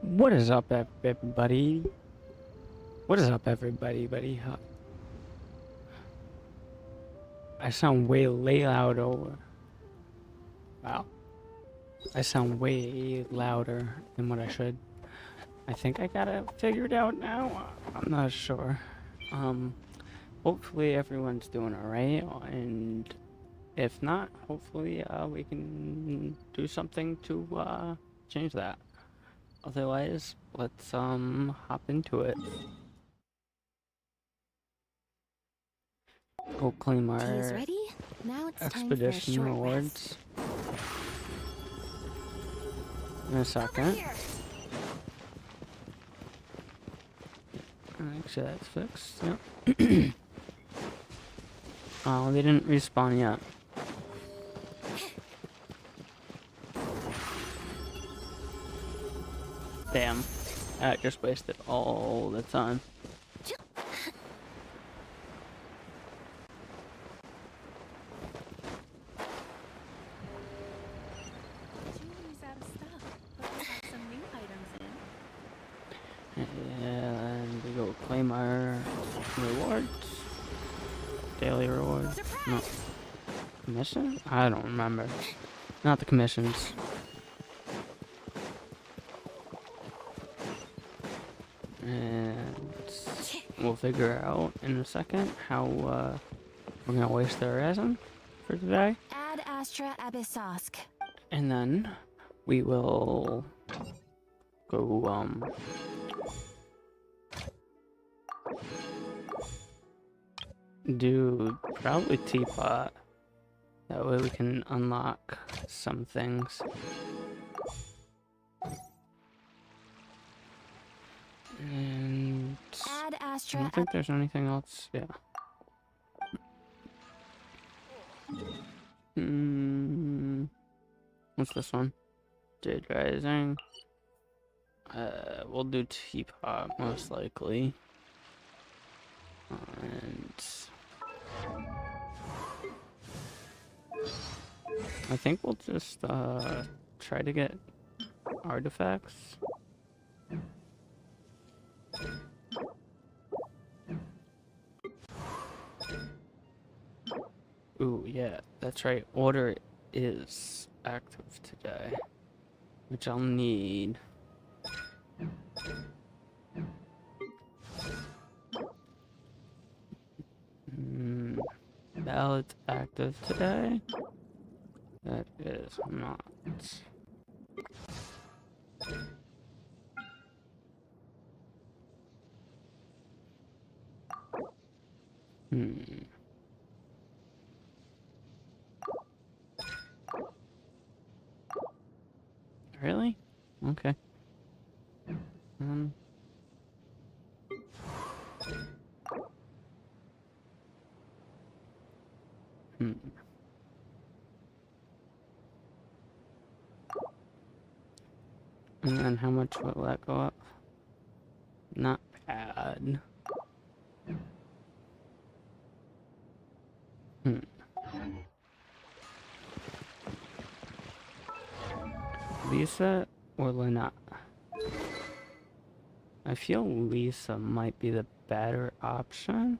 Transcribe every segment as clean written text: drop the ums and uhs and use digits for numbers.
What is up, everybody? What is up, everybody, buddy? I sound way louder. Wow. I sound way louder than what I should. I think I got it figured out now. I'm not sure. Um, Hopefully everyone's doing alright, and if not, hopefully, we can do something to, change that. Otherwise, let's, hop into it. Go claim Tea's our ready. Now it's time for a expedition short rewards rest. in a second. Make sure that's fixed. Yep. Oh, they didn't respawn yet. Damn. I just wasted all the time. And we go claim our rewards. Daily rewards. No. Commission? I don't remember. Not the commissions. And we'll figure out in a second how we're gonna waste our resin for today. Ad Astra Abyssosk. And then we will go do probably teapot. That way we can unlock some things. And Ad I Astra. don't think there's anything else. Yeah. What's this one? Jade Rising. We'll do teapot most likely. And I think we'll just try to get artifacts. Ooh, yeah, that's right. Order is active today, which I'll need. Ballot active today. That is not. Really? Okay. And then how much will that go up? Not bad. Lisa or Lynette? I feel Lisa might be the better option.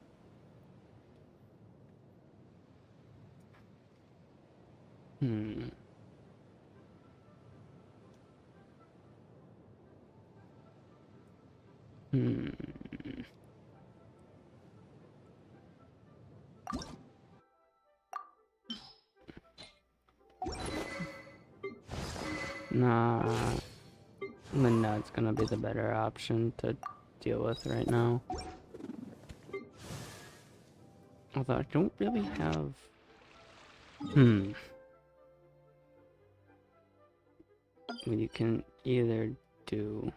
Nah, Lynette's gonna be the better option to deal with right now. Although I don't really have... Well, you can either do...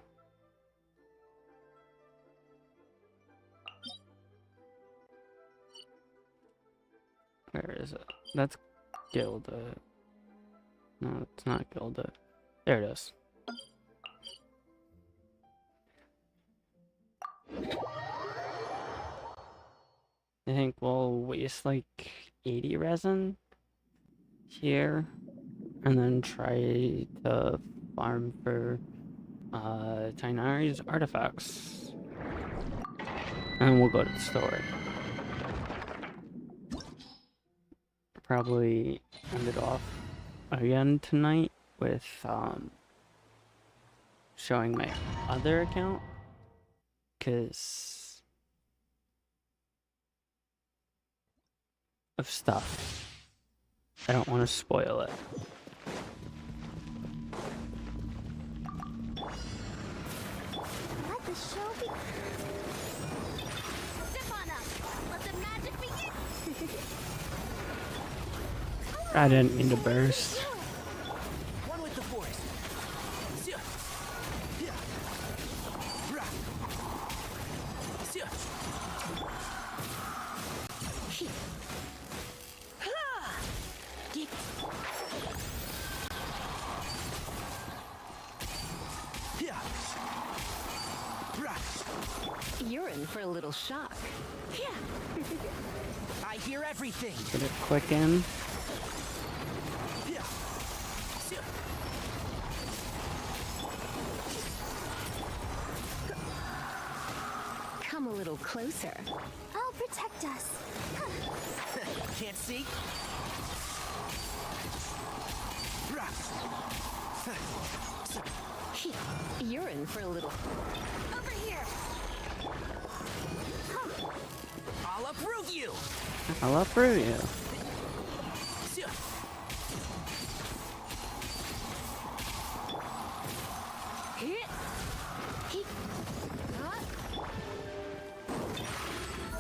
Where is it? That's Gilda. No, it's not Gilda. There it is. I think we'll waste like 80 resin here and then try to farm for Tainari's artifacts. And we'll go to the store. Probably end it off again tonight with showing my other account, because of stuff. I don't want to spoil it. Let the show be. Zip on up. Let the magic begin. I didn't mean to burst. One with the force. You're in for a little shock. I hear everything. Get it quick in. Come a little closer. I'll protect us. Can't see? You're in for a little. Over here. I'll uproot you. I'll uproot you.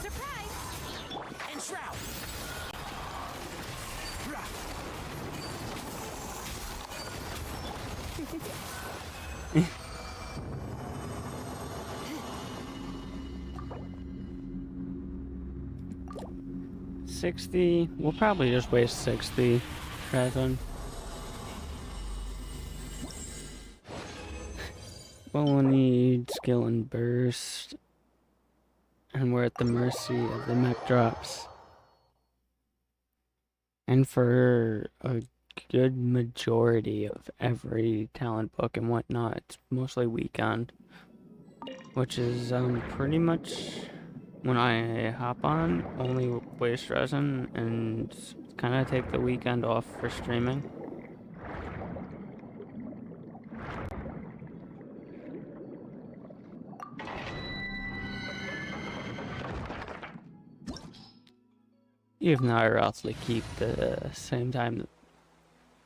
Surprise! And shroud. $60. We'll probably just waste 60 resin. We'll need skill and burst. And we're at the mercy of the mech drops. And for a good majority of every talent book and whatnot, it's mostly weekend. Which is pretty much when I hop on, only waste resin and kind of take the weekend off for streaming. Even though I roughly keep the same time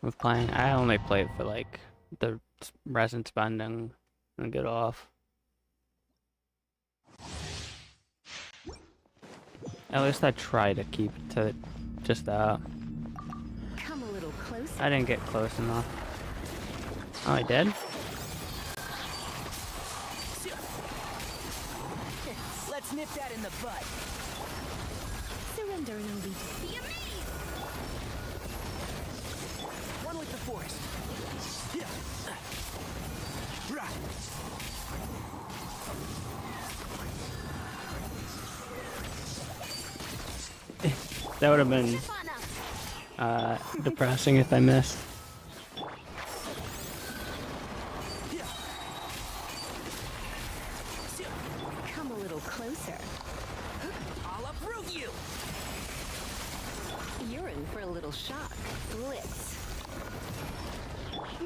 with playing, I only play for like the resin spending and get off. At least I try to keep to just that. Come a little closer. I didn't get close enough. Oh, I did? Let's nip that in the bud. Surrender and I'll be. Be amazed! One with the force. That would have been Zip on up. depressing if I missed. Come a little closer. I'll uproot you. You're in for a little shock. Blitz.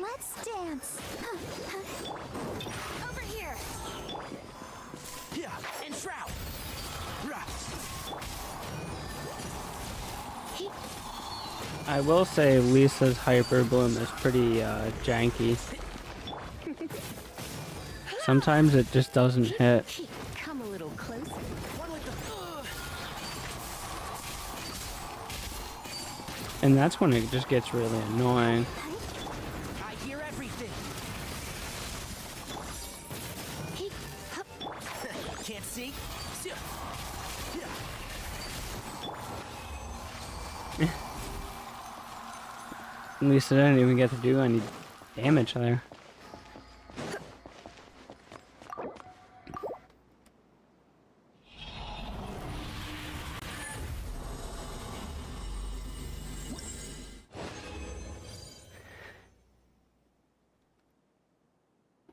Let's dance. Over here. And shroud. I will say Lisa's Hyper Bloom is pretty janky. Sometimes it just doesn't hit. Come a little closer. One with the. And that's when it just gets really annoying. I hear everything. Can't see? Lisa didn't even get to do any damage there.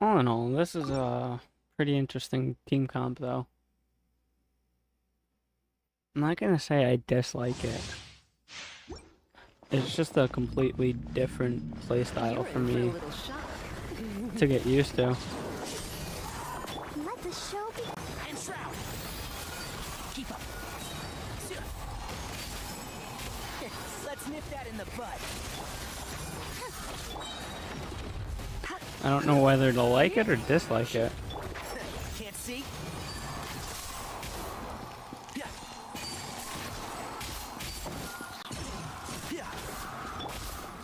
All in all, this is a pretty interesting team comp, though. I'm not gonna say I dislike it. It's just a completely different playstyle for me to get used to. Let the show be. And shroud. Keep up. Let's nip that in the bud. I don't know whether to like it or dislike it. Can't see? Yeah. Yeah.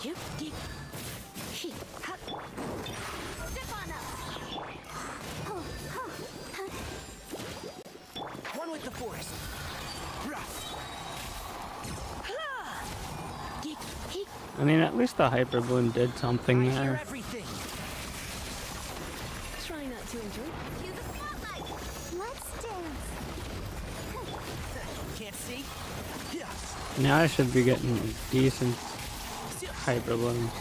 You deep. He. Ha. Step on up. Oh, huh. One with the forest. Rough. Deep. He. I mean, at least the Hyper Bloom did something I hear there. everything. Try not to enjoy. Cue the spotlight. Let's dance. Can't see? Yeah. Now I should be getting decent Hyper Blooms.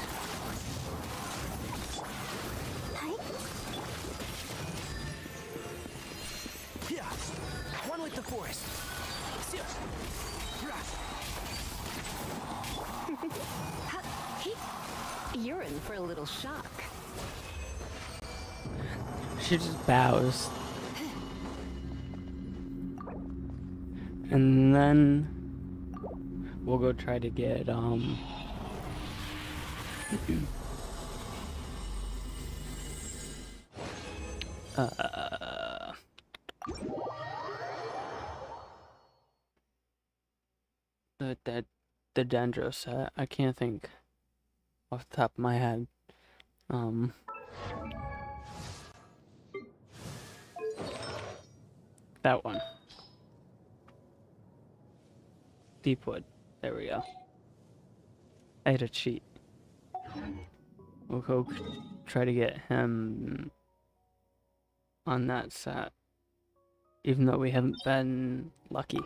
Hi. Yeah. One with the forest. You're in for a little shock. She just bows. And then we'll go try to get the Dendro set. I can't think off the top of my head. That one. Deepwood. There we go. I had a cheat. We'll go try to get him on that set. Even though we haven't been lucky.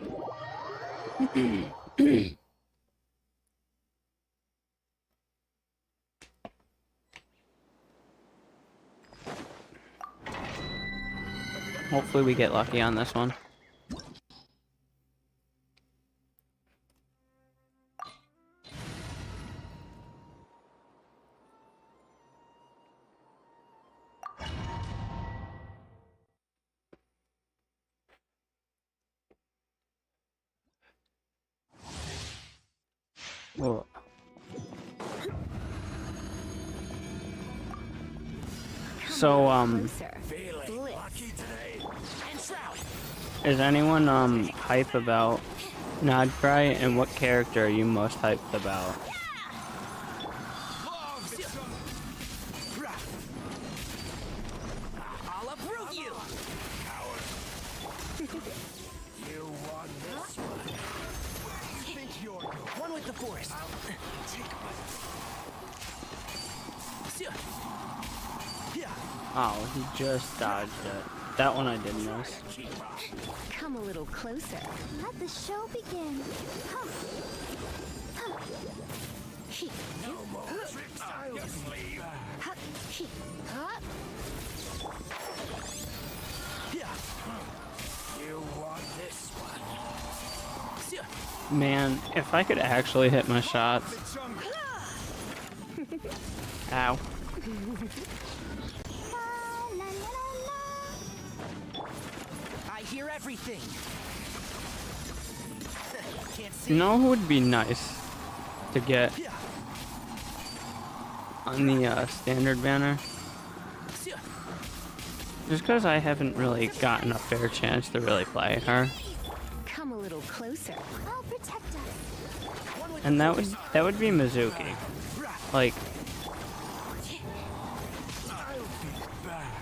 Hopefully we get lucky on this one. Whoa. So, Closer. is anyone hype about Nodcry, and what character are you most hyped about? I'll approve you. You want this one? Where do you think you're going? One with the forest. Yeah. Oh, he just dodged it. That one I did miss. Come a little closer. Let the show begin. Huh. Huh. He. No more tricks. I'll just leave. Ha. He. Huh. Yeah. You want this one? Man, if I could actually hit my shots. Ow. La, la, la, la. I hear everything. Can't see. You know who would be nice to get Yeah. on the standard banner? Just because I haven't really gotten a fair chance to really play her. Come a little closer. I'll protect us. And that would be Mizuki. Like,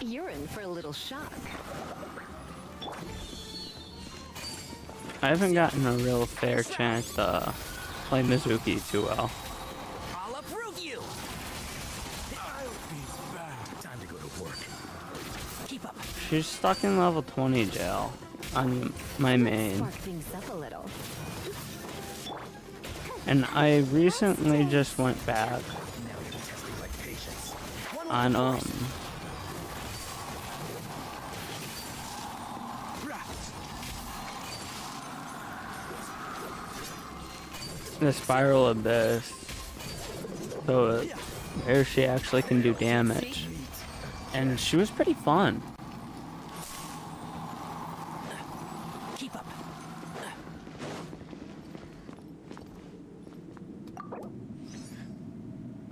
You're in for a little shock. I haven't gotten a real fair chance to play Mizuki too well. I'll approve you. I'll be back. Time to go to work. Keep up. She's stuck in level 20 jail on my main. Spark things up a little. And I recently just went back on the spiral abyss, so there she actually can do damage, and she was pretty fun. Keep up.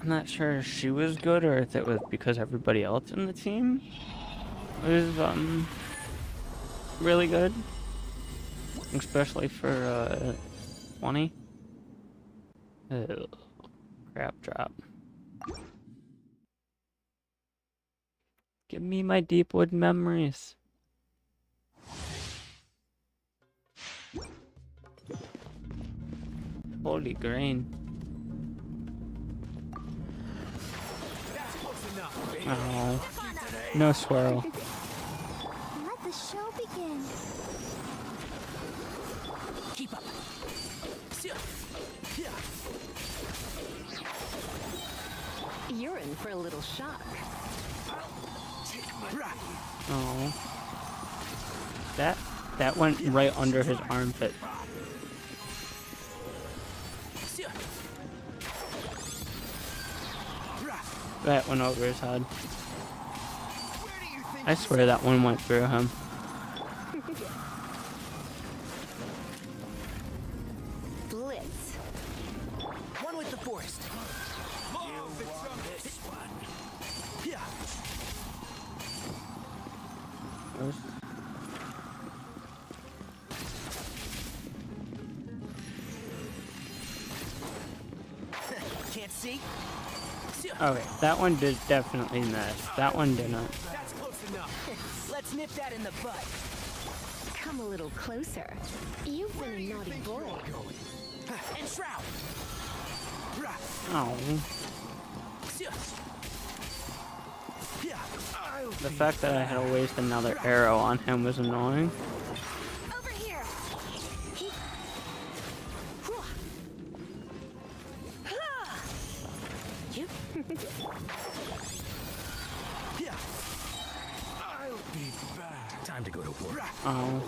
I'm not sure if she was good or if it was because everybody else in the team was really good, especially for 20. Ugh, crap drop. Give me my Deepwood memories. Holy grain. Oh, no swirl. Let the show begin. Keep up. You're in for a little shock. Oh, that went right under his armpit. That went over his head. I swear that one went through him. Blitz. One with the forest. This one. Yeah. Can't see? Okay, that one did definitely miss. That one didn't. That's close enough. Let's nip that in the bud. Come a little closer. You've been a naughty boy. And shroud. Oh, the fact that I had to waste another arrow on him was annoying. Over here. You I'll be back. Time to go to work. Oh,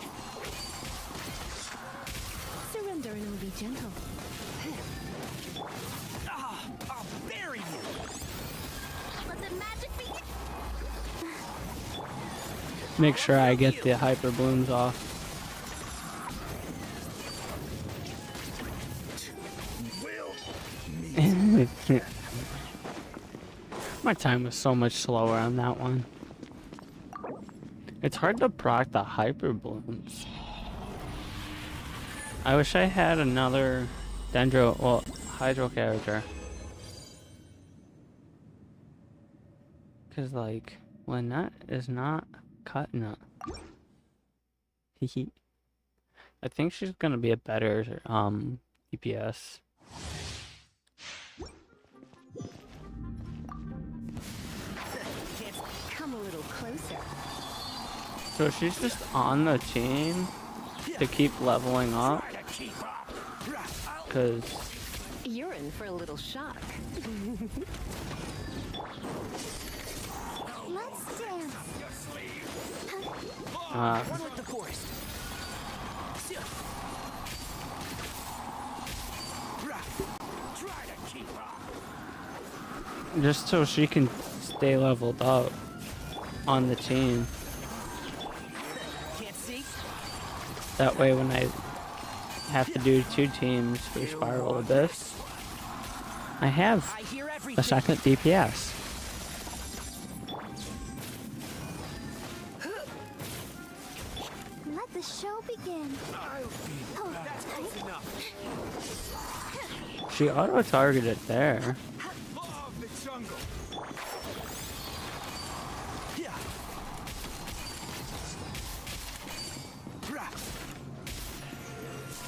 surrender and I'll be gentle. I'll bury you. Let the magic begin. make sure I get the hyper blooms off. My time was so much slower on that one. It's hard to proc the hyper blooms. I wish I had another hydro character. Cause like Lynette is not cutting it. Hehe. I think she's gonna be a better DPS. Come a little closer. So she's just on the team to keep leveling up. Cause You're in for a little shock. Let's dance. One with the forest. Try to keep up. just so she can stay leveled up on the team. Can't see? That way when I have to do 2 teams for Spiral Abyss, I have I hear a everything. second DPS. Let the show begin. That's close enough. She auto-targeted there. Law of the jungle. Yeah.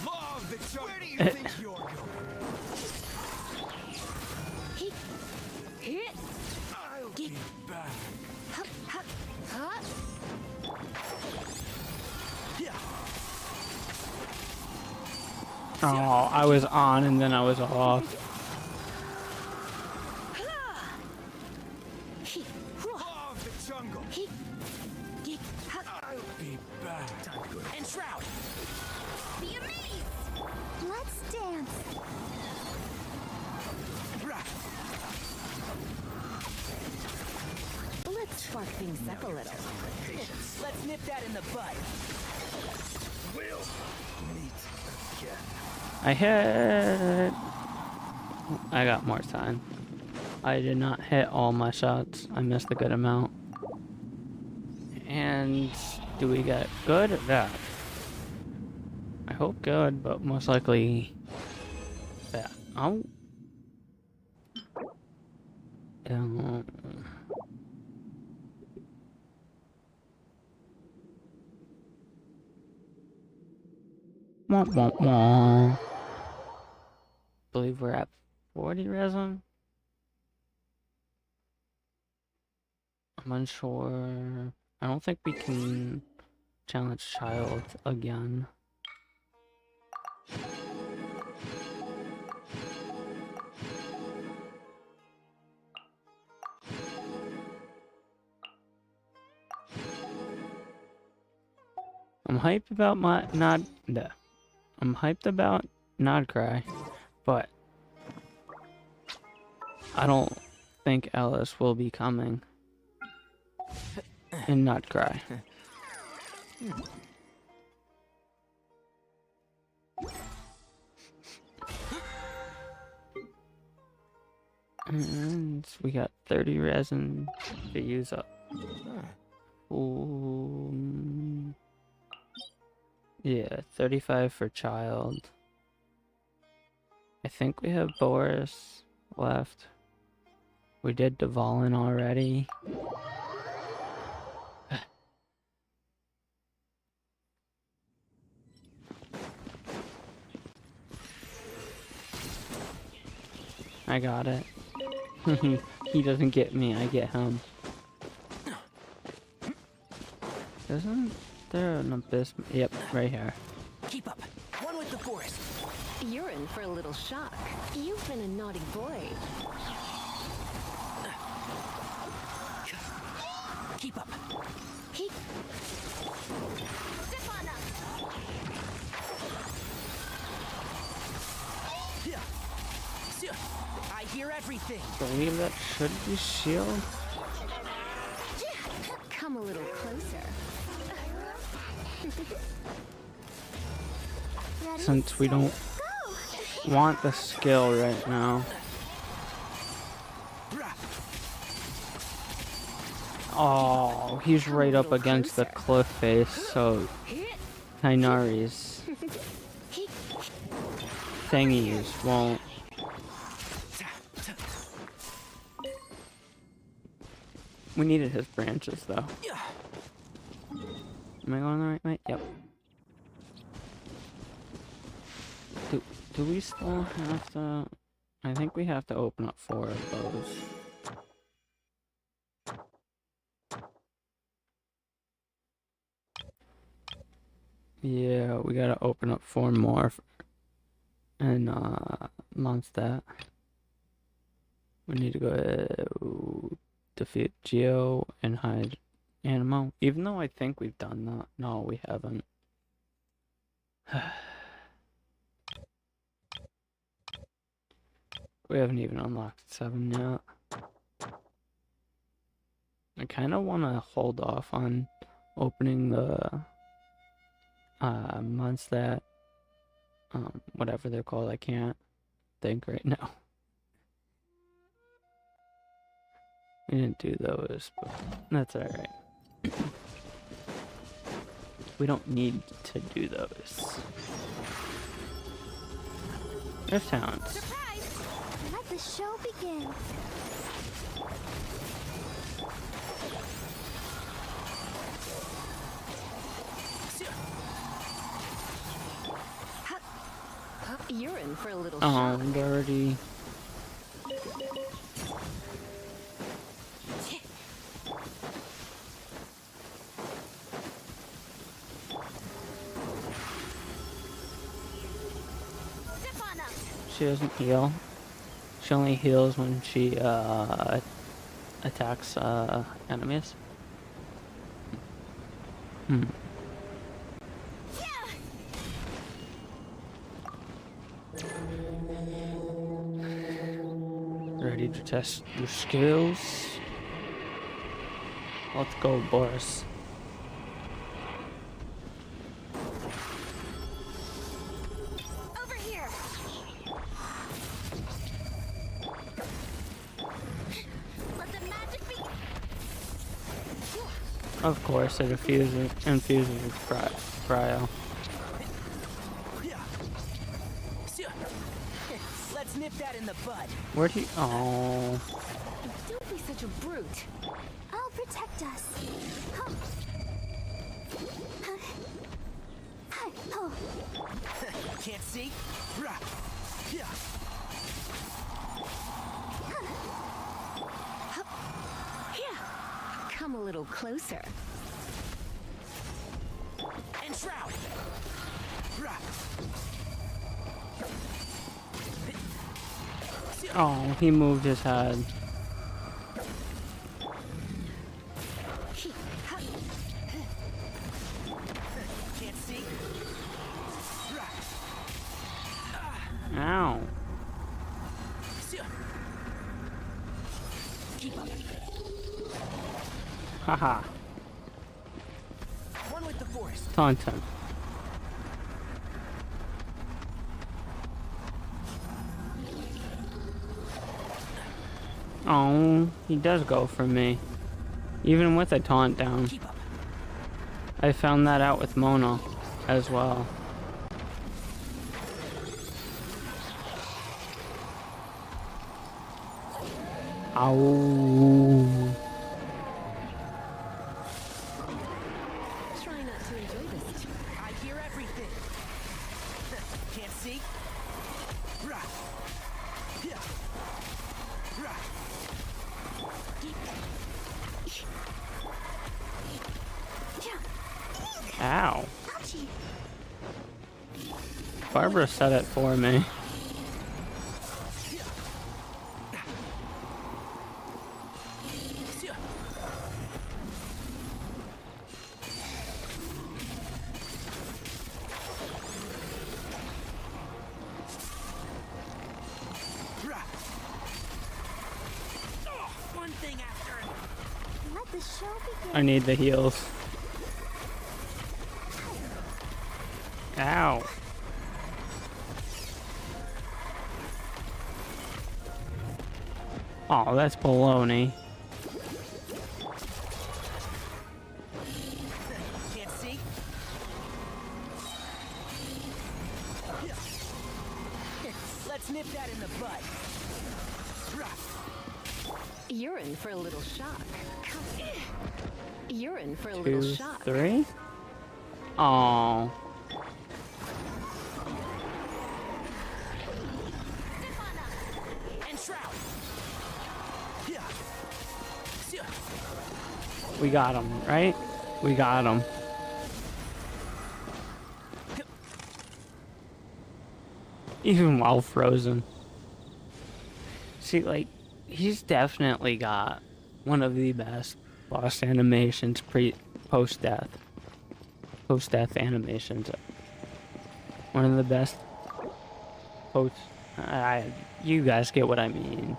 Law of the jungle. Where do you think you're going? I'll be back. Yeah. Oh, I was on and then I was off. Law of the jungle. I'll be back. Time to go to and shroud. Be amazed. Let's dance. things up a little. Let's nip that in the bud. We'll meet again. I hit. I got more time. I did not hit all my shots. I missed a good amount. And do we get good or bad? I hope good, but most likely bad. Oh. Wah, wah, wah. Believe we're at 40 resin. I'm unsure. I don't think we can challenge child again. I'm hyped about my I'm hyped about Nod Cry, but I don't think Alice will be coming in Nod Cry. And we got 30 resin to use up. Yeah, 35 for child. I think we have Boris left. We did Dvalin already. I got it. He doesn't get me, I get him. Isn't there an abyss? Yep, right here. Keep up. One with the forest. You're in for a little shock. You've been a naughty boy. Keep up. He... Zip on up. Yeah. I hear everything. Believe that should be shield. Come a little closer. Ready, Since we set, don't go. want the skill right now. Oh, he's right up against the cliff face, so Tainari's thingies won't. We needed his branches though. Am I going the right way? Yep. Do we still have to? I think we have to open up 4 of those. Yeah, we gotta open up 4 more and Mondstadt. We need to go defeat Geo and hide Animo. Even though I think we've done that. No, we haven't. We haven't even unlocked 7 yet. I kind of want to hold off on opening the Mondstadt, whatever they're called. I can't think right now. We didn't do those, but that's alright. We don't need to do those. There's Towns. Surprise! Let the show begin. You're in for a little Oh, shock. and already. Zip on up. She doesn't heal. She only heals when she attacks enemies. Ready to test your skills? Let's go, boss. Over here. Let the magic be. Of course, it infuses with cryo. Let's nip that in the bud. Where'd he? Oh, Don't be such a brute. I'll protect us. Huh. Hi. Oh. Can't see? Come a little closer. And shroud. oh, he moved his head. Can't see? Ow. Keep up. Haha. One with the forest. Taunton. Oh, he does go for me. Even with a taunt down. Keep up. I found that out with Mona as well. Ow. Try not to enjoy this. I hear everything. Can't see? Ow. Ouchie. Barbara said it for me. One thing after another. Let the show begin. I need the heals. Ow. Oh, that's baloney. Can't see? Let's nip that in the bud. You're in for a little shock. You're in for a 2, little shock. 3. Oh. And shroud. We got him, right? We got him. Even while frozen. See, like, he's definitely got one of the best boss animations post-death. Post-death animations. One of the best post... you guys get what I mean.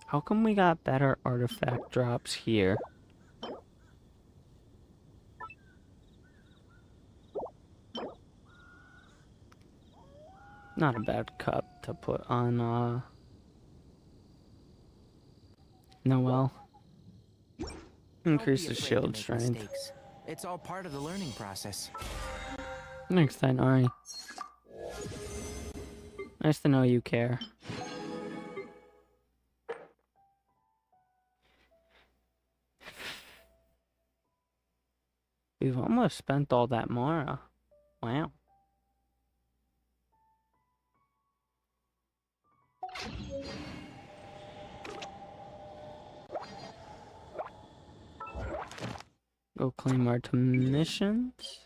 How come we got better artifact drops here? Not a bad cup to put on, Noel. Increases shield strength. Mistakes. It's all part of the learning process. Thanks, Tainari. Nice to know you care. We've almost spent all that Mara. Wow. Go claim our missions.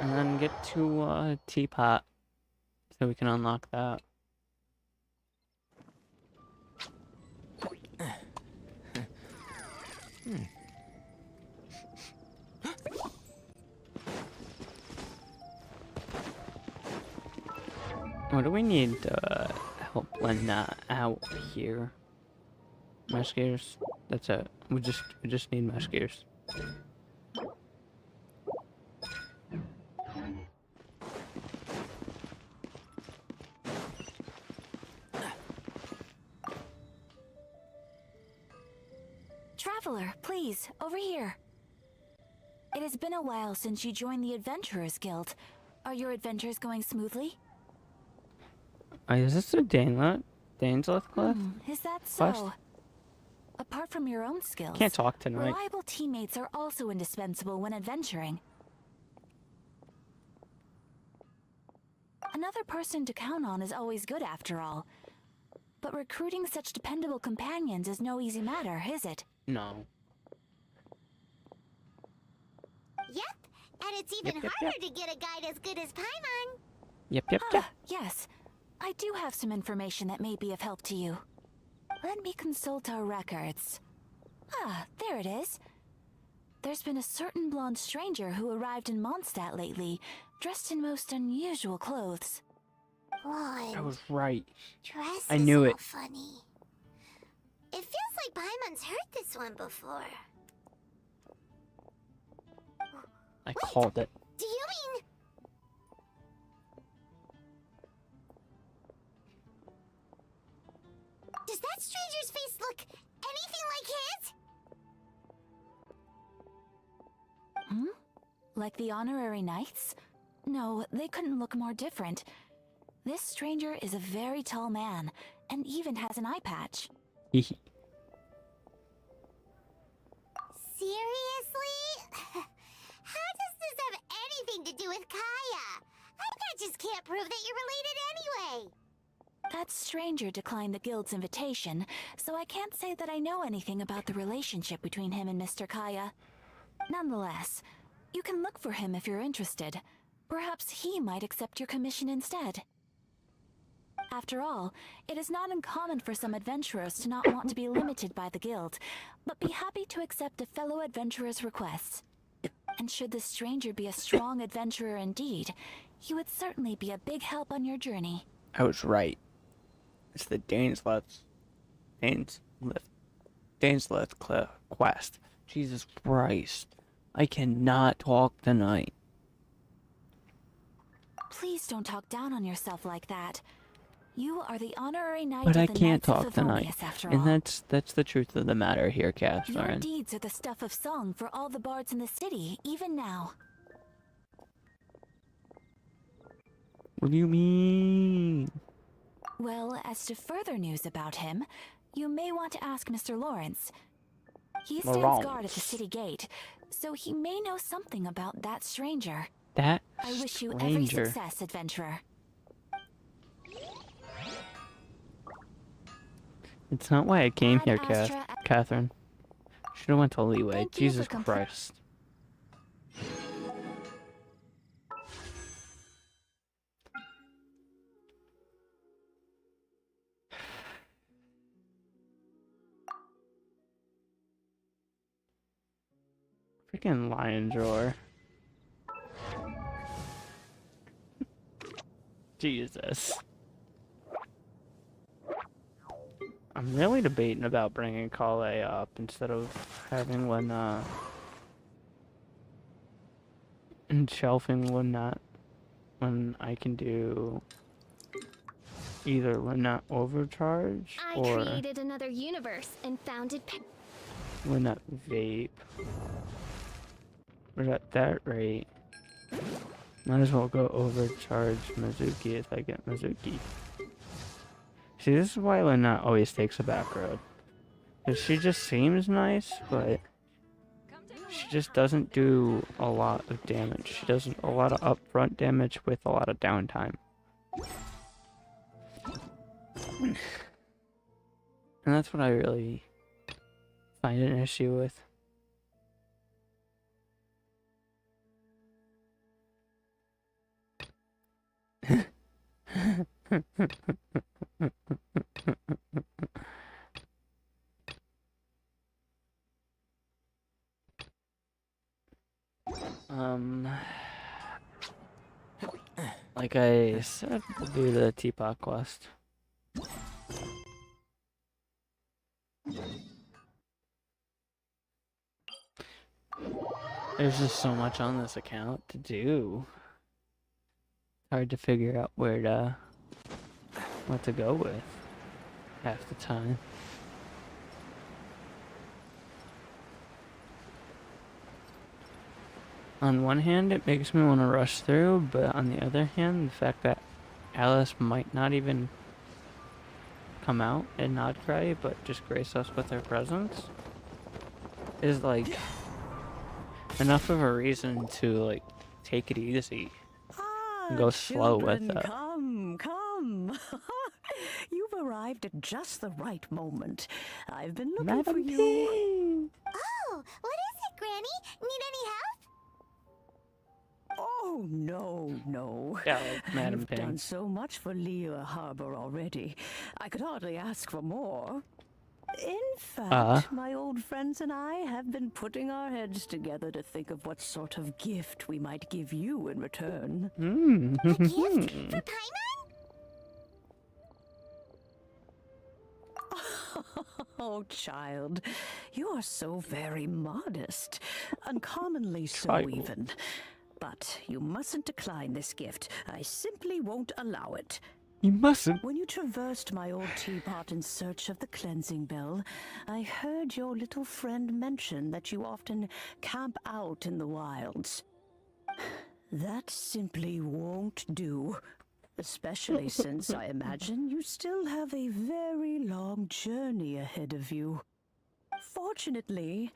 And then get to Teapot. So we can unlock that. What do we need help Lena out here. Mesh gears. That's it. We just need mesh gears. Traveler, please, over here. It has been a while since you joined the Adventurers Guild. Are your adventures going smoothly? Is this a Danesleth class? Is that Quest? so? Apart from your own skills, Can't talk tonight. reliable teammates are also indispensable when adventuring. Another person to count on is always good after all. But recruiting such dependable companions is no easy matter, is it? No. Yep, and it's even Yep. harder to get a guide as good as Paimon. Yep. Yes. I do have some information that may be of help to you. Let me consult our records. There it is. There's been a certain blonde stranger who arrived in Mondstadt lately, dressed in most unusual clothes. Blonde. I was right. Dress I knew is it. all funny. It feels like Paimon's heard this one before. I called it. Do you mean... Does that stranger's face look anything like his? Like the honorary knights? No, they couldn't look more different. This stranger is a very tall man, and even has an eye patch. Seriously? How does this have anything to do with Kaya? I just can't prove that you're related anyway. That stranger declined the guild's invitation, so I can't say that I know anything about the relationship between him and Mr. Kaya. Nonetheless, you can look for him if you're interested. Perhaps he might accept your commission instead. After all, it is not uncommon for some adventurers to not want to be limited by the guild, but be happy to accept a fellow adventurer's requests. And should the stranger be a strong adventurer indeed, he would certainly be a big help on your journey. I was right. It's the Danesleth quest. Jesus Christ. I cannot talk tonight. Please don't talk down on yourself like that. You are the honorary knight But of I the can't Knights of talk tonight. Favonius, after And all. that's the truth of the matter here, Your Catherine. deeds are the stuff of song for all the bards in the city, even now. What do you mean? Well, as to further news about him, you may want to ask Mr. Lawrence. He stands guard at the Lawrence. city gate, so he may know something about that stranger. That I wish you every stranger. success, adventurer. It's not why I came Ad here, Astra- Catherine. Should have went to Leeway. Thank you Jesus for compl- Christ. Freaking lion drawer. Jesus. I'm really debating about bringing Kale up instead of having Lena and shelving Lena when I can do either Lena overcharge I or created another universe and founded Lena vape. But at that rate, might as well go overcharge Mizuki if I get Mizuki. See, this is why Lena always takes a back road. Because she just seems nice, but she just doesn't do a lot of damage. She does a lot of upfront damage with a lot of downtime. And that's what I really find an issue with. Like I said, we'll do the Teapot quest. There's just so much on this account to do. Hard to figure out what to go with half the time. On one hand, it makes me want to rush through, but on the other hand, the fact that Alice might not even come out and not cry, but just grace us with her presence, is like enough of a reason to like take it easy and go slow with it. Come. You've arrived at just the right moment. I've been looking Madam for you. Ping. Oh, what is it, Granny? Need any help? Oh, no. Yeah, like Madam You've Ping. done so much for Lea Harbor already. I could hardly ask for more. In fact, my old friends and I have been putting our heads together to think of what sort of gift we might give you in return. A gift for Paimon? Oh, child, you are so very modest. Uncommonly so, Child. even. But you mustn't decline this gift. I simply won't allow it. You mustn't. When you traversed my old teapot in search of the cleansing bell, I heard your little friend mention that you often camp out in the wilds. That simply won't do. Especially since I imagine you still have a very long journey ahead of you. Fortunately,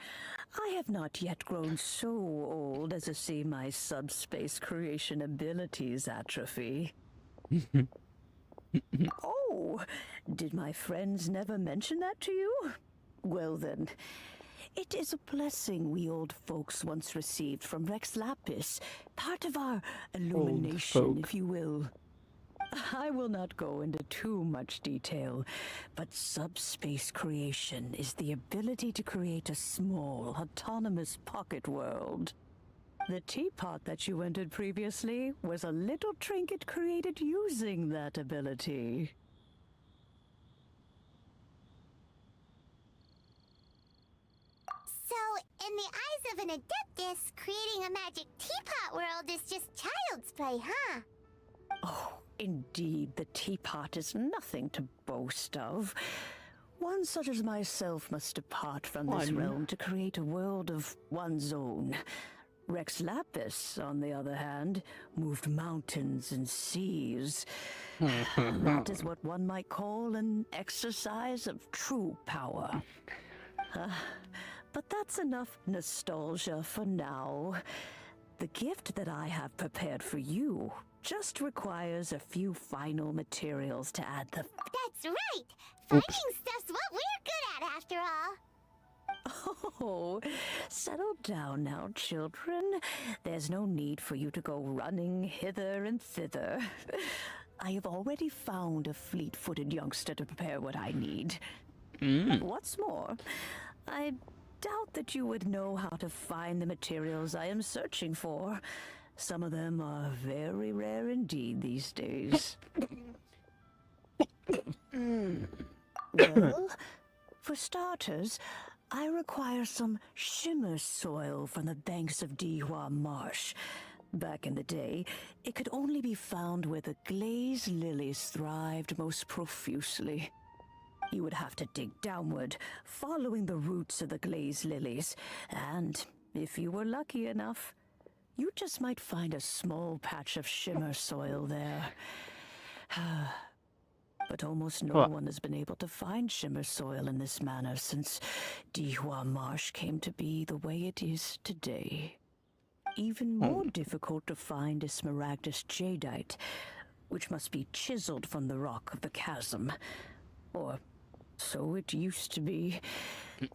I have not yet grown so old as to see my subspace creation abilities atrophy. Oh, did my friends never mention that to you? Well then, it is a blessing we old folks once received from Rex Lapis, part of our illumination, folk. if you will. I will not go into too much detail, but subspace creation is the ability to create a small, autonomous pocket world. The teapot that you entered previously was a little trinket created using that ability. So, in the eyes of an adeptus, creating a magic teapot world is just child's play, huh? Oh, indeed, the teapot is nothing to boast of. One such as myself must depart from this realm to create a world of one's own. Rex Lapis, on the other hand, moved mountains and seas. That is what one might call an exercise of true power. But that's enough nostalgia for now. The gift that I have prepared for you just requires a few final materials to add the... That's right! Finding stuff's what we're good at, after all. Oh, settle down now, children. There's no need for you to go running hither and thither. I have already found a fleet-footed youngster to prepare what I need. What's more, I doubt that you would know how to find the materials I am searching for. Some of them are very rare indeed these days. Well, for starters, I require some shimmer soil from the banks of Dihua Marsh. Back in the day, it could only be found where the glaze lilies thrived most profusely. You would have to dig downward, following the roots of the glaze lilies, and if you were lucky enough, you just might find a small patch of shimmer soil there. But almost no one has been able to find shimmer soil in this manner since Dihua Marsh came to be the way it is today. Even more difficult to find is smaragdus jadeite, which must be chiseled from the rock of the chasm. Or so it used to be.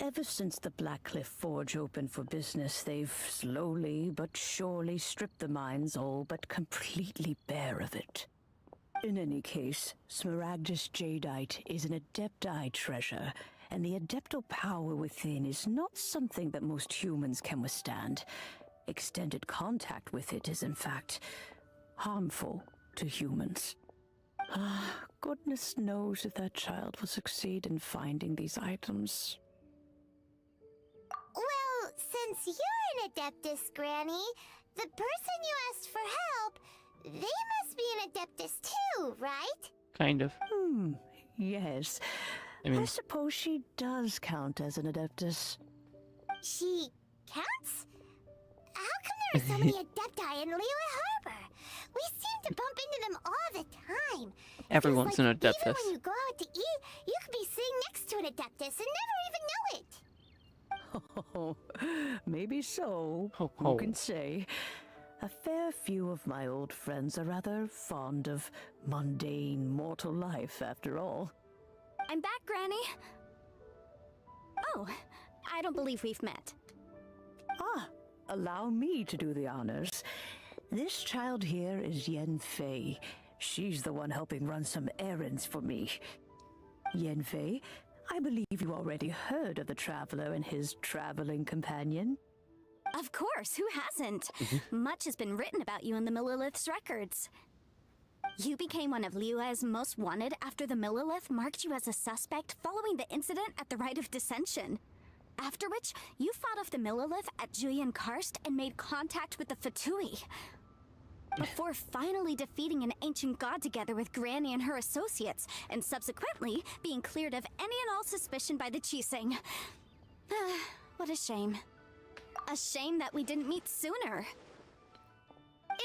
Ever since the Blackcliff Forge opened for business, they've slowly but surely stripped the mines all but completely bare of it. In any case, smaragdus jadeite is an adepti treasure, and the adeptal power within is not something that most humans can withstand. Extended contact with it is, in fact, harmful to humans. Goodness knows if that child will succeed in finding these items. Well, since you're an Adeptus, Granny, the person you asked for help, they must be an Adeptus too, right? Kind of. Yes. I mean, I suppose she does count as an Adeptus. She counts? How come there are so many Adepti in Liyue Harbor? We seem to bump into them all the time. everyone's Feels an like Adeptus. Even when you go out to eat, you could be sitting next to an Adeptus and never even know it. Oh, maybe so. Ho, Who ho. can say? A fair few of my old friends are rather fond of mundane mortal life, after all. I'm back, Granny. Oh, I don't believe we've met. Ah, allow me to do the honors. This child here is Yanfei. She's the one helping run some errands for me. Yanfei, I believe you already heard of the traveler and his traveling companion. Of course, who hasn't? Much has been written about you in the Millilith's records. You became one of Liyue's most wanted after the Millilith marked you as a suspect following the incident at the Rite of Dissension. After which, you fought off the Millilith at Julian Karst and made contact with the Fatui. Before finally defeating an ancient god together with Granny and her associates, and subsequently being cleared of any and all suspicion by the Chiseng. What a shame. A shame that we didn't meet sooner.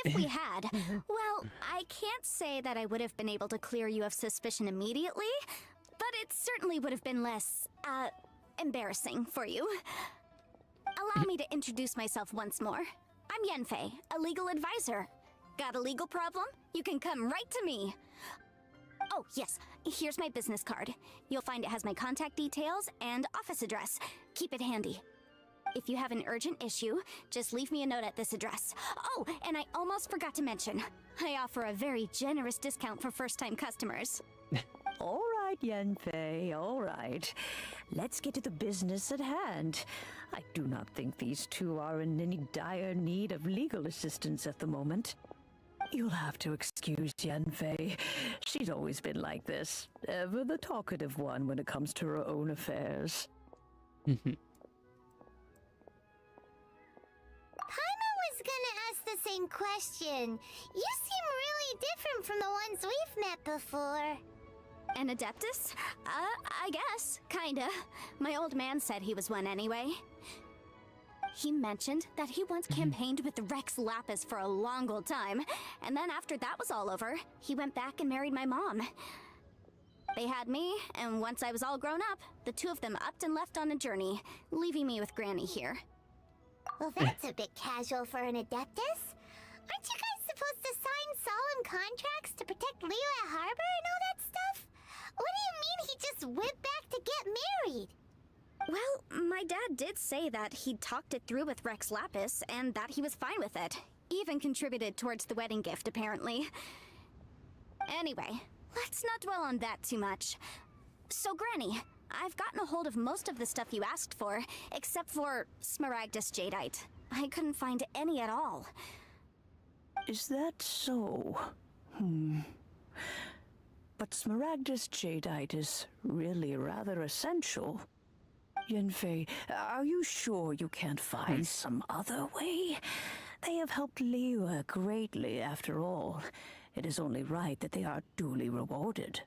If we had, well, I can't say that I would have been able to clear you of suspicion immediately, but it certainly would have been less, embarrassing for you. Allow me to introduce myself once more. I'm Yanfei, a legal advisor. Got a legal problem? You can come right to me. Oh, yes, here's my business card. You'll find it has my contact details and office address. Keep it handy. If you have an urgent issue, just leave me a note at this address. Oh, and I almost forgot to mention, I offer a very generous discount for first-time customers. All right, Yanfei, all right. Let's get to the business at hand. I do not think these two are in any dire need of legal assistance at the moment. You'll have to excuse Yanfei. She's always been like this, ever the talkative one when it comes to her own affairs. Paimon was gonna ask the same question. You seem really different from the ones we've met before. An Adeptus? I guess. Kinda. My old man said he was one anyway. He mentioned that he once campaigned with Rex Lapis for a long old time, and then after that was all over, he went back and married my mom. They had me, and once I was all grown up, the two of them upped and left on a journey, leaving me with Granny here. Well, that's a bit casual for an Adeptus. Aren't you guys supposed to sign solemn contracts to protect Liyue Harbor and all that stuff? What do you mean he just went back to get married? Well, my dad did say that he'd talked it through with Rex Lapis, and that he was fine with it. Even contributed towards the wedding gift, apparently. Anyway, let's not dwell on that too much. So, Granny, I've gotten a hold of most of the stuff you asked for, except for Smaragdus Jadeite. I couldn't find any at all. Is that so? But Smaragdus Jadeite is really rather essential. Yanfei, are you sure you can't find some other way? They have helped Liyue greatly, after all. It is only right that they are duly rewarded.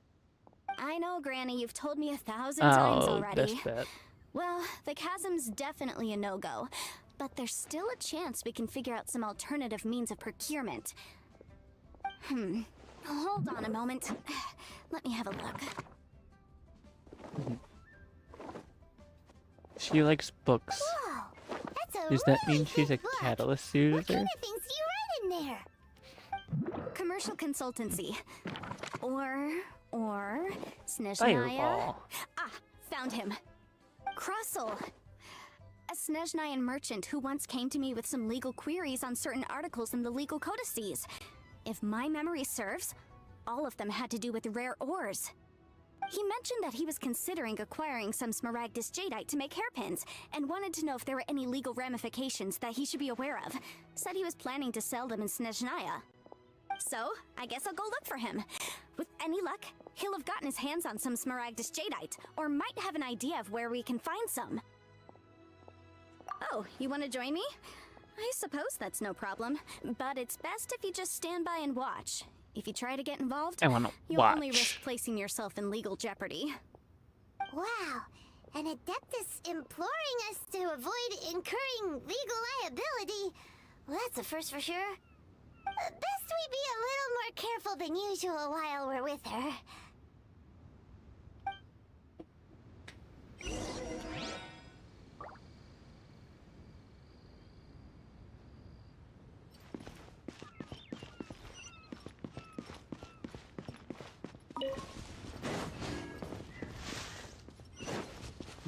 I know, Granny, you've told me 1,000 times already. That's bad. Well, the chasm's definitely a no-go, but there's still a chance we can figure out some alternative means of procurement. Hold on a moment. Let me have a look. She likes books. Whoa, that's a Does that really mean she's a thick book. catalyst What user? kind of things do you write in there? Commercial consultancy. Or Snezhnaya. Fireball. Ah, found him. Crossel. A Snezhnayan merchant who once came to me with some legal queries on certain articles in the legal codices. If my memory serves, all of them had to do with rare ores. He mentioned that he was considering acquiring some Smaragdus Jadeite to make hairpins, and wanted to know if there were any legal ramifications that he should be aware of. Said he was planning to sell them in Snezhnaya. So, I guess I'll go look for him. With any luck, he'll have gotten his hands on some Smaragdus Jadeite, or might have an idea of where we can find some. Oh, you want to join me? I suppose that's no problem, but it's best if you just stand by and watch. If you try to get involved, I want to you'll only watch. risk placing yourself in legal jeopardy. Wow, an Adeptus imploring us to avoid incurring legal liability. Well, that's a first for sure. Best we be a little more careful than usual while we're with her.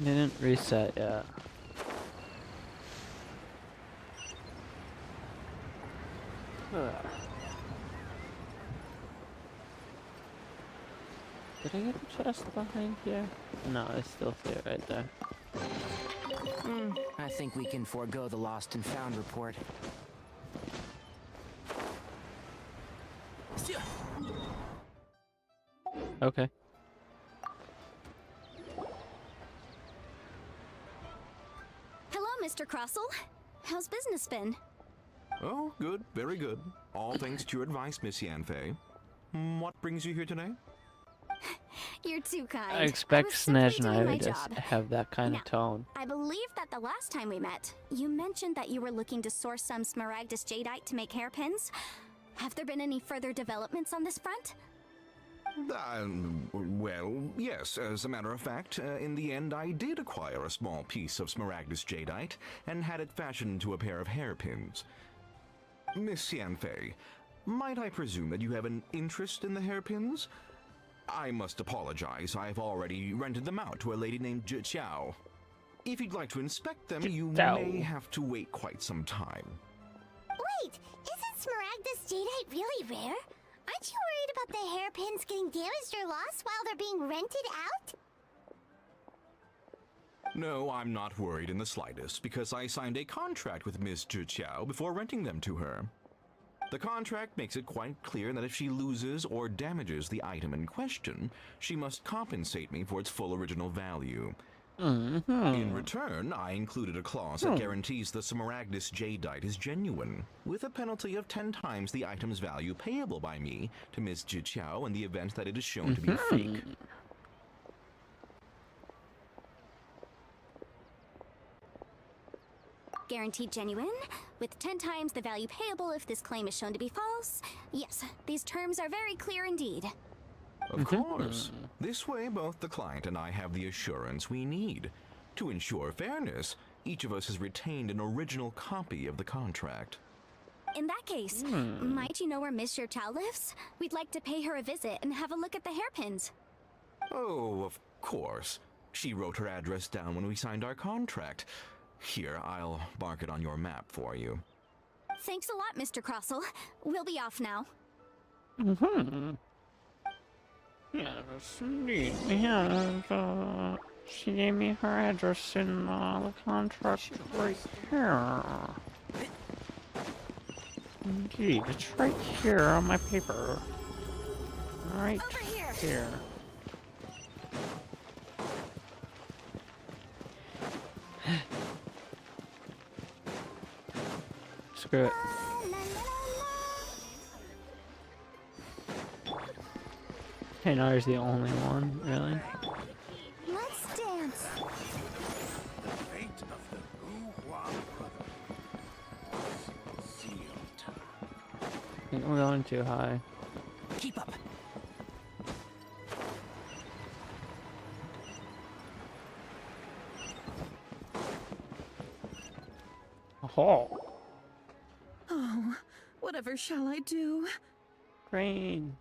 Didn't reset yet. Ugh. Did I get the chest behind here? No, I still see it right there. I think we can forego the lost and found report. Okay. Hello, Mr. Crossell. How's business been? Oh, good, very good. All thanks to your advice, Miss Yanfei. What brings you here today? You're too kind. I expect was simply Snezh and doing I my to just job. have that kind Now, of tone. I believe that the last time we met, you mentioned that you were looking to source some Smaragdus Jadeite to make hairpins. Have there been any further developments on this front? Well, yes, as a matter of fact, in the end I did acquire a small piece of Smaragdus Jadeite and had it fashioned into a pair of hairpins. Miss Yanfei, might I presume that you have an interest in the hairpins? I must apologize, I've already rented them out to a lady named Zhiqiao. If you'd like to inspect them, you may have to wait quite some time. Wait, isn't Smaragdus Jadeite really rare? Aren't you worried about the hairpins getting damaged or lost while they're being rented out? No, I'm not worried in the slightest, because I signed a contract with Miss Zhiqiao before renting them to her. The contract makes it quite clear that if she loses or damages the item in question, she must compensate me for its full original value. In return, I included a clause that guarantees the Smaragdus Jadeite is genuine, with a penalty of 10 times the item's value payable by me to Miss Zhiqiao in the event that it is shown to be fake. Guaranteed genuine, with 10 times the value payable if this claim is shown to be false. Yes, these terms are very clear indeed. Of course. This way, both the client and I have the assurance we need. To ensure fairness, each of us has retained an original copy of the contract. In that case, might you know where Miss Zhiqiao lives? We'd like to pay her a visit and have a look at the hairpins. Oh, of course. She wrote her address down when we signed our contract. Here, I'll mark it on your map for you. Thanks a lot, Mr. Crossell. We'll be off now. Yes, indeed. We have, she gave me her address in the contract right here. Indeed, it's right here on my paper. Right here. Screw it. Haynar's the only one, really. Let's dance. The fate of the Wuhua brothers sealed. I think we're going too high. Keep up. Oh, Oh, whatever shall I do? Crane.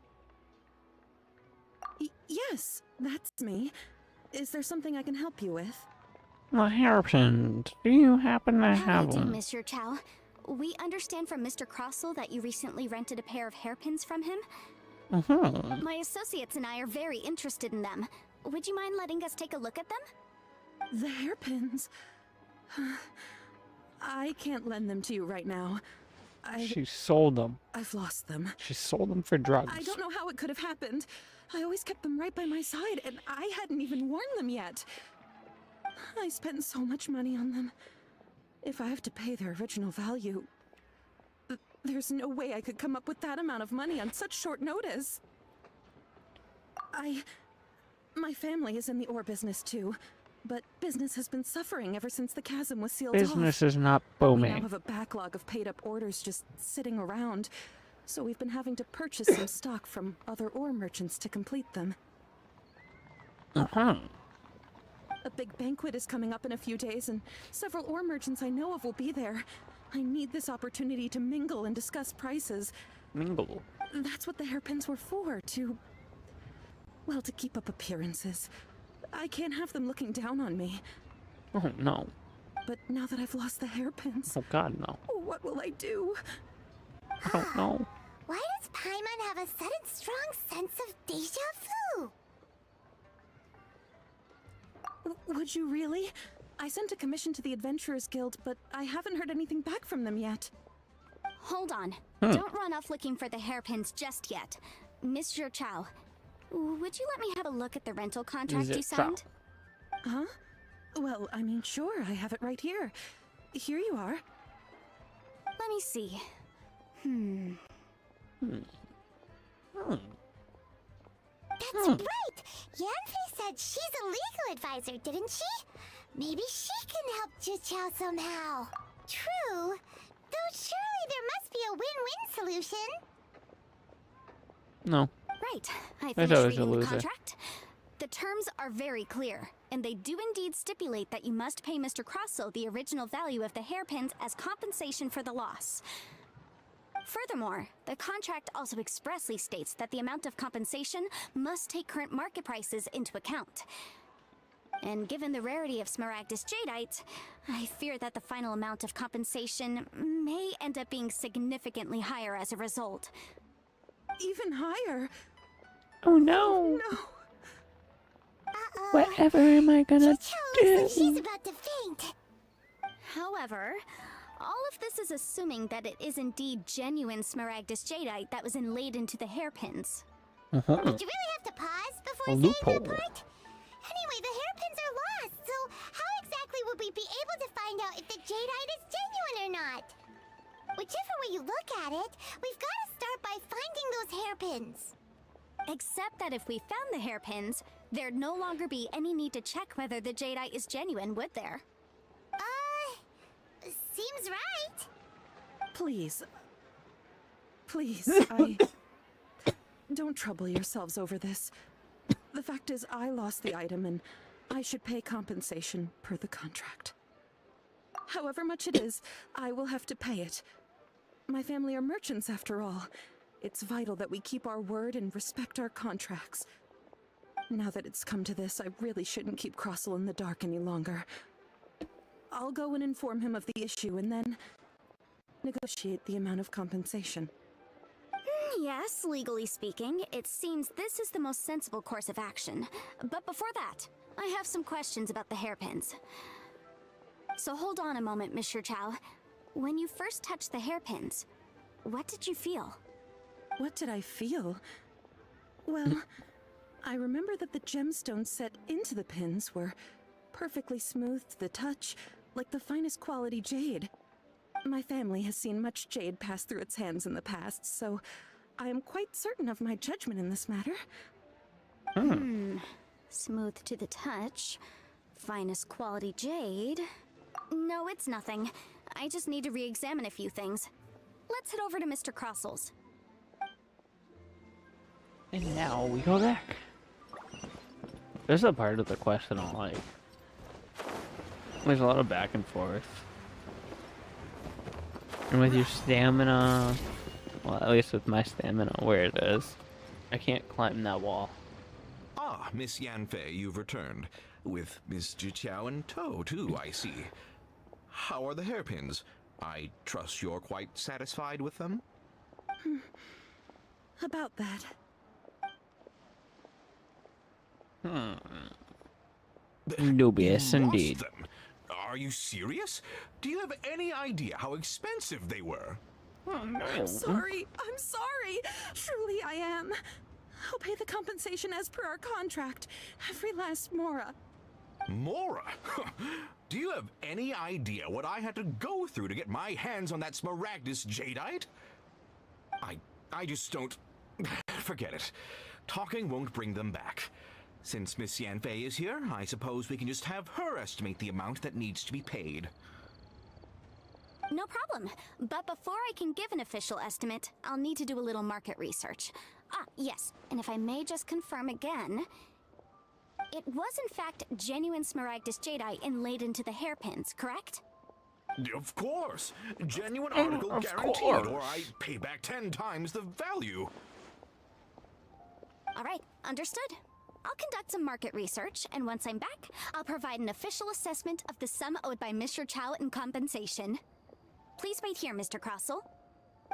Yes, that's me. Is there something I can help you with? The hairpins. Do you happen to How have do you do, one? Mr. Chow? We understand from Mr. Crossell that you recently rented a pair of hairpins from him. My associates and I are very interested in them. Would you mind letting us take a look at them? The hairpins. I can't lend them to you right now. She sold them. I've lost them. She sold them for drugs. I don't know how it could have happened. I always kept them right by my side, and I hadn't even worn them yet. I spent so much money on them. If I have to pay their original value, there's no way I could come up with that amount of money on such short notice. My family is in the ore business too, but business has been suffering ever since the chasm was sealed off. Business is not We now booming. have a backlog of paid-up orders just sitting around, so we've been having to purchase some stock from other ore merchants to complete them. Uh-huh. A big banquet is coming up in a few days, and several ore merchants I know of will be there. I need this opportunity to mingle and discuss prices. Mingle. That's what the hairpins were for, well, to keep up appearances. I can't have them looking down on me. Oh, no. But now that I've lost the hairpins, Oh, God, no. what will I do? I don't know. Why does Paimon have a sudden strong sense of deja vu? Would you really? I sent a commission to the Adventurers Guild, but I haven't heard anything back from them yet. Hold on. Don't run off looking for the hairpins just yet. Mr. Chow, would you let me have a look at the rental contract you Chow. signed? Huh? Well, I mean, sure, I have it right here. Here you are. Let me see. That's right! Yanfei said she's a legal advisor, didn't she? Maybe she can help Juqiao somehow. True. Though surely there must be a win-win solution. No. Right. I There's finished always a reading the loser. contract. The terms are very clear, and they do indeed stipulate that you must pay Mr. Crossell the original value of the hairpins as compensation for the loss. Furthermore, the contract also expressly states that the amount of compensation must take current market prices into account. And given the rarity of Smaragdus Jadeite, I fear that the final amount of compensation may end up being significantly higher as a result. Even higher? Oh, no. No. Whatever am I gonna Juqiao looks like she's do? about to faint. However, all of this is assuming that it is indeed genuine Smaragdus Jadeite that was inlaid into the hairpins. Did you really have to pause before saying loophole. that part? Anyway, the hairpins are lost, so how exactly would we be able to find out if the jadeite is genuine or not? Whichever way you look at it, we've got to start by finding those hairpins. Except that if we found the hairpins, there'd no longer be any need to check whether the jadeite is genuine, would there? Seems right. Please. Don't trouble yourselves over this. The fact is, I lost the item and I should pay compensation per the contract. However much it is, I will have to pay it. My family are merchants after all. It's vital that we keep our word and respect our contracts. Now that it's come to this, I really shouldn't keep Crossell in the dark any longer. I'll go and inform him of the issue and then negotiate the amount of compensation. Yes, legally speaking, it seems this is the most sensible course of action. But before that, I have some questions about the hairpins. So hold on a moment, Mr. Chow. When you first touched the hairpins, what did you feel? What did I feel? Well, I remember that the gemstones set into the pins were perfectly smooth to the touch, like the finest quality jade. My family has seen much jade pass through its hands in the past, so I am quite certain of my judgment in this matter. Smooth to the touch. Finest quality jade. No, it's nothing. I just need to re-examine a few things. Let's head over to Mr. Crossell's. And now we go back. There's a part of the quest I don't like. There's a lot of back and forth. And with your stamina, well, at least with my stamina, where it is, I can't climb that wall. Ah, Miss Yanfei, you've returned. With Miss Juqiao in tow, too, I see. How are the hairpins? I trust you're quite satisfied with them? About that. Dubious You indeed. lost them. Are you serious? Do you have any idea how expensive they were? Oh, no. I'm sorry. I'm sorry. Truly, I am. I'll pay the compensation as per our contract. Every last mora. Mora? Do you have any idea what I had to go through to get my hands on that Smaragdus jadeite? I just don't... Forget it. Talking won't bring them back. Since Miss Yanfei is here, I suppose we can just have her estimate the amount that needs to be paid. No problem. But before I can give an official estimate, I'll need to do a little market research. Ah, yes. And if I may just confirm again, it was in fact genuine Smaragdus jadeite inlaid into the hairpins, correct? Of course. Genuine article Of guaranteed, course. or I pay back 10 times the value. All right, understood. I'll conduct some market research, and once I'm back, I'll provide an official assessment of the sum owed by Mr. Chow in compensation. Please wait here, Mr. Crossell.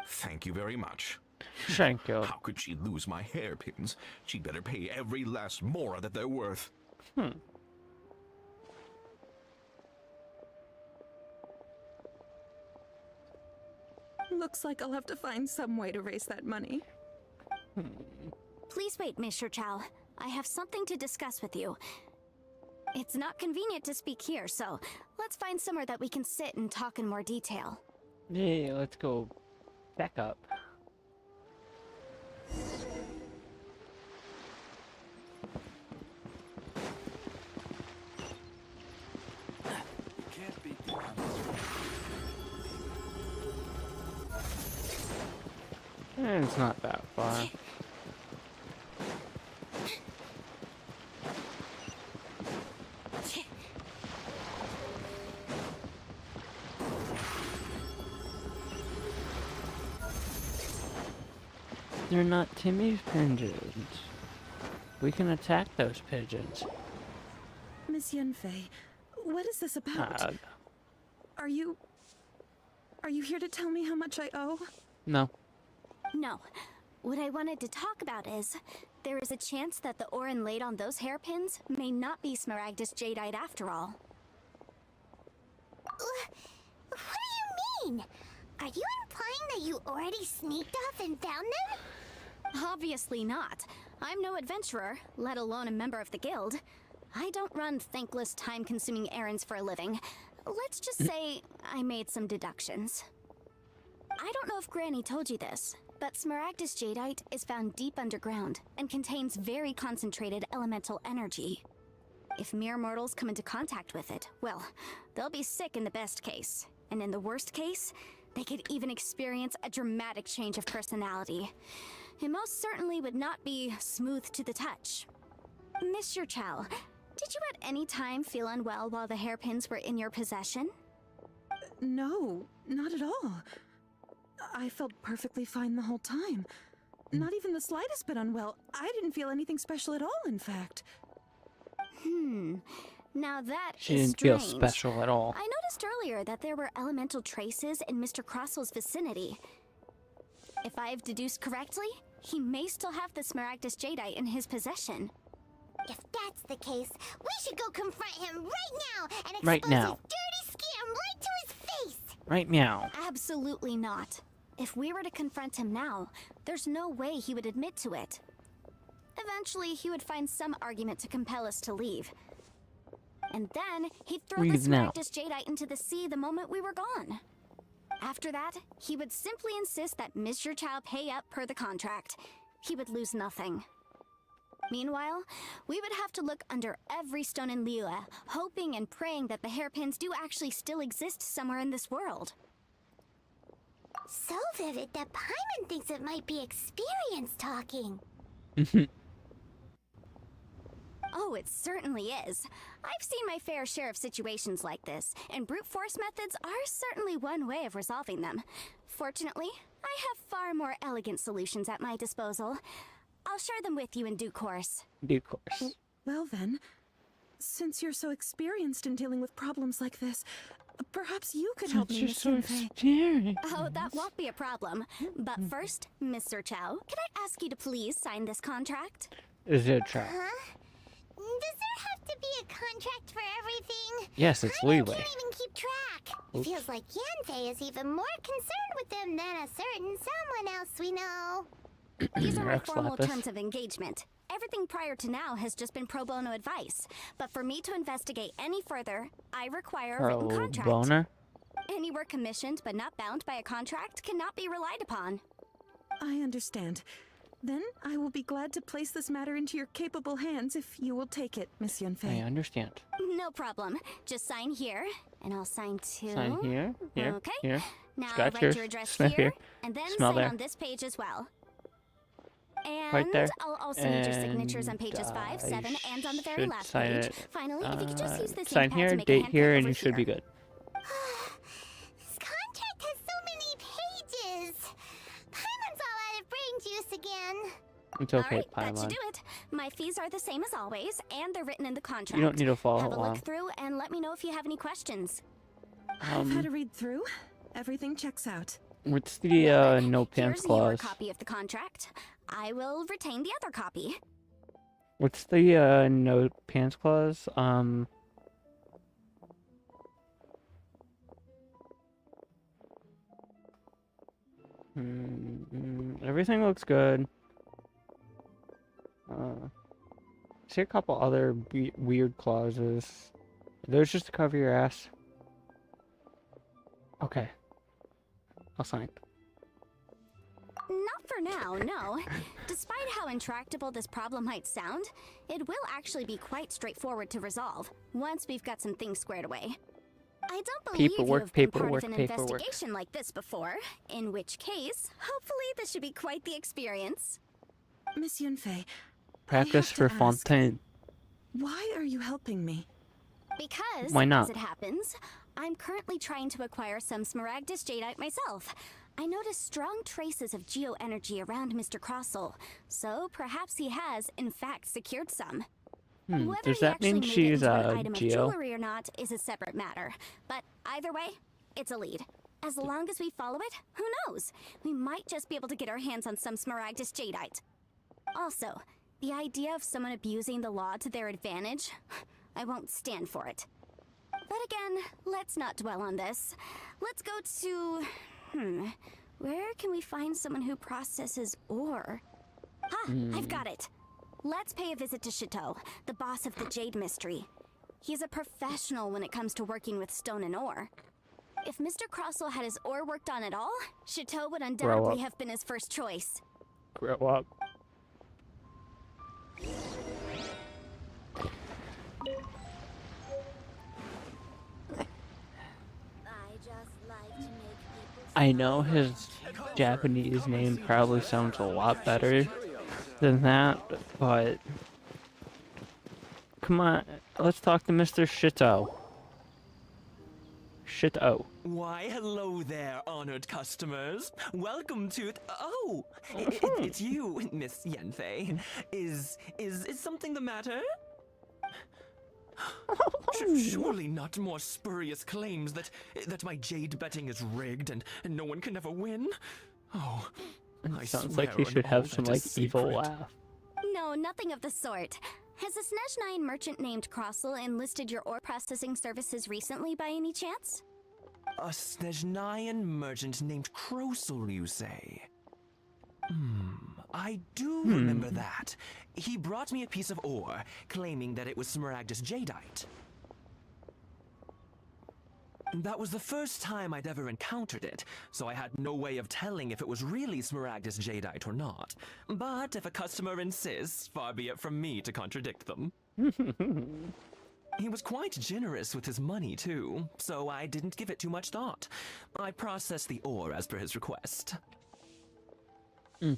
Thank you very much. Thank you. How could she lose my hairpins? She'd better pay every last mora that they're worth. Looks like I'll have to find some way to raise that money. Please wait, Mr. Chow. I have something to discuss with you. It's not convenient to speak here, so let's find somewhere that we can sit and talk in more detail. Yeah, let's go back up. Can't beat the And it's not that far. They're not Timmy's pigeons. We can attack those pigeons. Miss Yanfei, what is this about? Are you here to tell me how much I owe? No. No. What I wanted to talk about is, there is a chance that the ore inlaid on those hairpins may not be Smaragdus jadeite after all. What do you mean? Are you implying that you already sneaked off and found them? Obviously not. I'm no adventurer, let alone a member of the guild. I don't run thankless, time-consuming errands for a living. Let's just say I made some deductions. I don't know if Granny told you this, but Smaragdus jadeite is found deep underground and contains very concentrated elemental energy. If mere mortals come into contact with it, well, they'll be sick in the best case. And in the worst case, they could even experience a dramatic change of personality. It most certainly would not be smooth to the touch. Mr. Chow, did you at any time feel unwell while the hairpins were in your possession? No, not at all. I felt perfectly fine the whole time. Not even the slightest bit unwell. I didn't feel anything special at all, in fact. Now that She is didn't feel strange. special at all. I noticed earlier that there were elemental traces in Mr. Crossell's vicinity. If I've deduced correctly, he may still have the Smaragdus jadeite in his possession. If that's the case, we should go confront him right now and expose Right now. his dirty scam right to his face! Right meow. Absolutely not. If we were to confront him now, there's no way he would admit to it. Eventually, he would find some argument to compel us to leave. And then, he'd throw the Leave now. Smaragdus jadeite into the sea the moment we were gone. After that, he would simply insist that Mr. Chow pay up per the contract. He would lose nothing. Meanwhile, we would have to look under every stone in Liyue, hoping and praying that the hairpins do actually still exist somewhere in this world. So vivid that Paimon thinks it might be experience talking. Oh, it certainly is. I've seen my fair share of situations like this, and brute force methods are certainly one way of resolving them. Fortunately, I have far more elegant solutions at my disposal. I'll share them with you in due course. Due course. Well then, since you're so experienced in dealing with problems like this, perhaps you could help me, You're Miss so Yanfei. experienced. Oh, that won't be a problem. But first, Mr. Chow, can I ask you to please sign this contract? Is it a trap? Huh? Does there have to be a contract for everything? Yes, it's Paimon Liyue. can't even keep track. It feels like Yanfei is even more concerned with them than a certain someone else we know. These are my Rex formal Lapis. terms of engagement. Everything prior to now has just been pro bono advice. But for me to investigate any further, I require a written contract. Boner? Any work commissioned but not bound by a contract cannot be relied upon. I understand. Then I will be glad to place this matter into your capable hands if you will take it, Miss I Yunfei. understand. No problem. Just sign here, and I'll sign too. Sign here, here, Okay. here. Now Scratch write here, your address sniff here, here, and then smell sign there. on this page as well. And Right there. I'll also need your signatures on And pages 5, I 7, and on the very should last sign page. it, Finally, if you could just use this sign ink pad here, to make a date handprint here, and over you should be here. good. This contract has so many pages. Paimon's all out of brain juice again. It's okay, All right, that should Paimon. do it. My fees are the same as always, and they're written in the contract. You don't need to follow Have a along. look through and let me know if you have any questions. I've had a read through. Everything checks out. What's the no pants Here's your clause? copy of the contract. I will retain the other copy. What's the no pants clause? Everything looks good. See a couple other weird clauses. Are those just to cover your ass? Okay. I'll sign. Not for now, no. Despite how intractable this problem might sound, it will actually be quite straightforward to resolve once we've got some things squared away. I don't believe you Paperwork, have been part paperwork, of an paperwork. investigation like this before, in which case, hopefully this should be quite the experience. Miss Yunfei, Practice for I have to ask, Fontaine. why are you helping me? Because, Why not? as it happens, I'm currently trying to acquire some Smaragdus Jadeite myself. I noticed strong traces of geoenergy around Mr. Crossel, so perhaps he has, in fact, secured some. Whether Does he that actually mean made it she's into an item Geo? of jewelry or not is a separate matter. But either way, it's a lead. As long as we follow it, who knows? We might just be able to get our hands on some Smaragdus Jadeite. Also, the idea of someone abusing the law to their advantage, I won't stand for it. But again, let's not dwell on this. Let's go to... where can we find someone who processes ore? I've got it. Let's pay a visit to Chateau, the boss of the Jade Mystery. He's a professional when it comes to working with stone and ore. If Mr. Crossel had his ore worked on at all, Chateau would undoubtedly have been his first choice. Grow up. I know his Japanese name probably sounds a lot better than that, but come on, let's talk to Mr. Shito. Shito. Why, hello there, honored customers. Welcome to it's you, Miss Yunfei. Is something the matter? Surely not more spurious claims that my jade betting is rigged and no one can ever win. Oh, I Sounds swear like he on should all have some that like is evil sacred. laugh. No, nothing of the sort. Has a Snezhnine merchant named Crossel enlisted your ore processing services recently by any chance? A Snezhnine merchant named Crossel, you say? I do remember that. He brought me a piece of ore, claiming that it was Smaragdus Jadeite. That was the first time I'd ever encountered it, so I had no way of telling if it was really Smaragdus Jadeite or not. But if a customer insists, far be it from me to contradict them. He was quite generous with his money, too, so I didn't give it too much thought. I processed the ore as per his request. Do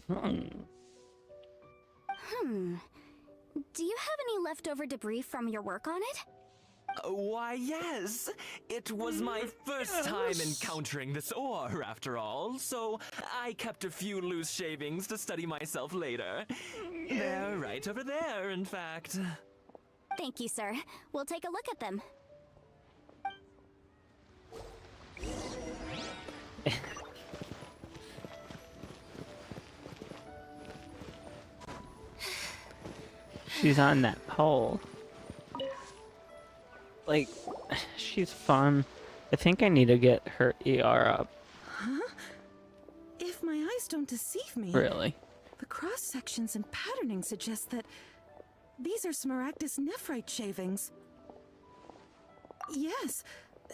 you have any leftover debris from your work on it? Why, yes. It was my first time encountering this ore, after all, so I kept a few loose shavings to study myself later. They're right over there, in fact. Thank you, sir. We'll take a look at them. She's on that pole. Like, she's fun. I think I need to get her ER up. eyes don't deceive me. Really? The cross sections and patterning suggest that these are Smaragdus nephrite shavings. Yes,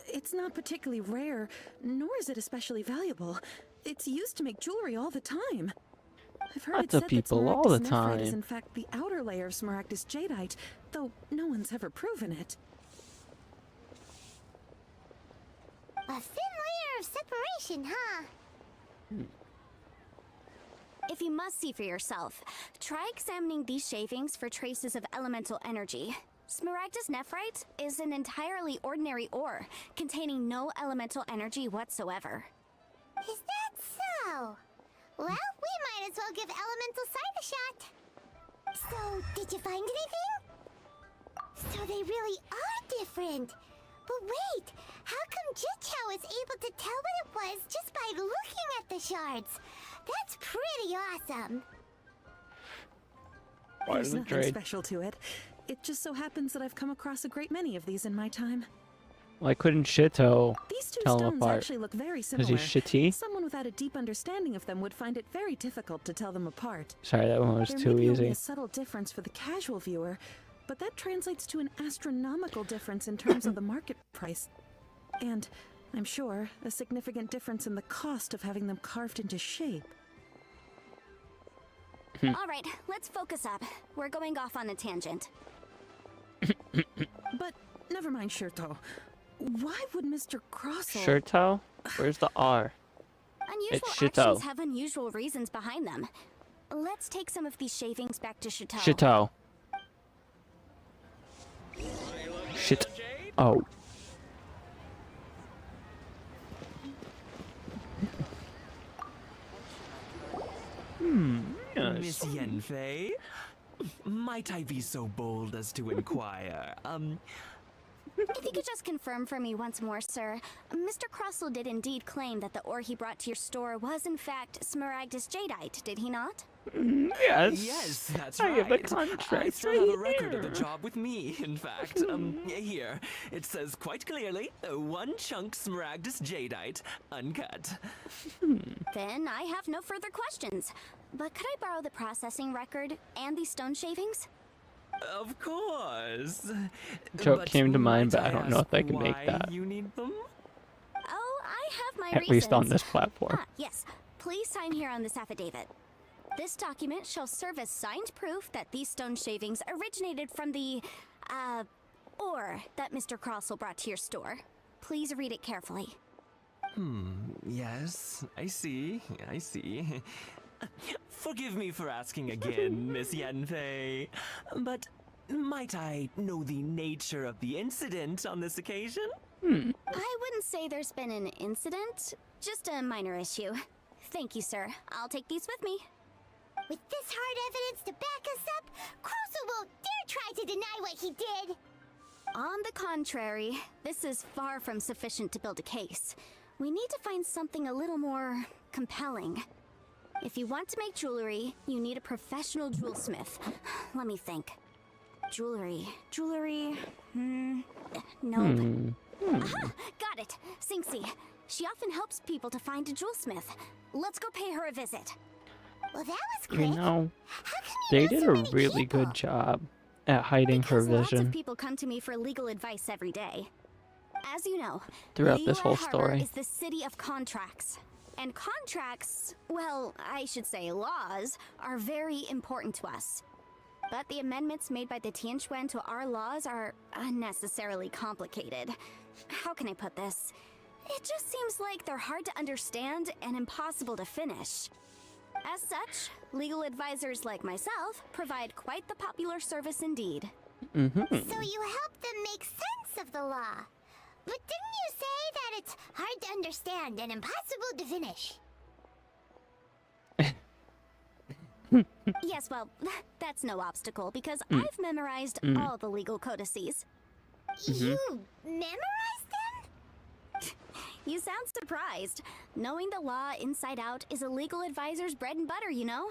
it's not particularly rare, nor is it especially valuable. It's used to make jewelry all the time. I've heard Lots it of said people that all the Smaragdus nephrite is time. in fact the outer layer of Smaragdus jadeite, though no one's ever proven it. A thin layer of separation, huh? If you must see for yourself, try examining these shavings for traces of elemental energy. Smaragdus nephrite is an entirely ordinary ore, containing no elemental energy whatsoever. Is that so? Well, we might as well give Elemental Sight a shot. So, did you find anything? So they really are different. But wait, how come Jichao was able to tell what it was just by looking at the shards? That's pretty awesome. Why There's does it nothing trade? special to it. It just so happens that I've come across a great many of these in my time. Why couldn't Shito These two tell them stones apart? actually look very Because similar. he's shitty? Someone without a deep understanding of them would find it very difficult to tell them apart. Sorry, that one was There too may be only easy. a subtle difference for the casual viewer, but that translates to an astronomical difference in terms of the market price. And, I'm sure, a significant difference in the cost of having them carved into shape. All right, let's focus up. We're going off on a tangent. But, never mind, Shirto. Why would Mr. Crossell... Shirto? Where's the R? Unusual Shito. actions have unusual reasons behind them. Let's take some of these shavings back to Chateau. Shito. Shit. Oh. Yes. Miss Yanfei? Might I be so bold as to inquire? If you could just confirm for me once more, sir. Mr. Crossell did indeed claim that the ore he brought to your store was in fact Smaragdus jadeite, did he not? Yes. Yes, that's I right. have a contract I still have a right record of the here. job with me, in fact. Here. It says quite clearly, one chunk Smaragdus jadeite, uncut. Then I have no further questions. But could I borrow the processing record and these stone shavings? Of course. Joke But came to mind, might but I don't know ask if I can make why that. You need them? Oh, I have my At reasons. least on this platform. Ah, yes. Please sign here on this affidavit. This document shall serve as signed proof that these stone shavings originated from the, ore that Mr. Crossell brought to your store. Please read it carefully. Yes, I see. Forgive me for asking again, Miss Yanfei, but might I know the nature of the incident on this occasion? I wouldn't say there's been an incident, just a minor issue. Thank you, sir. I'll take these with me. With this hard evidence to back us up, Crossell won't dare try to deny what he did. On the contrary, this is far from sufficient to build a case. We need to find something a little more compelling. If you want to make jewelry, you need a professional jewelsmith. Let me think. Jewelry. Nope. Aha! Got it! Singxi. She often helps people to find a jewelsmith. Let's go pay her a visit. Well, that was You quick. know, How come you they know did so a many really people? good job at hiding her Because lots of vision people come to me for legal advice every day. As you know, throughout this Liyue whole Harbor story. is the city of contracts. And contracts, well, I should say laws, are very important to us. But the amendments made by the Tianquan to our laws are unnecessarily complicated. How can I put this? It just seems like they're hard to understand and impossible to finish. As such, legal advisors like myself provide quite the popular service indeed. So you help them make sense of the law. But didn't you say that it's hard to understand and impossible to finish? Yes, well, that's no obstacle because I've memorized all the legal codices. You memorized them? You sound surprised. Knowing the law inside out is a legal advisor's bread and butter, you know?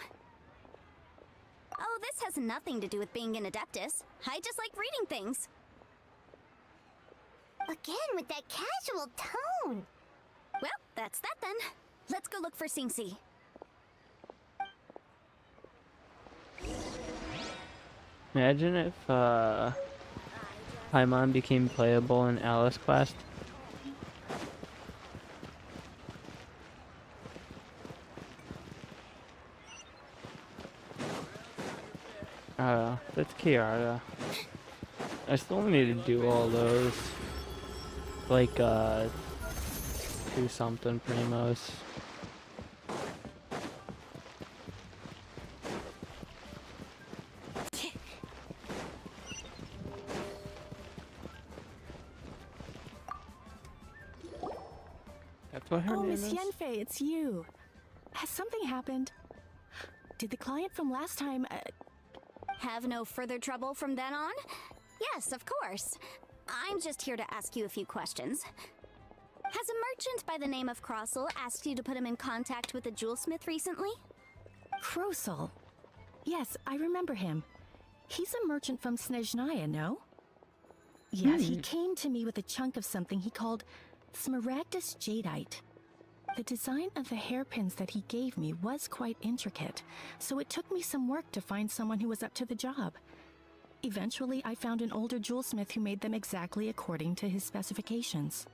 Oh, this has nothing to do with being an adeptus. I just like reading things. Again with that casual tone. Well, that's that then. Let's go look for Singxi. Imagine if Paimon became playable in Alice Quest. That's Kiara. I still need to do all those. Like, do something, Primos. That's what her Oh, name Miss is? Yenfei, it's you. Has something happened? Did the client from last time, Have no further trouble from then on? Yes, of course. I'm just here to ask you a few questions. Has a merchant by the name of Crossel asked you to put him in contact with a jewelsmith recently? Krosel? Yes, I remember him. He's a merchant from Snezhnaya, no? Yes, he came to me with a chunk of something he called Smaragdus Jadeite. The design of the hairpins that he gave me was quite intricate, so it took me some work to find someone who was up to the job. Eventually, I found an older jewelsmith who made them exactly according to his specifications.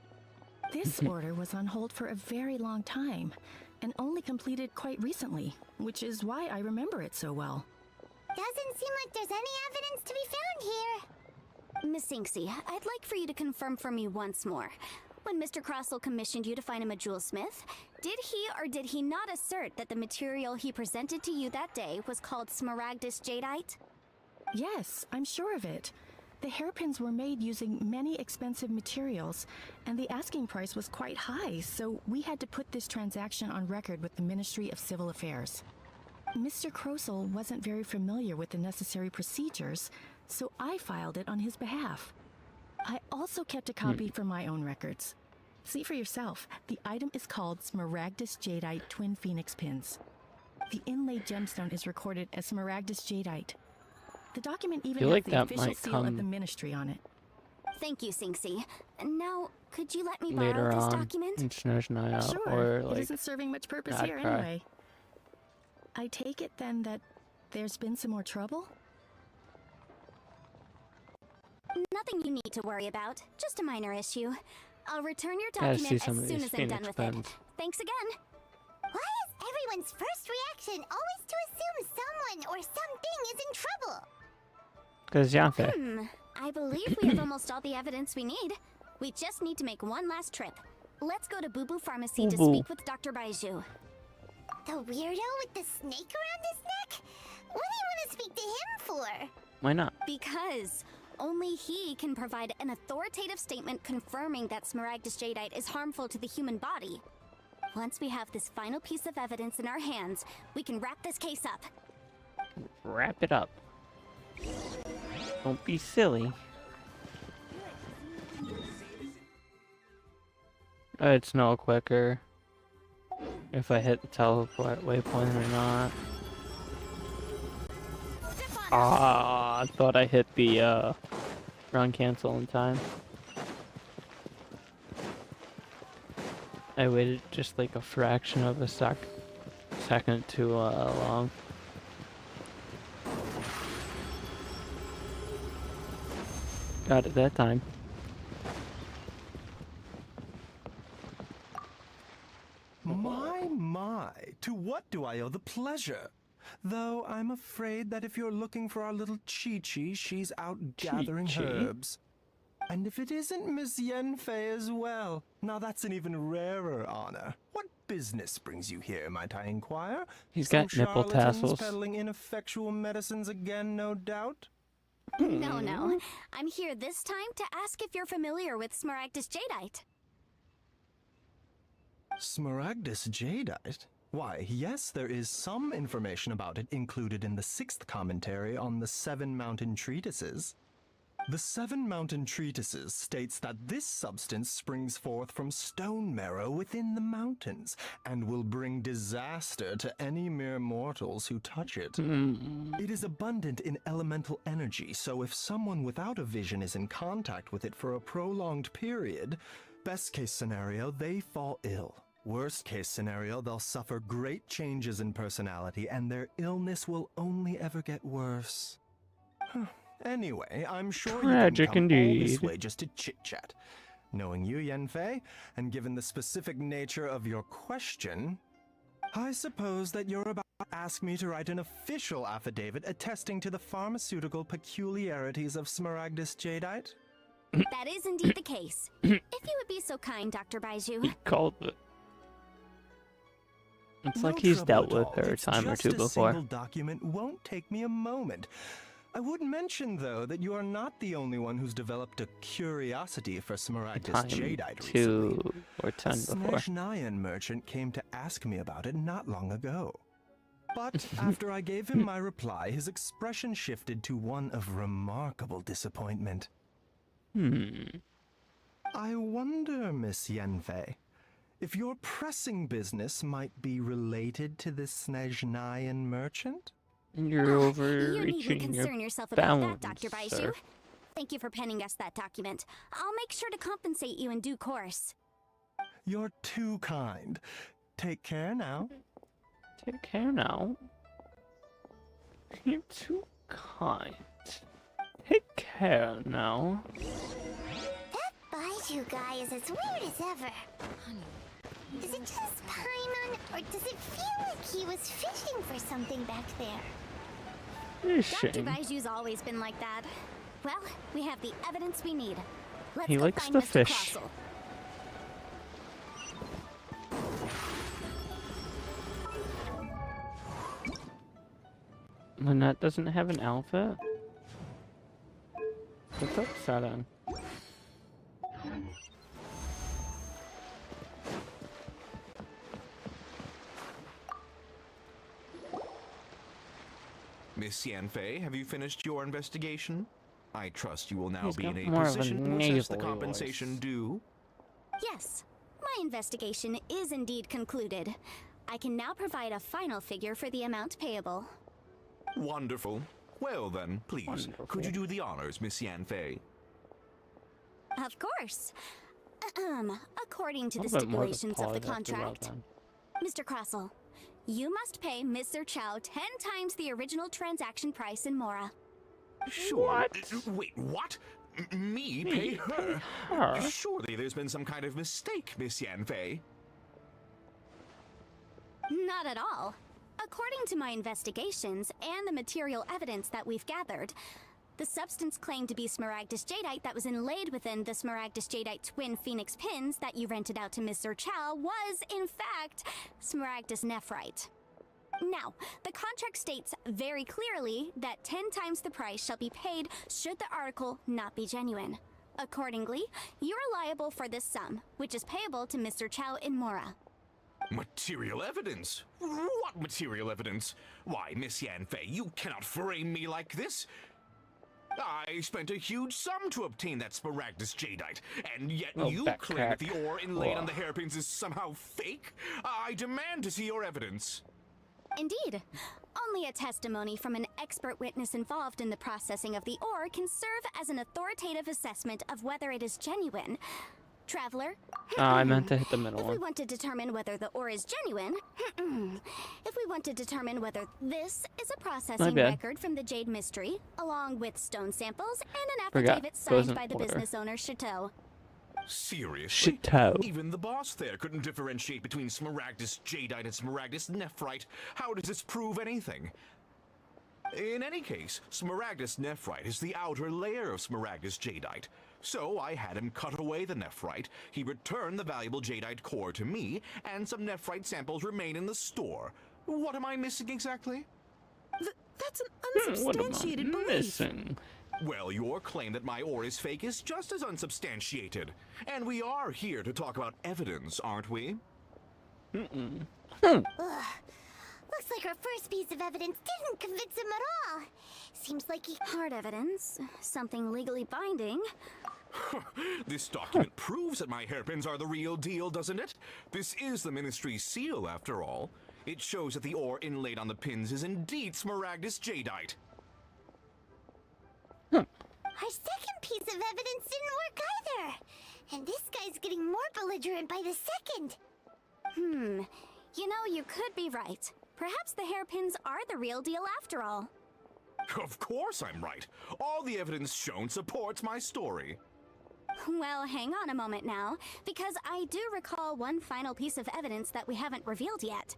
This order was on hold for a very long time, and only completed quite recently, which is why I remember it so well. Doesn't seem like there's any evidence to be found here. Miss Inksy, I'd like for you to confirm for me once more. When Mr. Crossel commissioned you to find him a jewelsmith, did he or did he not assert that the material he presented to you that day was called Smaragdus Jadeite? Yes, I'm sure of it. The hairpins were made using many expensive materials, and the asking price was quite high, so we had to put this transaction on record with the Ministry of Civil Affairs. Mr. Krosel wasn't very familiar with the necessary procedures, so I filed it on his behalf. I also kept a copy for my own records. See for yourself, the item is called Smaragdus Jadeite Twin Phoenix Pins. The inlaid gemstone is recorded as Smaragdus Jadeite. The document even feel has like the that official might seal of the come ministry on it. Thank you, Sinksy. Now, could you let me later borrow this on document? in Snezhnaya, Sure, or it like isn't serving much purpose God here cry. anyway. I take it then that there's been some more trouble? Nothing you need to worry about. Just a minor issue. I'll return your Gotta see document some as of soon these as I'm done Phoenix with pens. it. Thanks again. Why is everyone's first reaction always to assume someone or something is in trouble? Because Yanfei. I believe we have almost all the evidence we need. We just need to make one last trip. Let's go to Boo Boo Pharmacy to Boo Boo. speak with Dr. Baiju. The weirdo with the snake around his neck? What do you want to speak to him for? Why not? Because only he can provide an authoritative statement confirming that Smaragdus Jadeite is harmful to the human body. Once we have this final piece of evidence in our hands, we can wrap this case up. Wrap it up. Don't be silly. It's no quicker if I hit the teleport waypoint or not. Ah, I thought I hit the run cancel in time. I waited just like a fraction of a second too long. Got it that time. My, to what do I owe the pleasure? Though I'm afraid that if you're looking for our little Chi-Chi, she's out gathering Chi-Chi? herbs. And if it isn't Miss Yenfei as well, now that's an even rarer honor. What business brings you here, might I inquire? He's Some got nipple charlatans tassels. peddling ineffectual medicines again, no doubt? No. I'm here this time to ask if you're familiar with Smaragdus Jadeite. Smaragdus Jadeite? Why, yes, there is some information about it included in the 6th commentary on the 7 Mountain Treatises. The 7 Mountain Treatises states that this substance springs forth from stone marrow within the mountains, and will bring disaster to any mere mortals who touch it. It is abundant in elemental energy, so if someone without a vision is in contact with it for a prolonged period, best case scenario, they fall ill. Worst case scenario, they'll suffer great changes in personality, and their illness will only ever get worse. Anyway, I'm sure Tragic you didn't come all this indeed. way just to chit-chat. Knowing you, Yanfei, and given the specific nature of your question, I suppose that you're about to ask me to write an official affidavit attesting to the pharmaceutical peculiarities of Smaragdus jadeite? That is indeed the case. If you would be so kind, Dr. Baiju. He called it. It's No like he's trouble dealt at with all. her a It's time or just two a before. single document won't take me a moment. I would mention, though, that you are not the only one who's developed a curiosity for Smaragdus Time jadeite 2 recently. or 10 A before. Snezhnayan merchant came to ask me about it not long ago. But after I gave him my reply, his expression shifted to one of remarkable disappointment. I wonder, Miss Yanfei, if your pressing business might be related to this Snezhnayan merchant? You're You overreaching needn't your concern yourself about bounds, that, Dr. Baiju. sir. Thank you for penning us that document. I'll make sure to compensate you in due course. You're too kind. Take care now. Take care now. You're too kind. Take care now. That Baiju guy is as weird as ever. Is it just Paimon, or does it feel like he was fishing for something back there? Dr. Fishing. Baiju's always been like that. Well, we have the evidence we need. Let's He go likes find to Mr. fish. Crossell. Lynette doesn't have an outfit? What's upsetting? Miss Yanfei, have you finished your investigation? I trust you will now He's be in got a more of a position to assess the nasally compensation voice. due. Yes, my investigation is indeed concluded. I can now provide a final figure for the amount payable. Wonderful. Well then, please, could you do the honors, Miss Yanfei? Of course. According to A the little bit more stipulations of the pause after well contract, done. Mr. Crossell, you must pay Mr. Chow 10 times the original transaction price in Mora. Sure. What? Wait, what? Me pay her? her? Surely there's been some kind of mistake, Miss Yanfei. Not at all. According to my investigations and the material evidence that we've gathered, the substance claimed to be Smaragdus jadeite that was inlaid within the Smaragdus jadeite twin phoenix pins that you rented out to Mr. Chow was, in fact, Smaragdus nephrite. Now, the contract states very clearly that 10 times the price shall be paid should the article not be genuine. Accordingly, you are liable for this sum, which is payable to Mr. Chow in Mora. Material evidence? What material evidence? Why, Miss Yanfei, you cannot frame me like this. I spent a huge sum to obtain that Smaragdus jadeite, and yet Oh, you backtrack. claim that the ore inlaid on the Ugh. hairpins is somehow fake? I demand to see your evidence. Indeed. Only a testimony from an expert witness involved in the processing of the ore can serve as an authoritative assessment of whether it is genuine. Traveler? I meant to hit the middle If we one. want to determine whether the ore is genuine, if we want to determine whether this is a processing bad. record from the Jade Mystery, along with stone samples and an Forgot. affidavit Goes signed in by the order. business owner, Chateau. Seriously? Chateau. Even the boss there couldn't differentiate between Smaragdus jadeite and Smaragdus nephrite. How does this prove anything? In any case, Smaragdus nephrite is the outer layer of Smaragdus jadeite. So I had him cut away the nephrite, he returned the valuable jadeite core to me, and some nephrite samples remain in the store. What am I missing exactly? That's an What am I unsubstantiated belief. missing? Well, your claim that my ore is fake is just as unsubstantiated. And we are here to talk about evidence, aren't we? Ugh. Looks like our first piece of evidence didn't convince him at all. Seems like he... Hard evidence, something legally binding. This document proves that my hairpins are the real deal, doesn't it? This is the Ministry's seal, after all. It shows that the ore inlaid on the pins is indeed Smaragdus jadeite. Our second piece of evidence didn't work either. And this guy's getting more belligerent by the second. You know, you could be right. Perhaps the hairpins are the real deal after all. Of course I'm right. All the evidence shown supports my story. Well, hang on a moment now, because I do recall one final piece of evidence that we haven't revealed yet.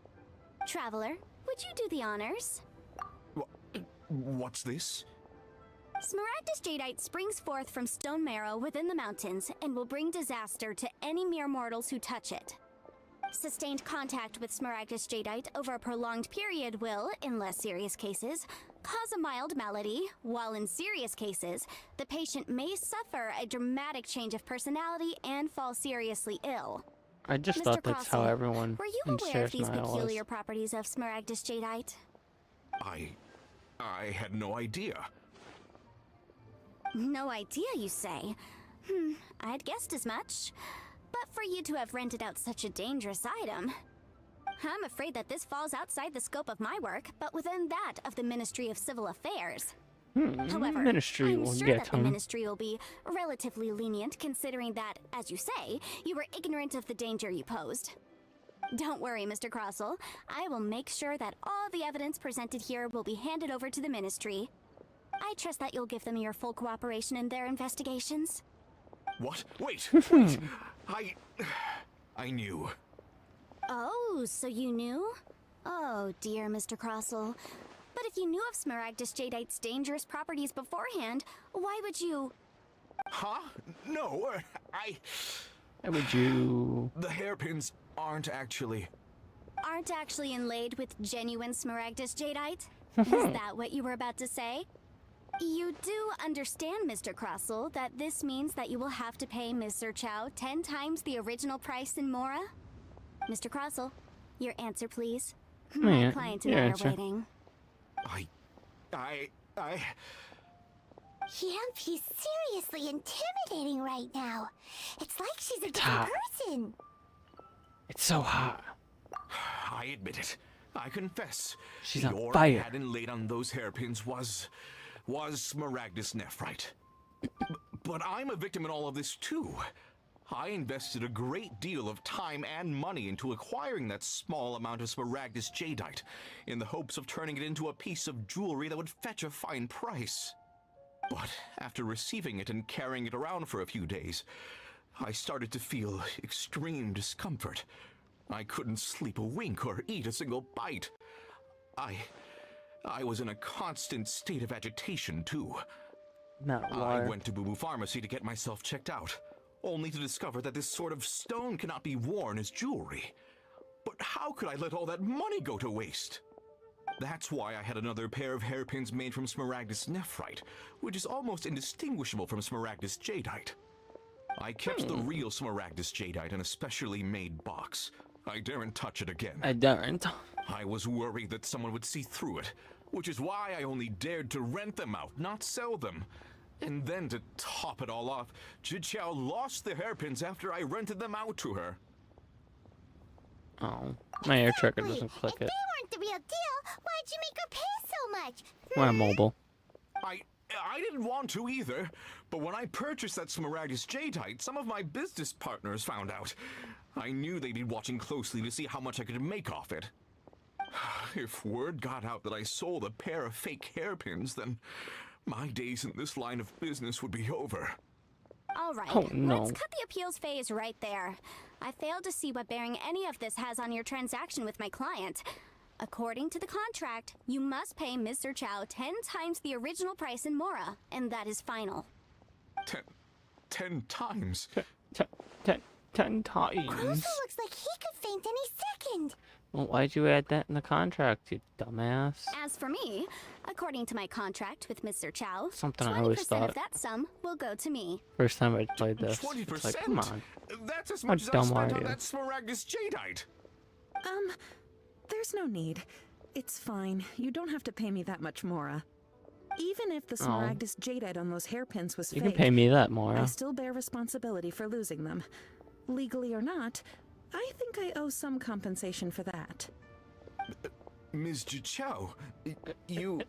Traveler, would you do the honors? What's this? Smaragdus jadeite springs forth from stone marrow within the mountains and will bring disaster to any mere mortals who touch it. Sustained contact with Smaragdus jadeite over a prolonged period will, in less serious cases, cause a mild malady, while in serious cases, the patient may suffer a dramatic change of personality and fall seriously ill. I just Mr. thought that's how Crossell, everyone were you in aware of these Smile was. peculiar properties of Smaragdus jadeite? I had no idea. No idea, you say? I'd guessed as much. But for you to have rented out such a dangerous item, I'm afraid that this falls outside the scope of my work, but within that of the Ministry of Civil Affairs. However, Ministry I'm will sure get that the him. Ministry will be relatively lenient, considering that, as you say, you were ignorant of the danger you posed. Don't worry, Mr. Crossell. I will make sure that all the evidence presented here will be handed over to the Ministry. I trust that you'll give them your full cooperation in their investigations. What? Wait, wait! I knew. Oh, so you knew? Oh dear, Mr. Crossell. But if you knew of Smaragdus jadeite's dangerous properties beforehand, why would you... Huh? No, Why would you... The hairpins aren't actually inlaid with genuine Smaragdus jadeite? Is that what you were about to say? You do understand, Mr. Crossell, that this means that you will have to pay Mr. Chow 10 times the original price in Mora? Mr. Crossell, your answer, please. My client and I are waiting. Yep, he's seriously intimidating right now. It's like she's a different person. It's so hot. I admit it. I confess. She's the on ore fire. I had inlaid on those hairpins was Smaragdus nephrite. But I'm a victim in all of this too. I invested a great deal of time and money into acquiring that small amount of Smaragdus jadeite in the hopes of turning it into a piece of jewelry that would fetch a fine price. But after receiving it and carrying it around for a few days, I started to feel extreme discomfort. I couldn't sleep a wink or eat a single bite. I was in a constant state of agitation too. I went to Boo Boo Pharmacy to get myself checked out, only to discover that this sort of stone cannot be worn as jewelry. But how could I let all that money go to waste? That's why I had another pair of hairpins made from Smaragdus nephrite, which is almost indistinguishable from Smaragdus jadeite. I kept the real Smaragdus jadeite in a specially made box. I daren't touch it again. I daren't. I was worried that someone would see through it, which is why I only dared to rent them out, not sell them. And then to top it all off, Jiqiao lost the hairpins after I rented them out to her. Oh, my air tracker doesn't click If it. they weren't the real deal, why'd you make her pay so much? We're mobile. I didn't want to either, but when I purchased that Smaragdus jadeite, some of my business partners found out. I knew they'd be watching closely to see how much I could make off it. If word got out that I sold a pair of fake hairpins, then my days in this line of business would be over. All right, Oh, no. let's cut the appeals phase right there. I failed to see what bearing any of this has on your transaction with my client. According to the contract, you must pay Mr. Chow 10 times the original price in Mora, and that is final. 10 times? 10 times. Crossell looks like he could faint any second. Well, why'd you add that in the contract, you dumbass? As for me, according to my contract with Mr. Chow, Something I 20% always thought. of that sum will go to me. First time I played this. 20%? It's like, come on. That's as How much as I dumb spent are on you? that Smaragdus jadeite. There's no need. It's fine. You don't have to pay me that much, Mora. Even if the Smaragdus jadeite on those hairpins was You fake, can pay me that, I Mora. still bear responsibility for losing them. Legally or not, I think I owe some compensation for that. Ms. Jiqiao, you...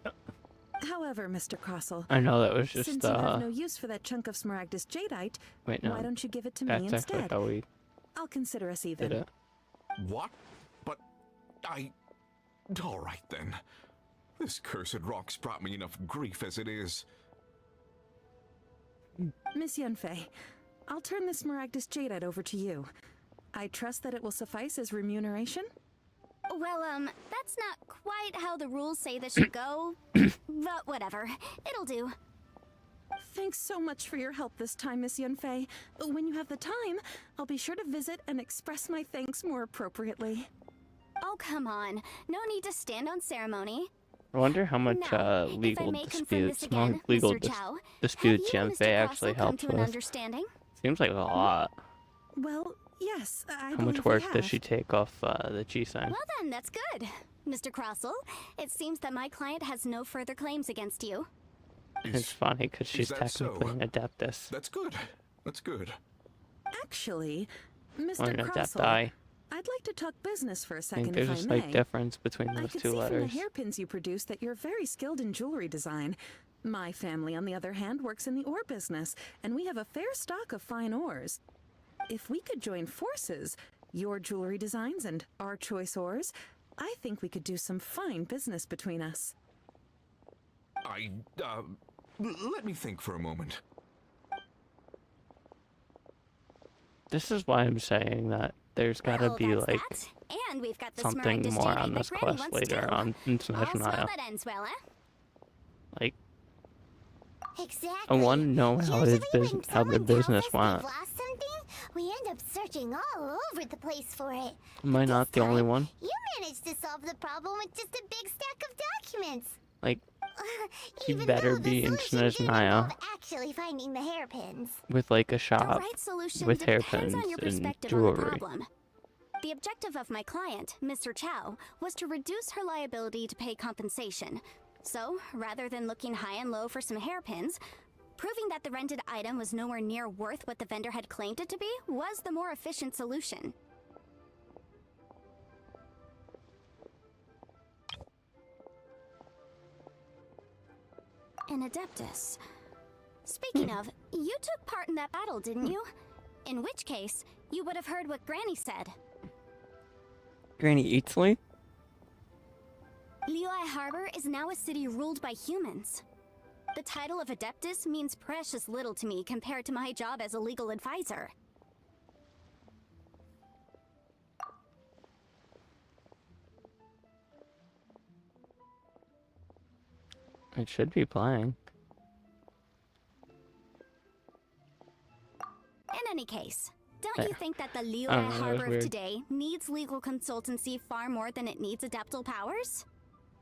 However, Mr. Crossell, I know that was just, since you have no use for that chunk of Smaragdus jadeite, wait, no. why don't you give it to me That's actually instead? how we I'll consider us did even. it. What? But I... All right then. This cursed rock's brought me enough grief as it is. Miss Yunfei, I'll turn this Smaragdus Jadeite over to you. I trust that it will suffice as remuneration? Well, that's not quite how the rules say this should go, but whatever. It'll do. Thanks so much for your help this time, Miss Yunfei. When you have the time, I'll be sure to visit and express my thanks more appropriately. Oh, come on. No need to stand on ceremony. I wonder how much Now, if I legal may confirm this disputes, again, legal Mr. Chow, disputes have you and Yanfei Mr. actually Crossell come helps to an with. understanding? Seems like a lot. Well, yes, I How believe much we work have. does she take off the G sign? Well then, that's good. Mr. Crossell, it seems that my client has no further claims against you. It's funny because she's that so? technically an adeptus. That's good. That's good. Actually, Or Mr. an Crossell, adepti. I'd like to talk business for a I second, think there's if a I slight may. difference between I those could two see letters. from the hairpins you produce that you're very skilled in jewelry design. My family, on the other hand, works in the ore business, and we have a fair stock of fine ores. If we could join forces, your jewelry designs and our choice ores, I think we could do some fine business between us. Let me think for a moment. This is why I'm saying that there's gotta Well, be that's like that. And we've got the something Smaragdus more Jadeite on that this Granny quest wants later too. on in Smash All's well Nile. that ends well, eh? Like, Exactly. I want to know how Usually his when how their someone tells business us went. they've lost something, we end up searching all over the place for it. Am I not the only one? You managed to solve the problem with just a big stack of documents. Like, he Even better though the be in solution didn't Snezhnaya involve actually finding the hairpins. with like a The shop right solution with depends hairpins on your and perspective on the jewelry. problem. The objective of my client, Mr. Chow, was to reduce her liability to pay compensation. So, rather than looking high and low for some hairpins, proving that the rented item was nowhere near worth what the vendor had claimed it to be was the more efficient solution. An Adeptus. Speaking of, you took part in that battle, didn't you? In which case, you would have heard what Granny said. Granny Eatsley? Liyue Harbor is now a city ruled by humans. The title of Adeptus means precious little to me compared to my job as a legal advisor. It should be playing. In any case, don't you think that the Liyue I don't know, that was Harbor of weird. today needs legal consultancy far more than it needs adeptal powers?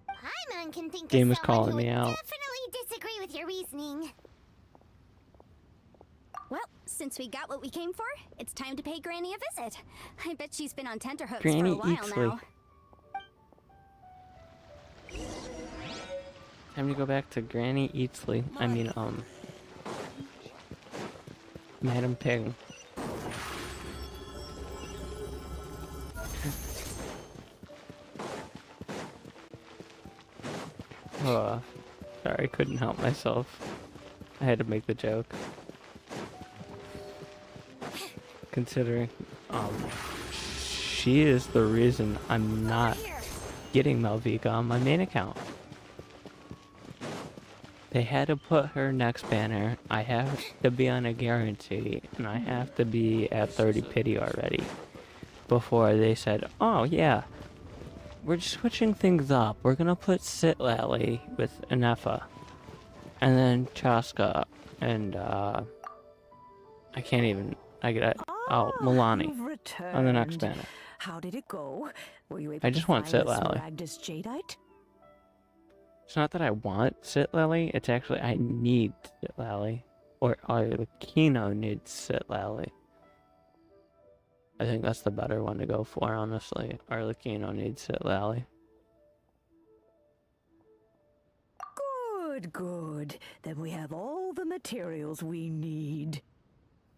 Paimon can think Game of is someone calling who me would out. definitely disagree with your reasoning. Well, since we got what we came for, it's time to pay Granny a visit. I bet she's been on tenterhooks Granny for a while Eatsley. now. Time to go back to Granny Eatsley. I mean, Madam Pig. Sorry, couldn't help myself. I had to make the joke. Considering, she is the reason I'm not getting Melvika on my main account. They had to put her next banner. I have to be on a guarantee, and I have to be at 30 pity already. Before they said, oh yeah, we're just switching things up. We're gonna put Sitlally with Anefa. And then Chaska, and I can't even, Milani You've on the next returned. banner. How did it go? Were you able I just to want find the Sitlally. Smaragdus Jadeite? It's not that I want Sitlally, it's actually I need Sitlally. Or Arlecchino needs Sitlally. I think that's the better one to go for, honestly. Arlecchino needs Sitlally. Good, good. Then we have all the materials we need.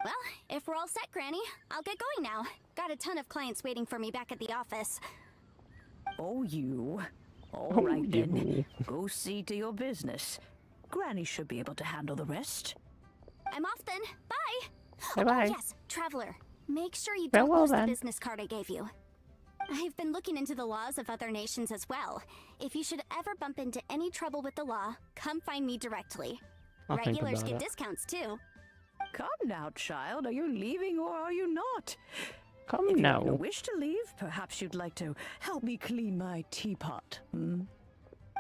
Well, if we're all set, Granny, I'll get going now. Got a ton of clients waiting for me back at the office. Oh, you. All Oh, right then. you. Go see to your business. Granny should be able to handle the rest. I'm off then. Bye! Bye-bye. Oh, yes, Traveler. Make sure you Farewell, don't lose the then. business card I gave you. I've been looking into the laws of other nations as well. If you should ever bump into any trouble with the law, come find me directly. I'll think Regulars about get it. discounts too. Come now, child. Are you leaving or are you not? Come If you now. have no wish to leave, perhaps you'd like to help me clean my teapot. Hmm?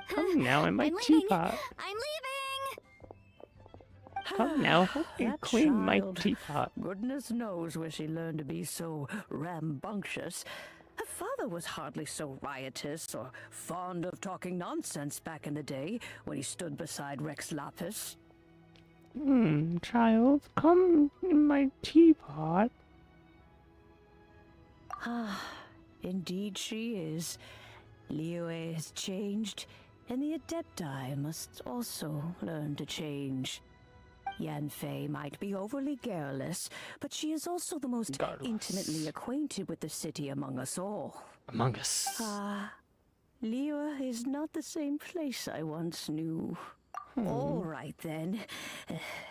Come now in my I'm leaving. teapot. I'm leaving! Come now, help me That clean my child. teapot. Goodness knows where she learned to be so rambunctious. Her father was hardly so riotous or fond of talking nonsense back in the day when he stood beside Rex Lapis. Child, come in my teapot. Ah, indeed she is. Liyue has changed, and the Adepti must also learn to change. Yanfei might be overly garrulous, but she is also the most Garrulous. intimately acquainted with the city among us all. Among us. Ah, Liyue is not the same place I once knew. All right then,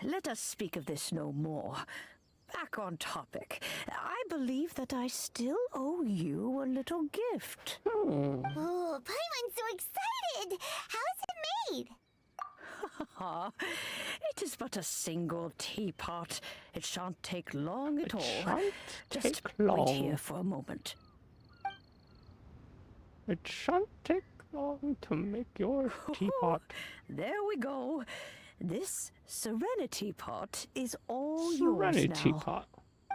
let us speak of this no more. Back on topic. I believe that I still owe you a little gift. Oh, Paimon's so excited! How is it made? It is but a single teapot. It shan't take long at all. Shan't Just take wait long. here for a moment. It shan't take long to make your teapot. There we go. This Serenity pot is all Serenity yours now. pot.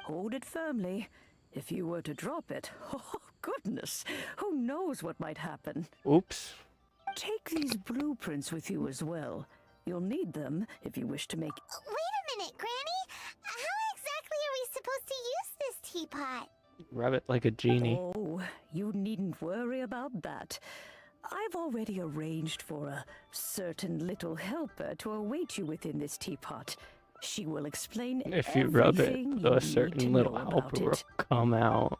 Hold it firmly. If you were to drop it, oh goodness, who knows what might happen. Oops. Take these blueprints with you as well. You'll need them if you wish to make... Wait a minute, Granny! How exactly are we supposed to use this teapot? Rub it like a genie. Oh, you needn't worry about that. I've already arranged for a certain little helper to await you within this teapot. She will explain If you rub it, everything you a need certain to little know about helper will it. come out.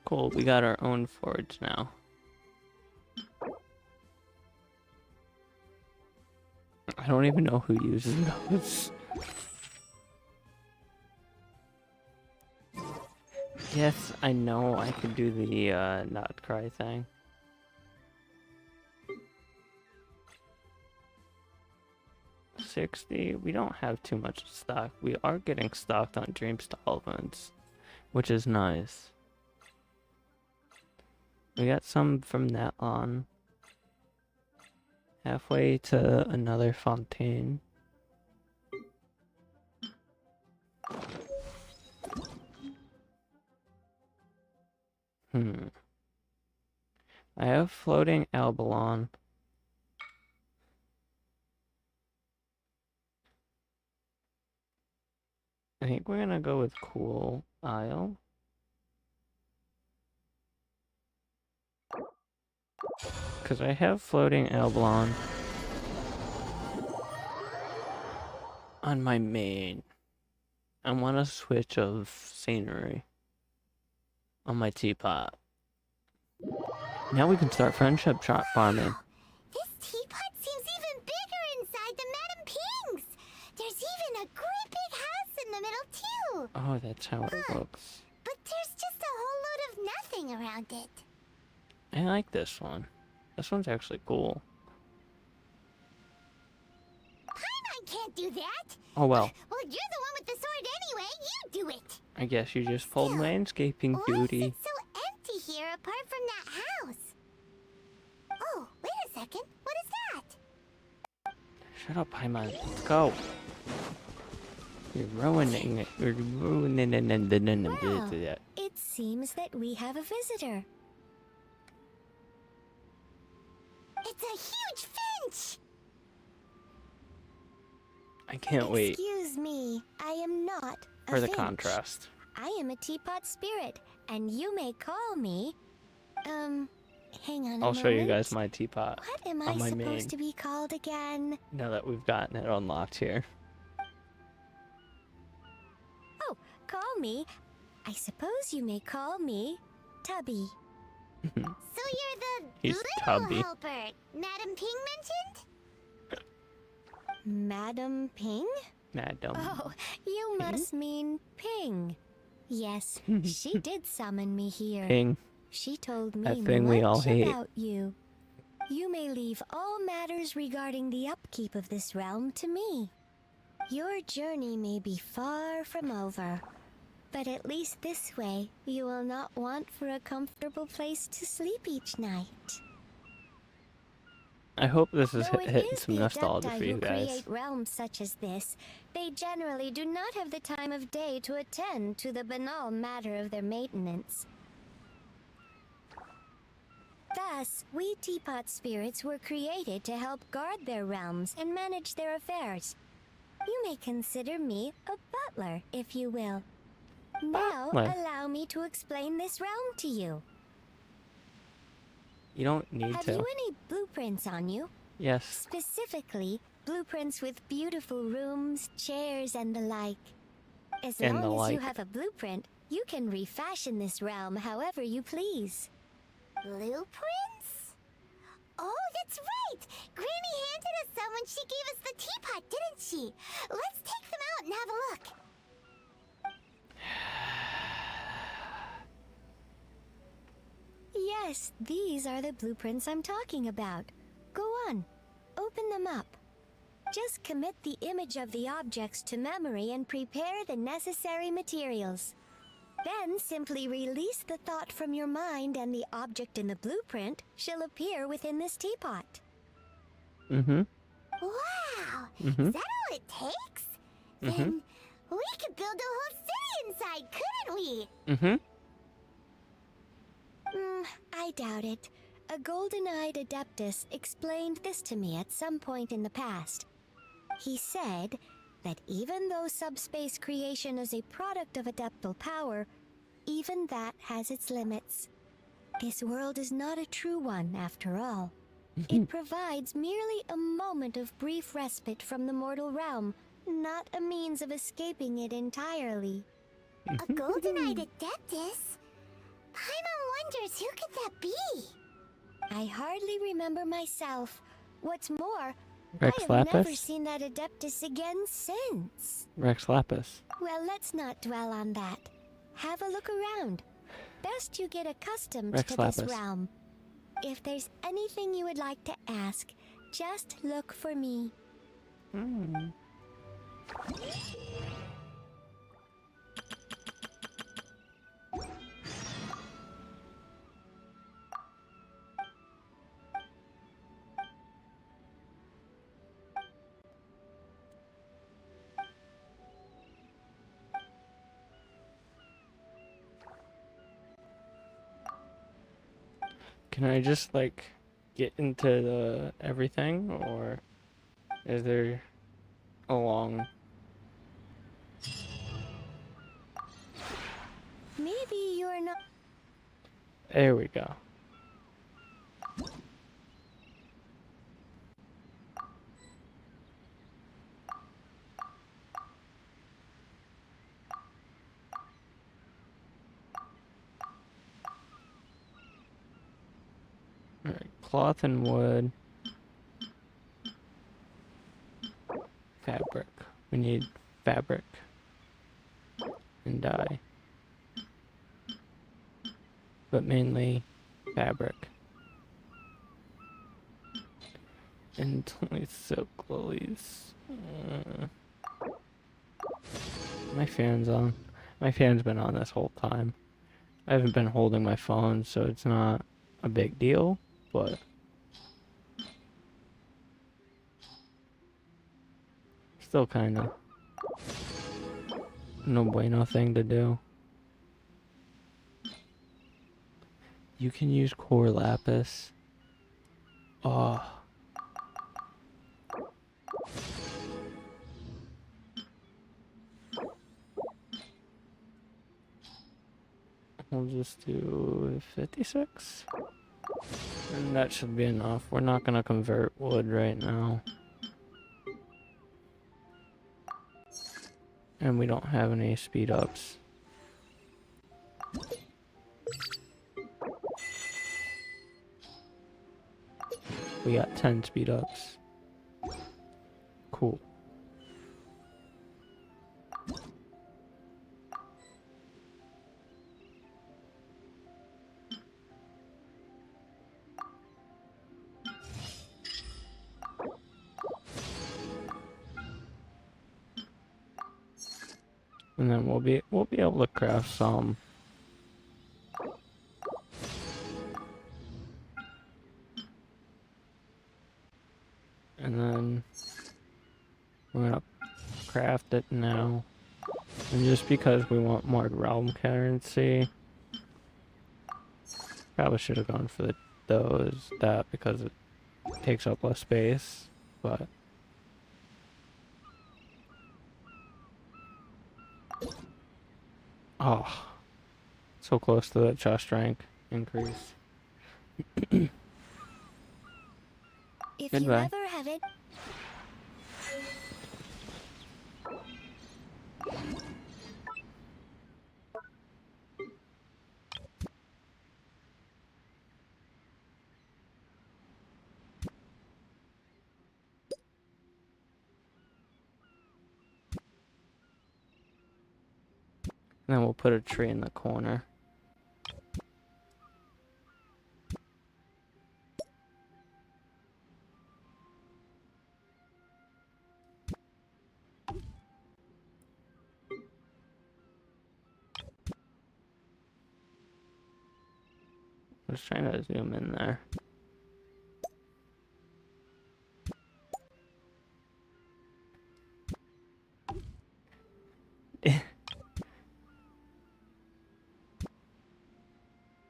Cool, we got our own forge now. I don't even know who uses those. Yes, I know I could do the not cry thing. $60. We don't have too much stock. We are getting stocked on Dream Solvents, which is nice. We got some from that on. Halfway to another fontaine. I have floating Albalon. I think we're gonna go with Cool Isle. Because I have floating Albalon on my main. I want a switch of scenery on my teapot. Now we can start friendship farming. This teapot seems even bigger inside than Madame Ping's! There's even a great big house in the middle, too! Oh, that's how it looks. But there's just a whole load of nothing around it. I like this one. This one's actually cool. Paimon can't do that! Oh well. Well, you're the one with the sword anyway. You do it! I guess you just pulled landscaping Why duty. is it so empty here apart from that house? Oh, wait a second. What is that? Shut up, Paimon. Let's go. You're ruining it. You're ruining it. It seems that we have a visitor. It's a huge finch! I can't wait Excuse me, I am not a for the finch. contrast. I am a teapot spirit, and you may call me... hang on a I'll show you moment. guys my teapot What am I on my supposed main. to be called again? Now that we've gotten it unlocked here. Oh, call me. I suppose you may call me Tubby. So you're the He's little tubby. helper Madam Ping mentioned? Madam Ping? Madam. Oh, you must mean Ping. Yes, she did summon me here. Ping. She told me That thing we all much hate. about you. You may leave all matters regarding the upkeep of this realm to me. Your journey may be far from over, but at least this way you will not want for a comfortable place to sleep each night. I hope this is Though it hitting is some the nostalgia Adepti for you who guys. create realms such as this, they generally do not have the time of day to attend to the banal matter of their maintenance. Thus, we teapot spirits were created to help guard their realms and manage their affairs. You may consider me a butler, if you will. Now, Butler. allow me to explain this realm to you. You don't need Have to. you any blueprints on you? Yes. Specifically, blueprints with beautiful rooms, chairs, and the like. As And long the as you like. have a blueprint, you can refashion this realm however you please. Blueprints? Oh, that's right! Granny handed us some when she gave us the teapot, didn't she? Let's take them out and have a look. Yes, these are the blueprints I'm talking about. Go on, open them up. Just commit the image of the objects to memory and prepare the necessary materials. Then simply release the thought from your mind and the object in the blueprint shall appear within this teapot. Mm-hmm. Wow! Mhm. Is that all it takes? Then we could build a whole city inside, couldn't we? Mm-hmm. I doubt it. A golden-eyed adeptus explained this to me at some point in the past. He said that even though subspace creation is a product of adeptal power, even that has its limits. This world is not a true one, after all. It provides merely a moment of brief respite from the mortal realm, not a means of escaping it entirely. A golden-eyed adeptus? Paimon wonders who could that be? I hardly remember myself. What's more, Rex I have never Lapis? seen that adeptus again since. Rex Lapis. Well, let's not dwell on that. Have a look around. Best you get accustomed Rex to this Lapis. realm. If there's anything you would like to ask, just look for me. Hmm. Can I just like get into the everything, or is there a long? Maybe you're not. There we go. Alright, cloth and wood. Fabric. We need fabric. And dye. But mainly fabric. And only silk lilies. My fan's on. My fan's been on this whole time. I haven't been holding my phone, so it's not a big deal, but still kind of no bueno thing to do. You can use core lapis. Oh. We'll just do 56. And that should be enough. We're not gonna convert wood right now. And we don't have any speed ups. We got 10 speed ups. Cool. And then we'll be able to craft some. And then we're gonna craft it now. And just because we want more realm currency, probably should have gone for that because it takes up less space, but oh, so close to that chest rank increase. If you Goodbye. ever have it. And then we'll put a tree in the corner. I was trying to zoom in there.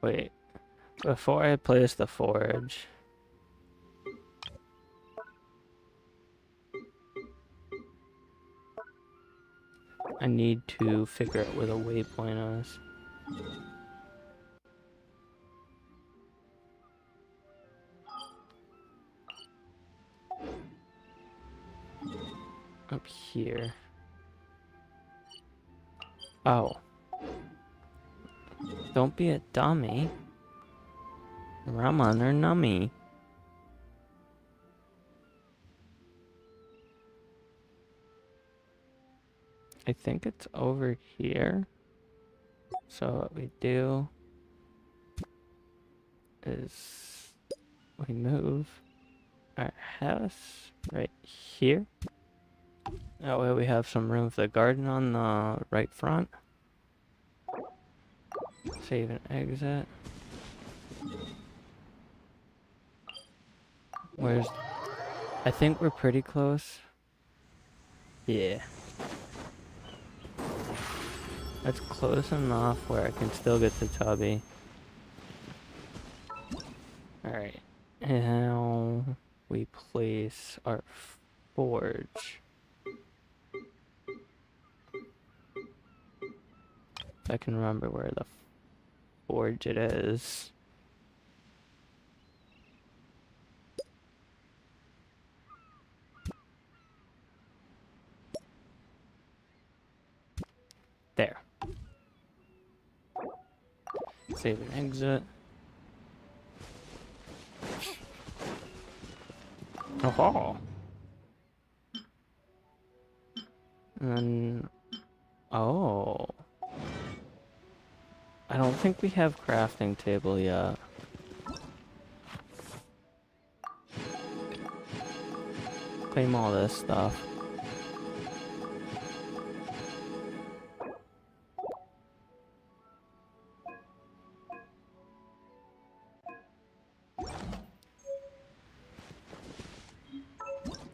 Wait, before I place the forge, I need to figure out where the waypoint is. Up here. Oh. Don't be a dummy. Raman or Nummy. I think it's over here. So what we do is we move our house right here. That way we have some room for the garden on the right front. Save and exit. Where's... I think we're pretty close. Yeah. That's close enough where I can still get to Tubby. Alright. Now we place our forge. If I can remember where the forge it is. There. Save and exit. Oh. And then, oh. I don't think we have crafting table yet. Claim all this stuff.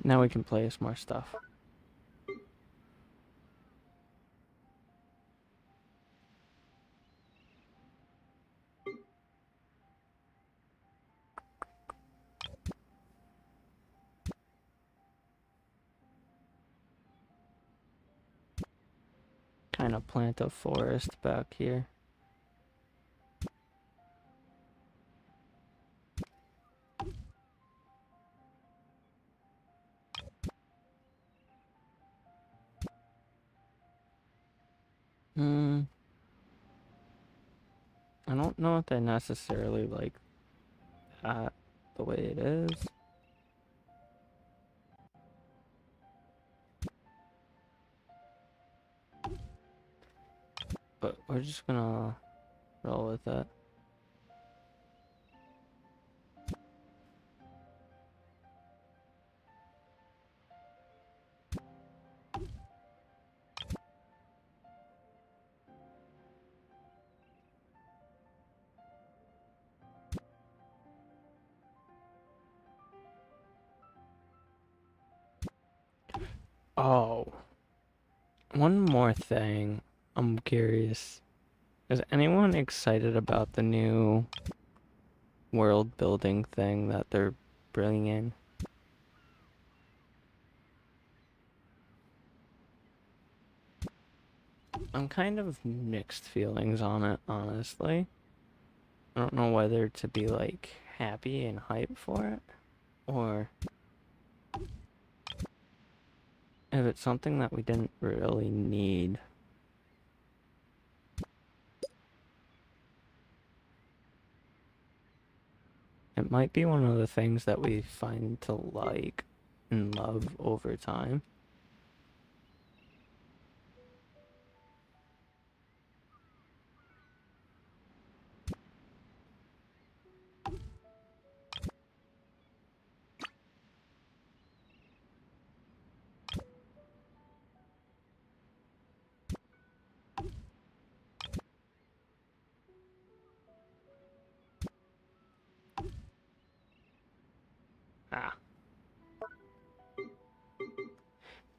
Now we can place more stuff. Kind of plant a forest back here. I don't know if I necessarily like that the way it is. but we're just gonna roll with it. Oh, one more thing. I'm curious. Is anyone excited about the new world building thing that they're bringing in? I'm kind of mixed feelings on it, honestly. I don't know whether to be like happy and hyped for it, or if it's something that we didn't really need. It might be one of the things that we find to like and love over time.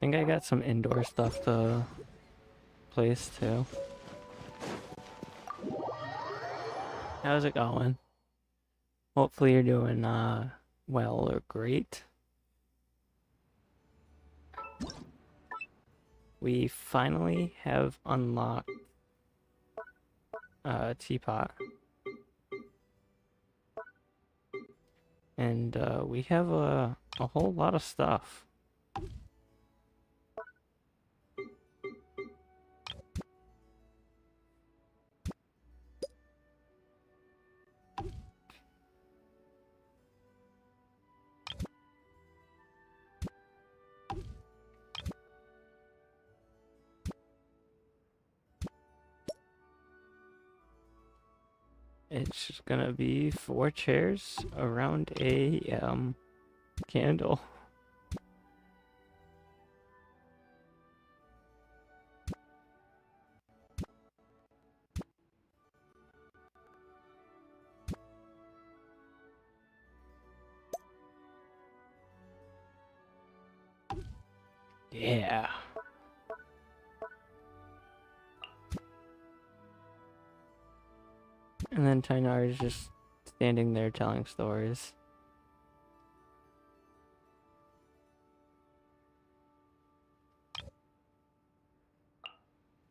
I think I got some indoor stuff to place too. How's it going? Hopefully you're doing well or great. We finally have unlocked Teapot. And we have a whole lot of stuff. It's just gonna be 4 chairs around a candle. Yeah. And then Tynar is just standing there telling stories.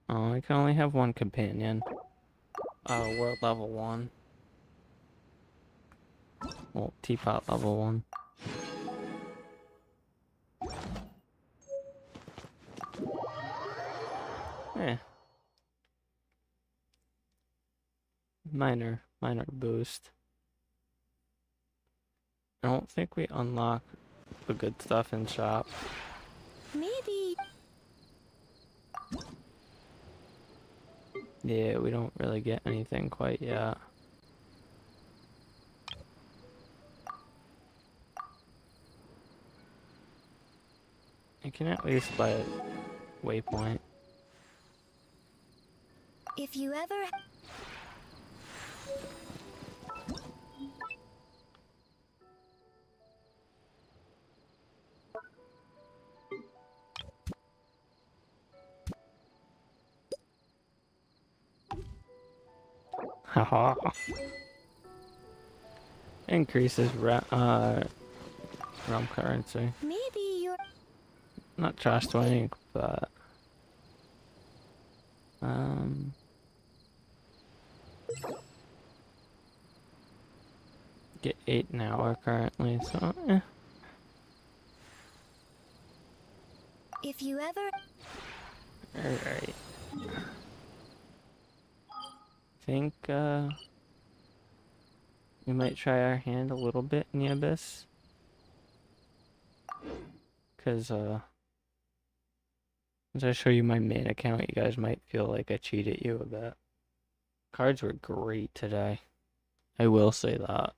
Oh, I can only have one companion. World level 1. Well, Teapot level 1. Eh. Minor boost. I don't think we unlock the good stuff in shop. Maybe. Yeah, we don't really get anything quite yet. I can at least buy a waypoint. If you ever... Haha. Increases realm currency. Maybe you're... Not trustworthy, but get 8 an hour currently, so If you ever... Alright. Think we might try our hand a little bit in the abyss. 'Cause As I show you my main account, you guys might feel like I cheated you a bit. Cards were great today. I will say that.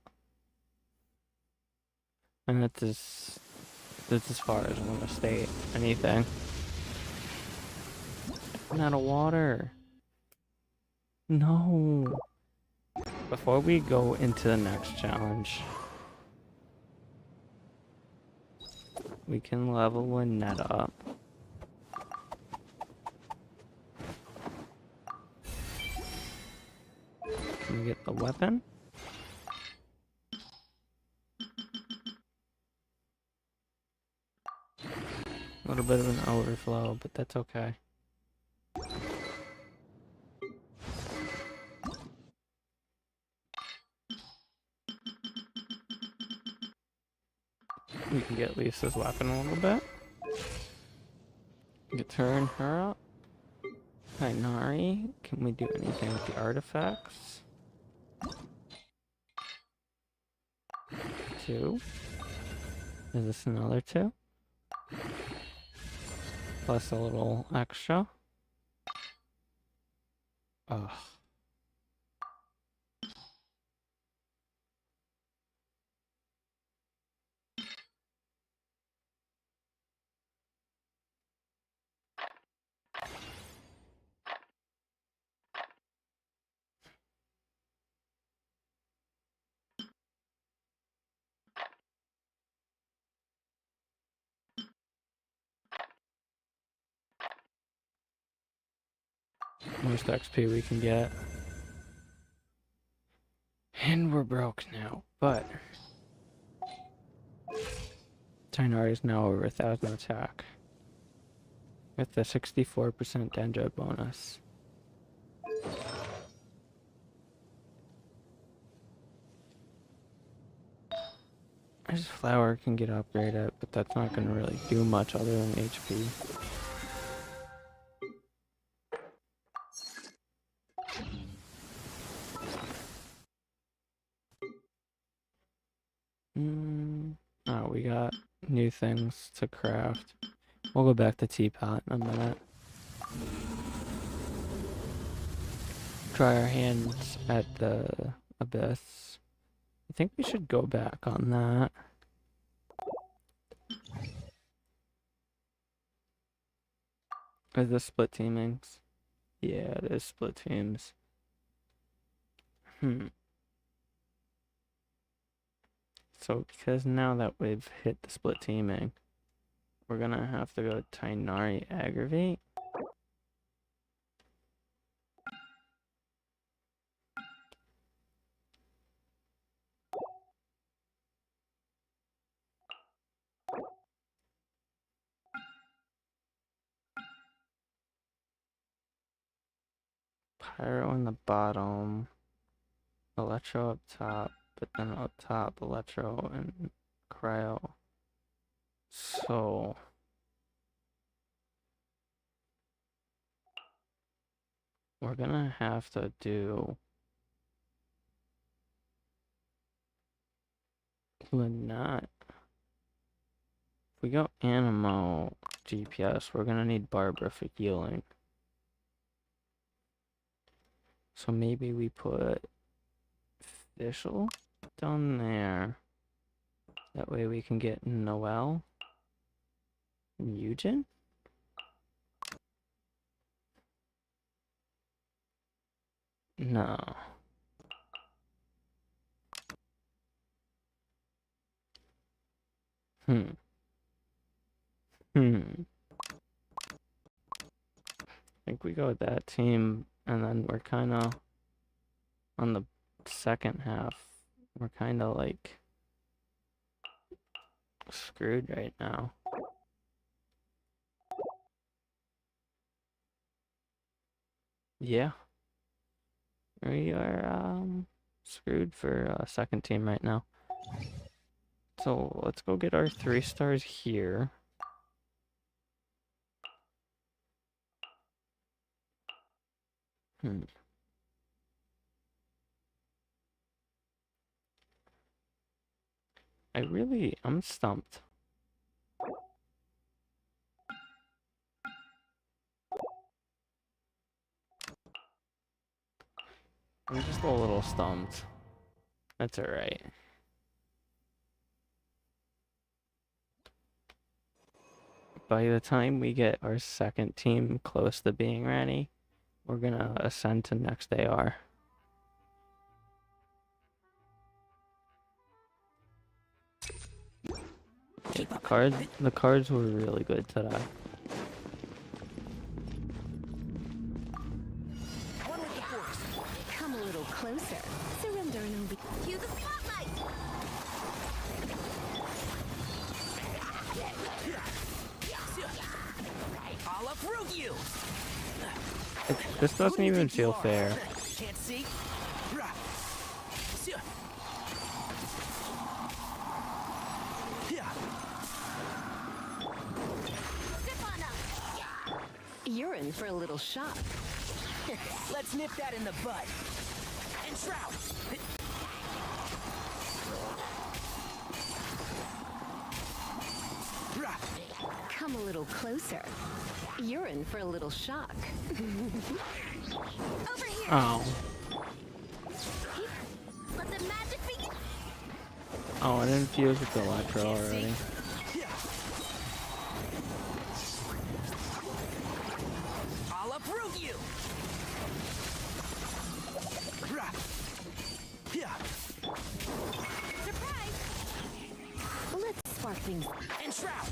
And that's as far as I'm gonna state anything. I'm out of water. No. Before we go into the next challenge, we can level a net up. Can we get the weapon? A little bit of an overflow, but that's okay. We can get Lisa's weapon a little bit. We can turn her up. Kainari, can we do anything with the artifacts? 2. Is this another 2? Plus a little extra. Ugh. Most XP we can get. And we're broke now, but Tainari is now over 1,000 attack. With the 64% Denjo bonus. This flower can get upgraded, but that's not going to really do much other than HP. Oh, we got new things to craft. We'll go back to Teapot in a minute. Try our hands at the Abyss. I think we should go back on that. Is this split teamings? Yeah, it is split teams. So because now that we've hit the split teaming, we're gonna have to go Tainari Aggravate. Pyro in the bottom, Electro up top, but then up top, Electro and Cryo. So we're gonna have to do Lynette. If we go Animo GPS, we're gonna need Barbara for healing. So maybe we put Fischl down there. That way we can get Noelle and Eugen. No. I think we go with that team, and then we're kind of on the second half. We're kind of like screwed right now. Yeah. We are screwed for second team right now. So let's go get our 3 stars here. I'm stumped. I'm just a little stumped. That's alright. By the time we get our second team close to being ready, we're gonna ascend to next AR. Yeah, the cards were really good today. Come a little closer. Surrender and I'll be. Cue the spotlight! I'll uproot you! This doesn't even feel fair. Can't see? You're in for a little shock. Let's nip that in the bud. And shroud! Come a little closer. You're in for a little shock. Over here! Oh. Let the magic begin! Oh, I didn't fuse with the electro already. I'll uproot you! Surprise! Let's spark things. And shroud!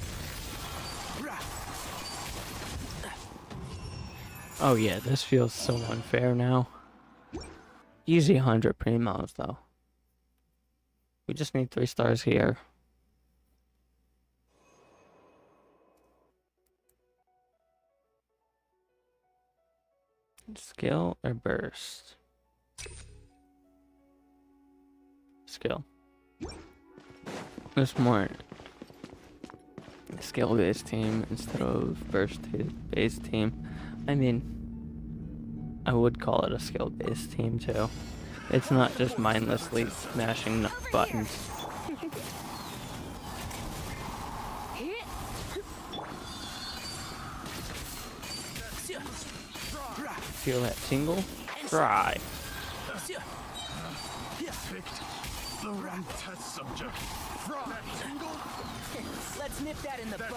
Oh yeah, this feels so unfair now. Easy 100 primos though. We just need 3 stars here. Skill or burst? Skill. There's more skill-based team instead of burst-based team. I mean, I would call it a skill-based team too. It's not just mindlessly smashing buttons. Feel that tingle? Try. The wrong test subject. Let's nip that in the bud.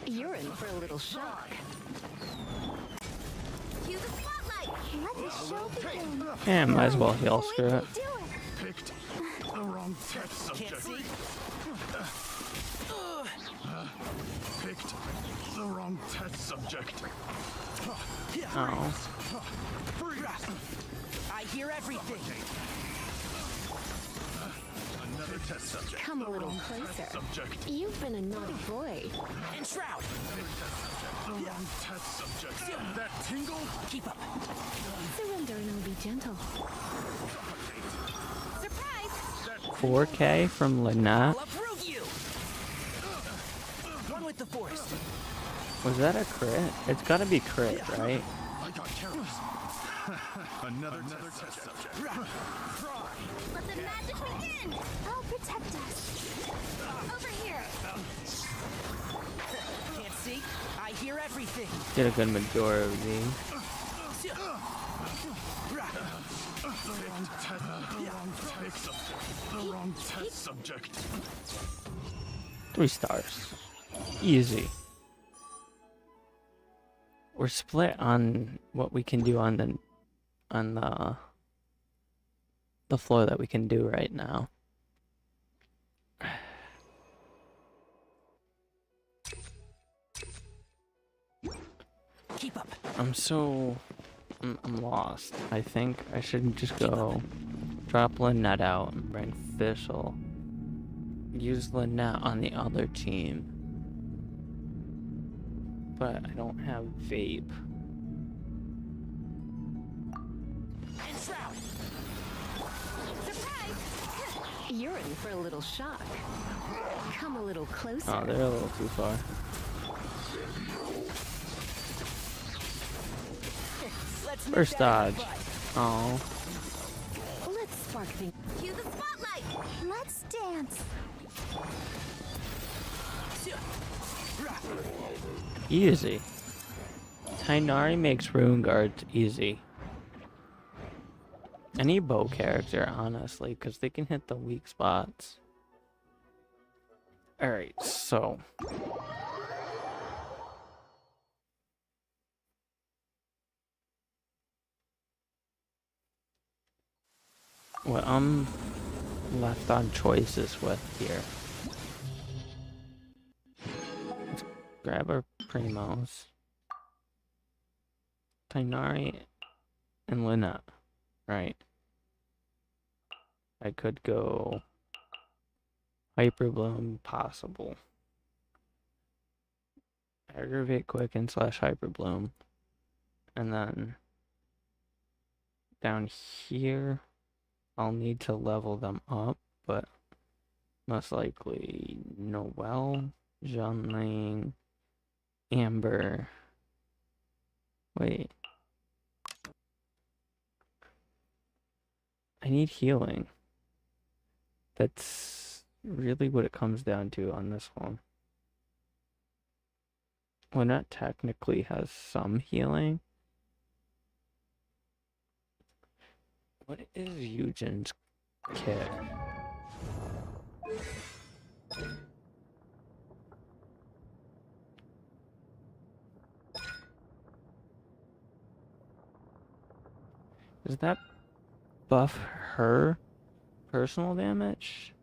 You're in for a little shock. Cue the spotlight! Let the show begin. Yeah, might as well heal, screw it. Picked the wrong test subject. Can't see? Picked the wrong test subject. Oh. I hear everything. Another test subject. Come a little closer. Subject. You've been a naughty boy. And shroud. The wrong test subject. That tingle? Keep up. Surrender and I'll be gentle. Surprise! 4K from Lynette? I'll uproot you. One with the forest. Was that a crit? It's gotta be crit, right? I got careless. Another test subject. Let the magic begin! I'll protect us. Over here! Can't see? I hear everything. Did a good majority. The wrong test subject. 3 stars. Easy. We're split on what we can do on the floor that we can do right now. Keep up. I'm lost. I think I should just go drop Lynette out and bring Fischl. Use Lynette on the other team. But I don't have vape. And shroud. Surprise! You're in for a little shock. Come a little closer. Oh, they're a little too far. Let's nip First that in dodge. the bud. Oh. Let's spark things. Cue the spotlight! Let's dance. Easy. Tainari makes Rune Guards easy. Any bow character, honestly, because they can hit the weak spots. Alright, so... what I'm left on choices with here. Let's grab our primos. Tainari and Lynette, right? I could go Hyper Bloom, possible. Aggravate Quicken / Hyper Bloom. And then down here, I'll need to level them up, but most likely Noelle, Jiangling, Amber. Wait. I need healing. That's really what it comes down to on this one. Lynette technically has some healing. What is Eugen's kit? Does that buff her personal damage?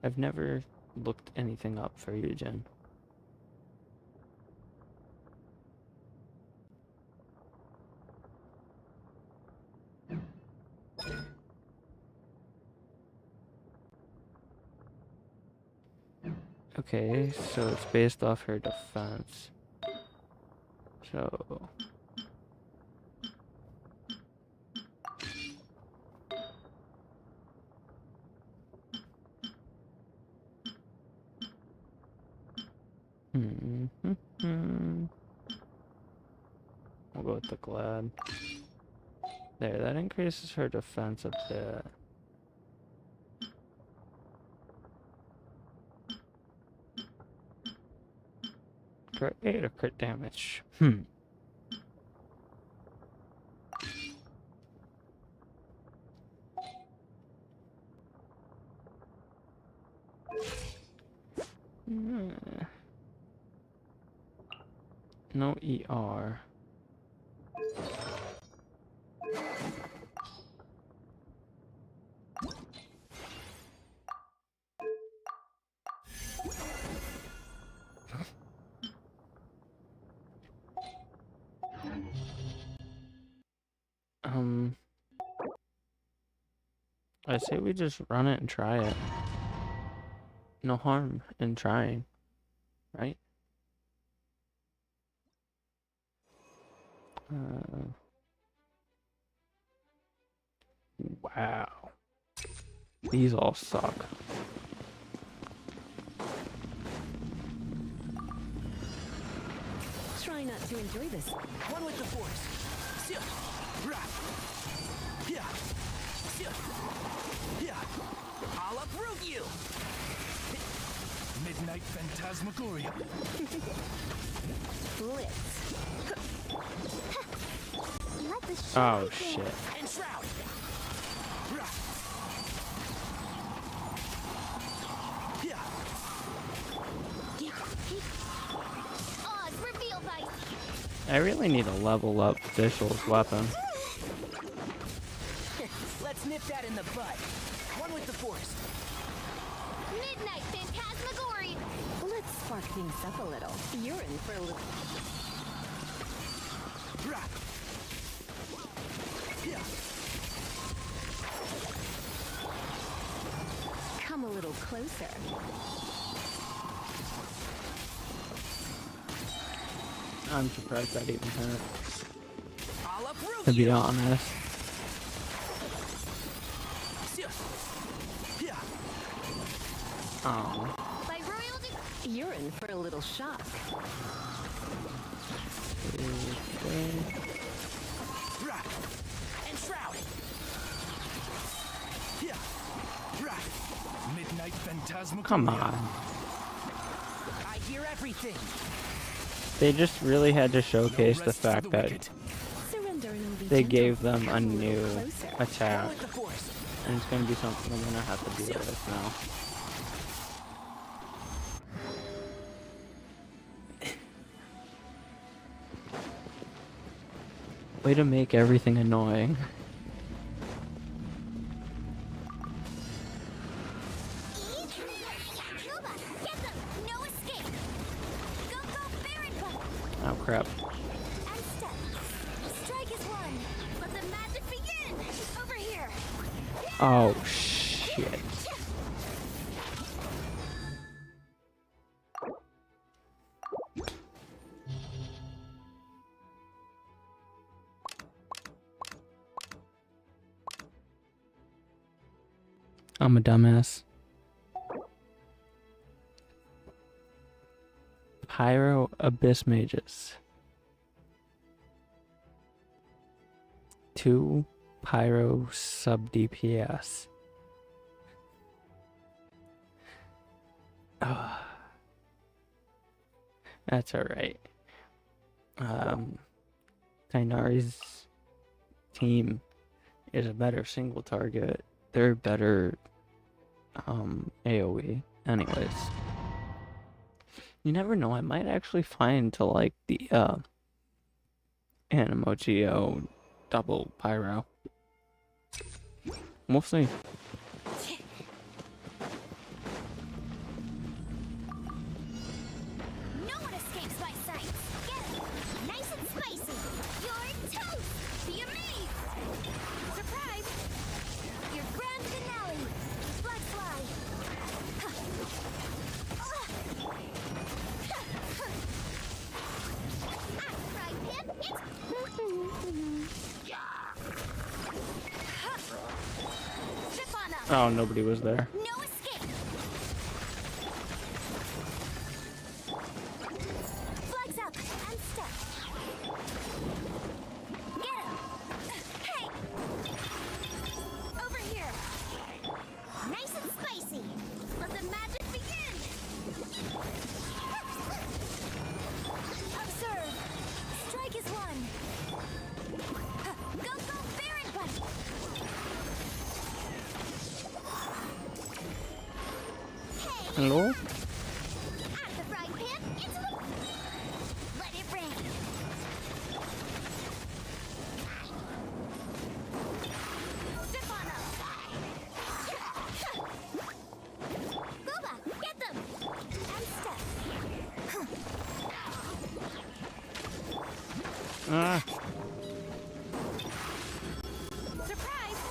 I've never looked anything up for Eugen. Okay, so it's based off her defense. So... We'll go with the Glad. There, that increases her defense a bit. Crit 8 or crit damage? No ER. I say we just run it and try it. No harm in trying, right? Wow. These all suck. Try not to enjoy this. One with the force. I'll uproot you. Midnight Phantasmagoria. Blitz. Let the Oh shit. And shroud. Oz, reveal by... I really need to level up Vishal's weapon. Let's nip that in the bud. One with the force. Midnight Phantasmagoria! Let's spark things up a little. You're in for a little... Come a little closer. I'm surprised that even hurt. I'll uproot To be you. honest. Oh. By royal You're in for a little shock. And shroud. Midnight Phantasmagoria. Come on. I hear everything. They just really had to showcase the fact that they gave them a new attack. And it's gonna be something I'm gonna have to deal with now. Way to make everything annoying. Oh crap. Oh shit. I'm a dumbass. Pyro Abyss Mages. 2 Pyro sub DPS. Oh. That's alright. Tainari's team is a better single target. They're better AoE. Anyways. You never know, I might actually find to like the Animogeo double pyro. We'll see. No one escapes my sight. Get it. Nice and spicy. You're toast. Be amazed. Surprise. Your grand finale. Blood fly. Right, Pip. Oh, nobody was there. No escape. Flags up and step. Get him. Hey. Over here. Nice and spicy. Let the magic begin. Observe. Strike is one. Go, go, Baron Bunny. Hello? At the frying pan, into the... Let it rain. Zip on up. Booba, get them. And step. Ah. Surprise.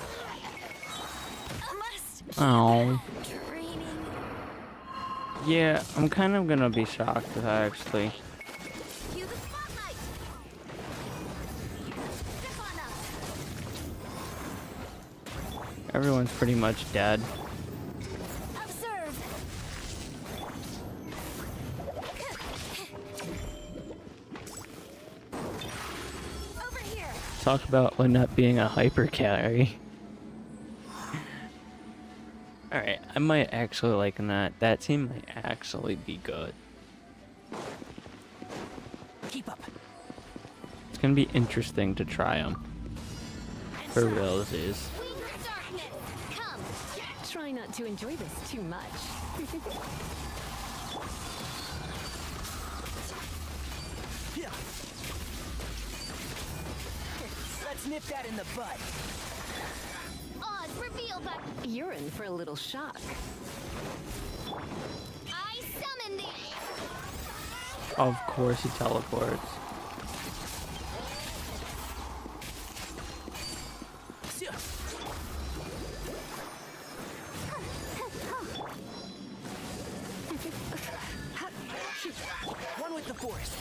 Must. Oh. Yeah, I'm kind of gonna be shocked if I actually. Cue the spotlight. Zip on up. Everyone's pretty much dead. Observe. Over here. Talk about Lynette being a hyper carry. Alright, I might actually like that. That team might actually be good. Keep up. It's gonna be interesting to try them. For real, this is. Try not to enjoy this too much. Yeah. Let's nip that in the bud. Oz, reveal button. You're in for a little shock. I summon thee. Of course he teleports. One with the force.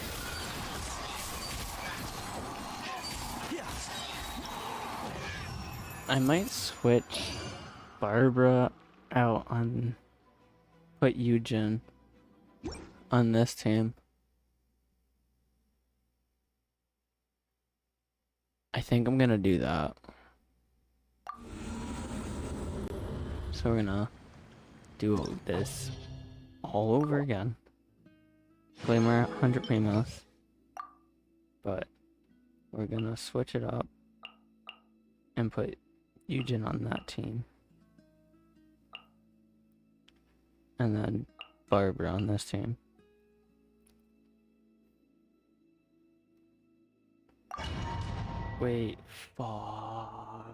I might switch Barbara out on put Eugen on this team. I think I'm gonna do that. So we're gonna do this all over again. Claim our 100 premios. But we're gonna switch it up and put Eugen on that team. And then Barbara on this team. Wait, fuck.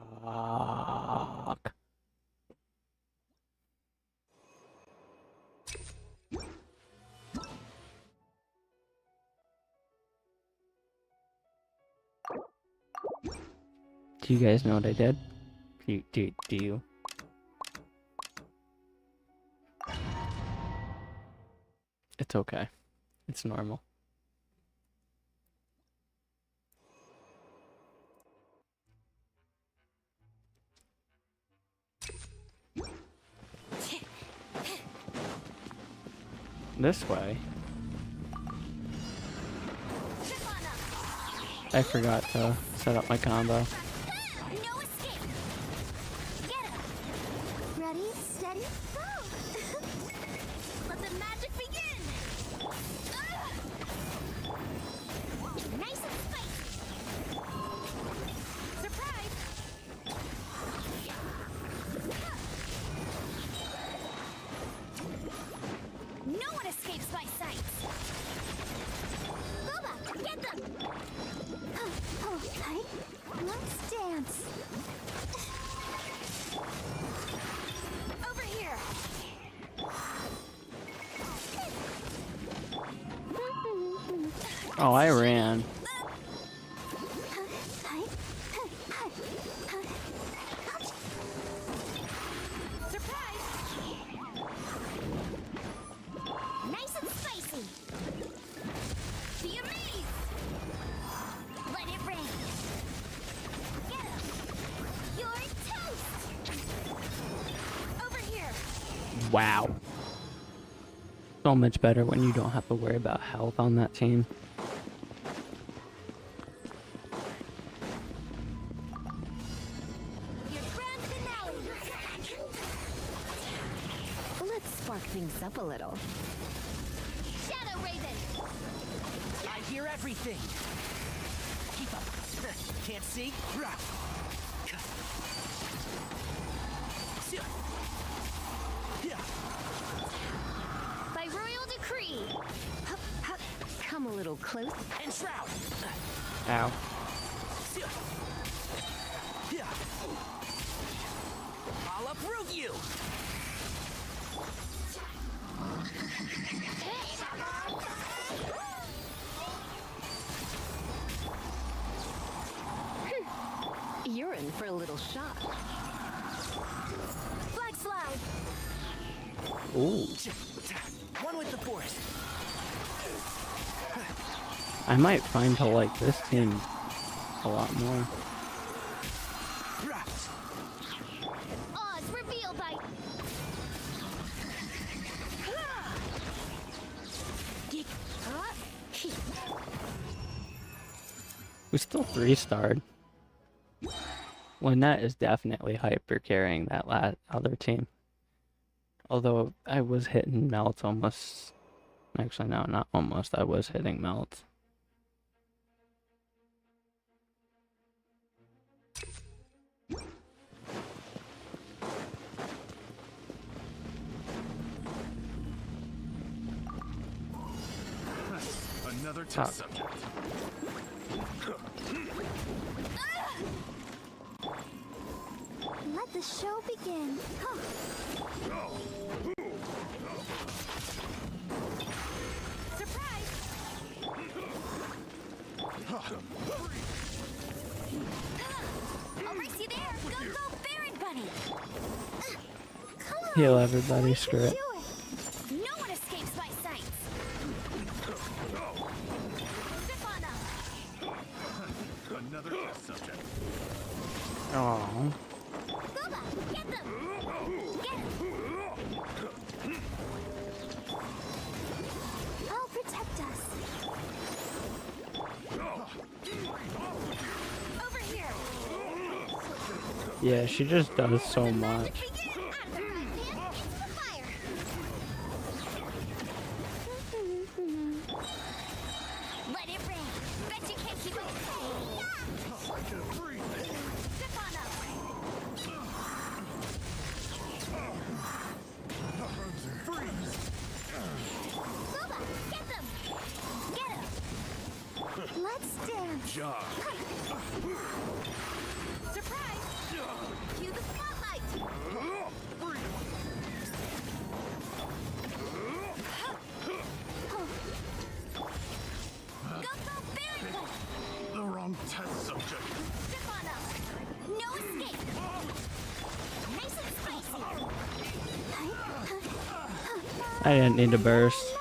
Do you guys know what I did? Do you? It's okay. It's normal. This way. I forgot to set up my combo. Ready, steady, go! Let the magic begin! Nice and spicy! Surprise! No one escapes my sight! Boba, get them! Hold tight. Let's dance. Over here! Oh, I ran. Surprise! Nice and spicy. Be amazed! Let it rain! Get him. You're toast. Over here! Wow. So much better when you don't have to worry about health on that team. Your grand finale. Let's spark things up a little. Shadow Raven. I hear everything. Keep up. Can't see? By royal decree. Come a little close. And shroud. Ow. I'll uproot you. You're in for a little shock. Flag slide. Ooh. One with the force. I might find to like this team a lot more. Oz reveal by. We still 3-starred. Lynette is definitely hyper carrying that other team. Although I was hitting Melt almost. Actually, no, not almost. I was hitting Melt. Another test subject. Let the show begin. Surprise! I'll race you there! Go, go, Baron Bunny! Heal everybody, screw it. No one escapes my sights! Zip on up! Another test subject. Aww. Boba, get them. Get him. I'll protect us. Over here! Yeah, she just does so much. Let it rain! Bet you can't I didn't need to burst.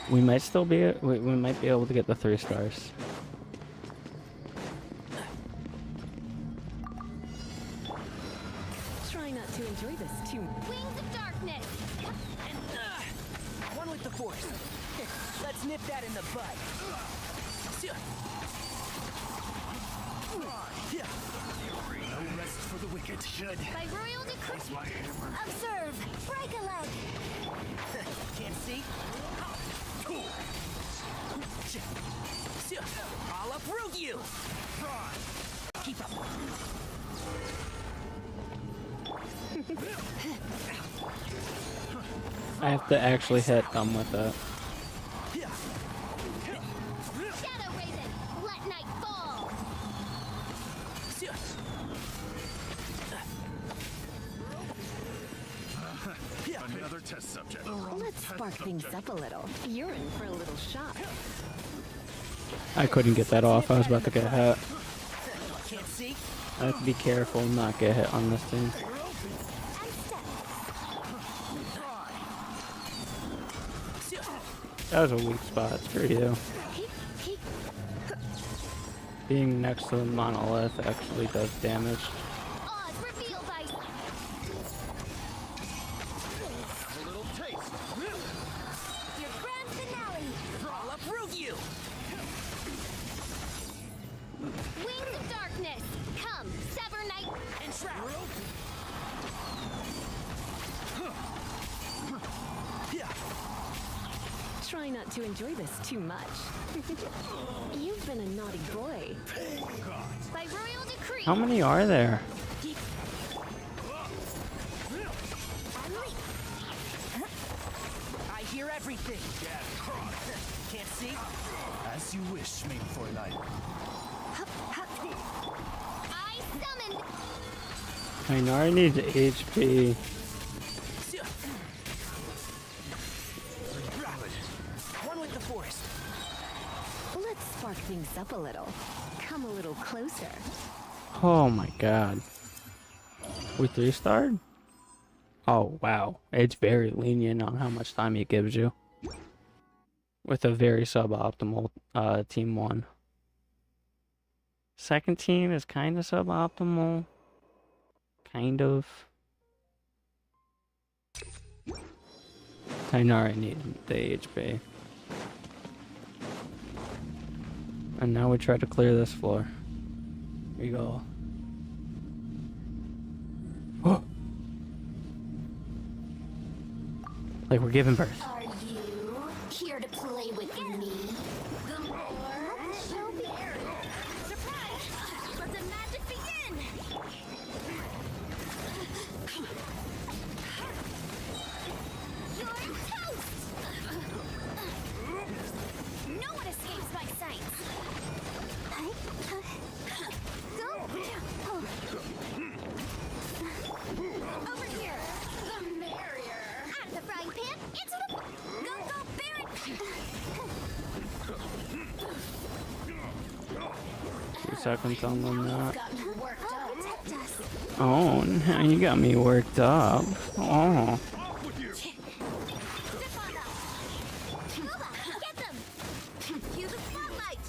We might still be. We might be able to get the 3 stars. Try not to enjoy this too much. Wings of darkness. One with the force. Let's nip that in the bud. No rest for the wicked. Should. By royal decree. Observe. Break a leg. Can't see. I'll uproot you. Keep up. I have to actually hit them with it. Shadow Raven. Let night fall. Another test subject. Let's spark things up a little. You're in for a little shock. I couldn't get that off. I was about to get hit. Can't see. I have to be careful and not get hit on this thing. That was a weak spot for you. Being next to the monolith actually does damage. Oz revealed by A little taste. your grand finale. I'll uproot you. Wings of darkness. Come, sever night. And shroud. Try not to enjoy this too much. You've been a naughty boy. By royal decree. How many are there? I hear everything. Can't see. As you wish, main for life. I summoned. Kainari needs HP. One with the force. Let's spark things up a little. Come a little closer. Oh my god. We 3-starred? Oh wow. It's very lenient on how much time it gives you. With a very suboptimal team 1. Second team is kind of suboptimal. Kind of. Kainari needed the HP. And now we try to clear this floor. Here we go. Oh! Like we're giving birth. Are you here to play with me? The more shall be. Surprise! Let the magic begin! You're toast! No one escapes my sight! Go! Over here! The merrier! Out of the frying pan, into the... Go, Baron! 2 seconds on them now. Got me worked up. Protect us! Oh, now you got me worked up. Oh. Get them! Cue the spotlight!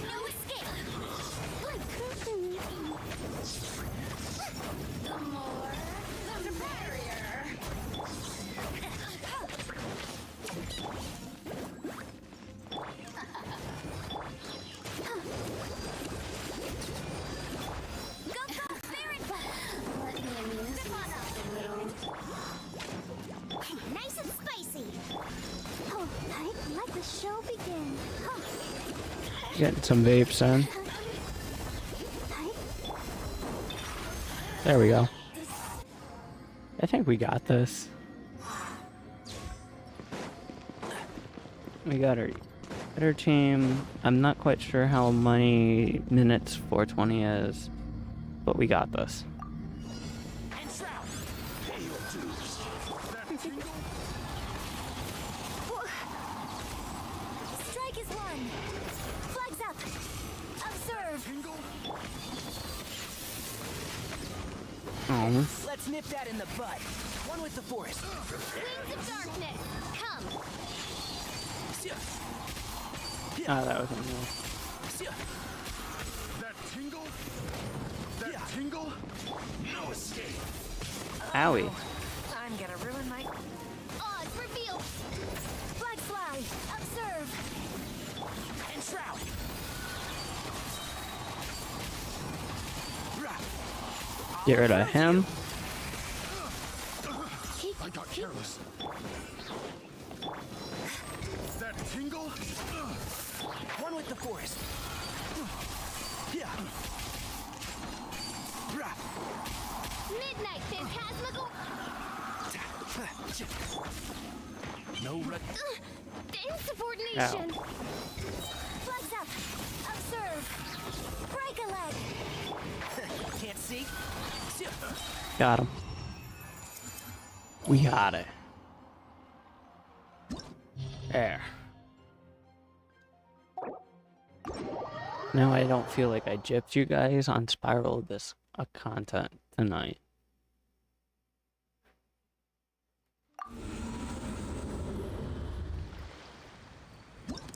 No escape! The more, the merrier! Go, Spirit! Let me amuse myself a little. Nice and spicy! Oh, I'd like the show begin. Getting some vapes in. There we go. I think we got this. We got our team. I'm not quite sure how many minutes 420 is, but we got this. And shroud. Oh. Let's nip that in the bud. One with the force. Wings of darkness, come! Ah, that was annoying. That tingle? That tingle? No escape. Owie. I'm gonna ruin my... Oz, reveal! Flag fly! Observe! And shroud. Get rid of him. I got careless. That tingle? One with the force. Midnight phantasmagoria! No red. Insubordination! Ow. Flags up! Observe! Break a leg! Can't see. Got him. We got it. There. Now I don't feel like I gypped you guys on Spiral this content tonight.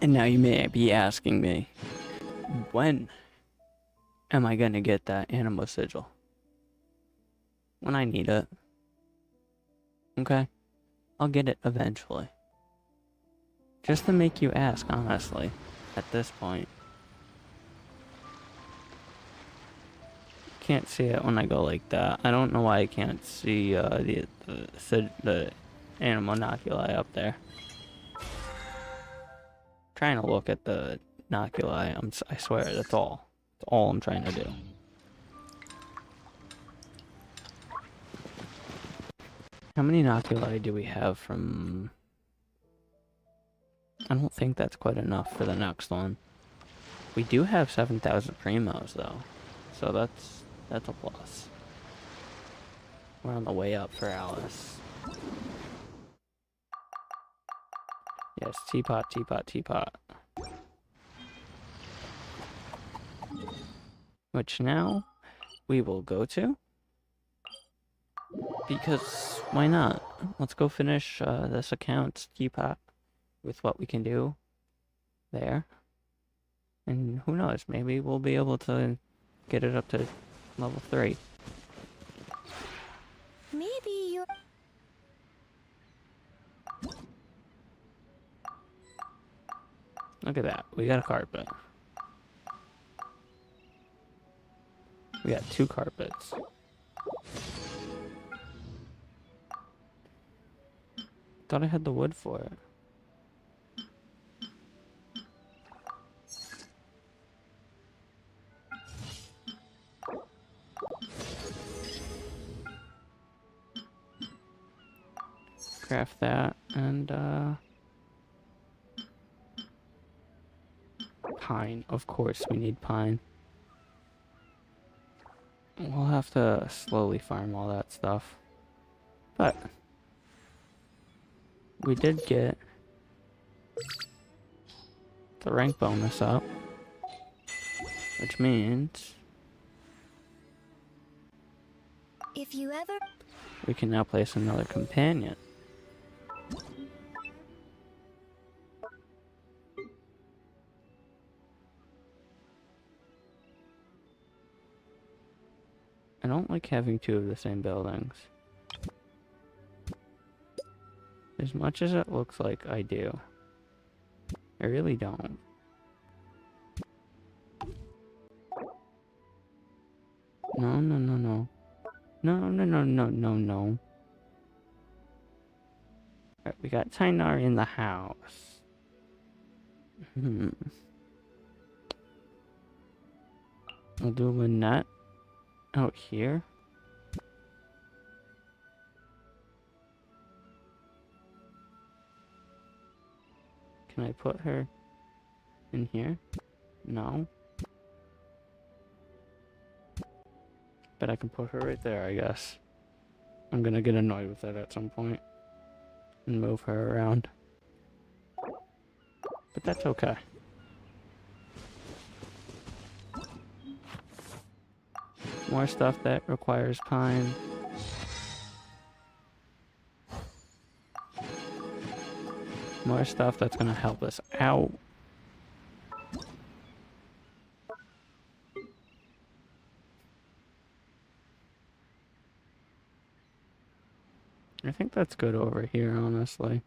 And now you may be asking me, when am I gonna get that Anima Sigil? When I need it. Okay? I'll get it eventually. Just to make you ask, honestly, at this point. Can't see it when I go like that. I don't know why I can't see the Animonoculi up there. Trying to look at the Noculi. I swear, that's all. That's all I'm trying to do. How many Noculi do we have from... I don't think that's quite enough for the next one. We do have 7,000 Primos, though. So that's a plus. We're on the way up for Alice. Yes, teapot, teapot, teapot. Which now we will go to. Because why not? Let's go finish this account teapot with what we can do there. And who knows, maybe we'll be able to get it up to level 3. Maybe you're... Look at that. We got a carpet. We got 2 carpets. Thought I had the wood for it. Craft that and pine. Of course we need pine. We'll have to slowly farm all that stuff. But we did get the rank bonus up, which means If you ever... we can now place another companion. I don't like having 2 of the same buildings. As much as it looks like I do. I really don't. No, no, no, no. No, no, no, no, no, no. Alright, we got Tainar in the house. I'll do Lynette out here. Can I put her in here? No. But I can put her right there, I guess. I'm gonna get annoyed with that at some point and move her around. But that's okay. More stuff that requires pine. More stuff that's gonna help us out. I think that's good over here, honestly.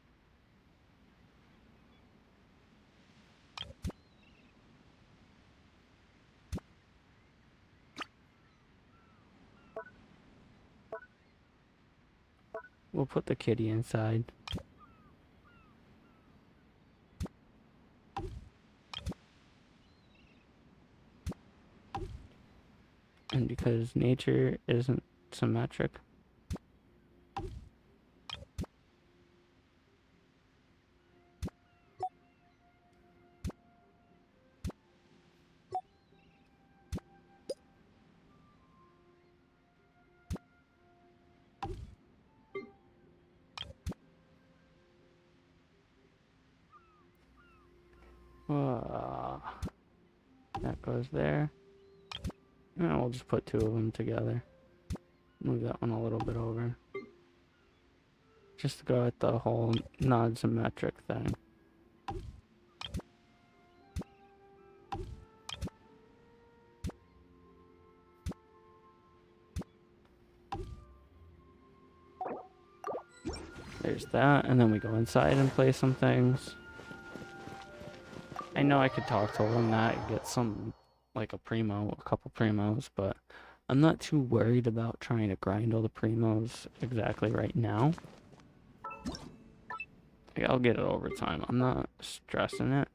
We'll put the kitty inside. And because nature isn't symmetric. That goes there. And we'll just put two of them together. Move that one a little bit over. Just to go at the whole non-symmetric thing. There's that, and then we go inside and play some things. I know I could talk to them that and get some, like a couple primos, but I'm not too worried about trying to grind all the primos exactly right now. Like, I'll get it over time. I'm not stressing it.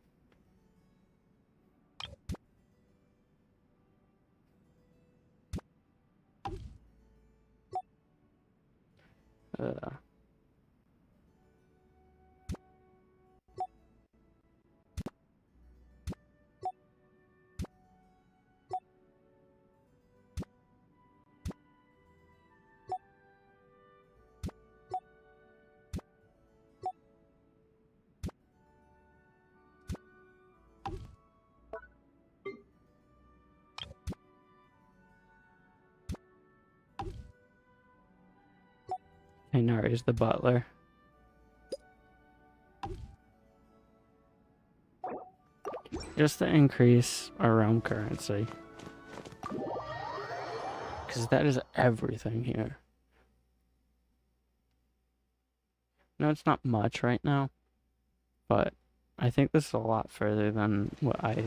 Inari's the butler. Just to increase our realm currency. Because that is everything here. No, it's not much right now. But I think this is a lot further than what I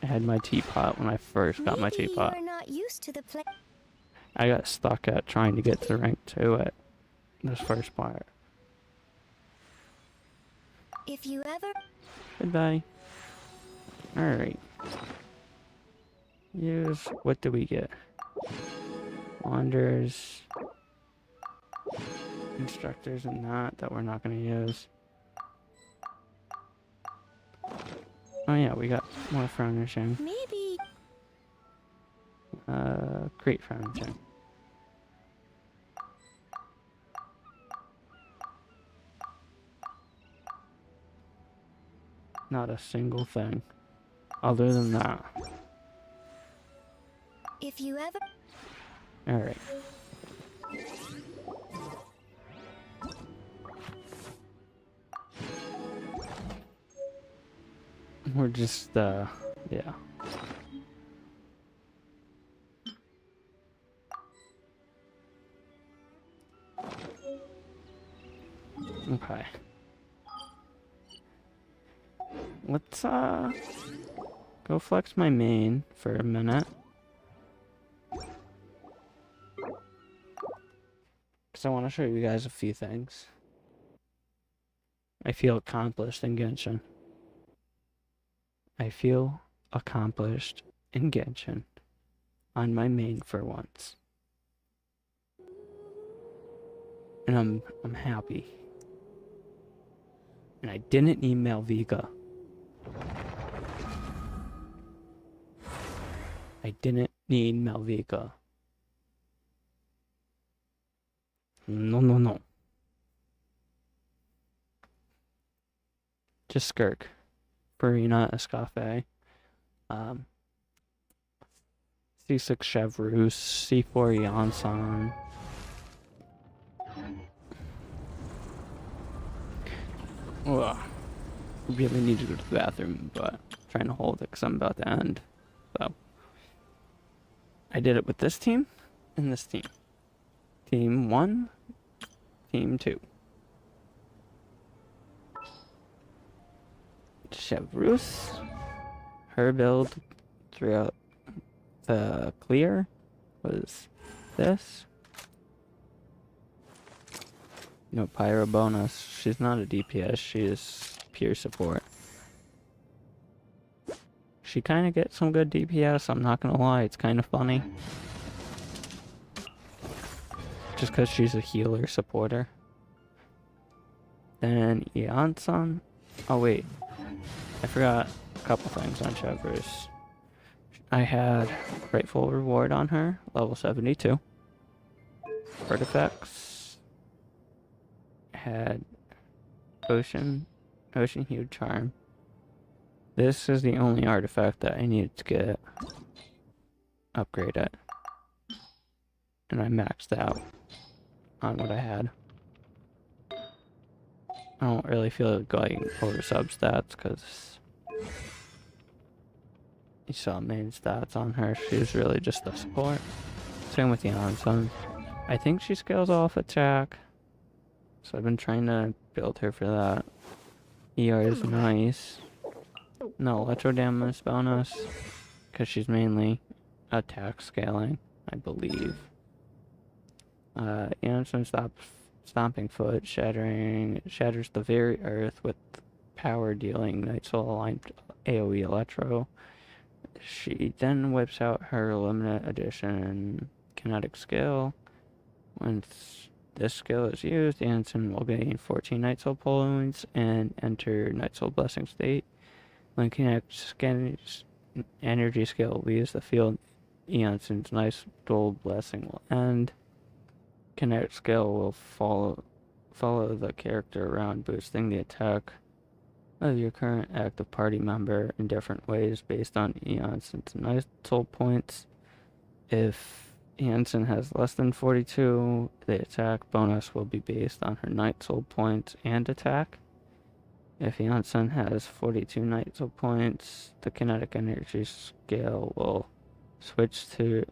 had my teapot when I first got my teapot. You're not used to the play. I got stuck at trying to get to rank 2 at this first part. If you ever... Goodbye. Alright. Use... What do we get? Wanders. Instructors and that we're not going to use. Oh yeah, we got more furnishing. Maybe... Great furnishing. Not a single thing. Other than that. If you ever... Alright. We're just, yeah. Okay. Let's, go flex my main for a minute. Because I want to show you guys a few things. I feel accomplished in Genshin. I feel accomplished in Genshin on my main for once. And I'm happy. And I didn't need Malvika. I didn't need Malvika. No, no, no. Just Skirk. Farina, Escafe. C6 Chevreuse, C4 Yansan. Ugh. Really need to go to the bathroom, but I'm trying to hold it because I'm about to end. So I did it with this team and this team. Team 1, Team 2. Chevreuse. Her build throughout the clear was this. No pyro bonus. She's not a DPS, she is pure support. She kind of gets some good DPS, I'm not gonna lie, it's kind of funny. Just because she's a healer supporter. Then Yansan. Oh wait, I forgot a couple things on Chevreuse. I had Grateful Reward on her, level 72. Artifacts. Had Ocean Hue Charm. This is the only artifact that I needed to get upgraded. And I maxed out on what I had. I don't really feel like going over substats because you saw main stats on her. She's really just the support. Same with Yansan. I think she scales off attack. So I've been trying to build her for that. ER is nice. No electro damage bonus. Because she's mainly attack scaling, I believe. Yansan Stomping Foot, shatters the very earth with power dealing Night Soul aligned AoE Electro. She then whips out her limited edition kinetic skill. Once this skill is used, Yansan will gain 14 Night Soul points and enter Night Soul Blessing state. When kinetic energy skill leaves the field, Yansan's Night Soul Blessing will end. Kinetic skill will follow the character around, boosting the attack of your current active party member in different ways based on Yansan's Night Soul points. If Yansan has less than 42, the attack bonus will be based on her Night Soul points and attack. If Yansan has 42 Night Soul points, the kinetic energy scale will switch to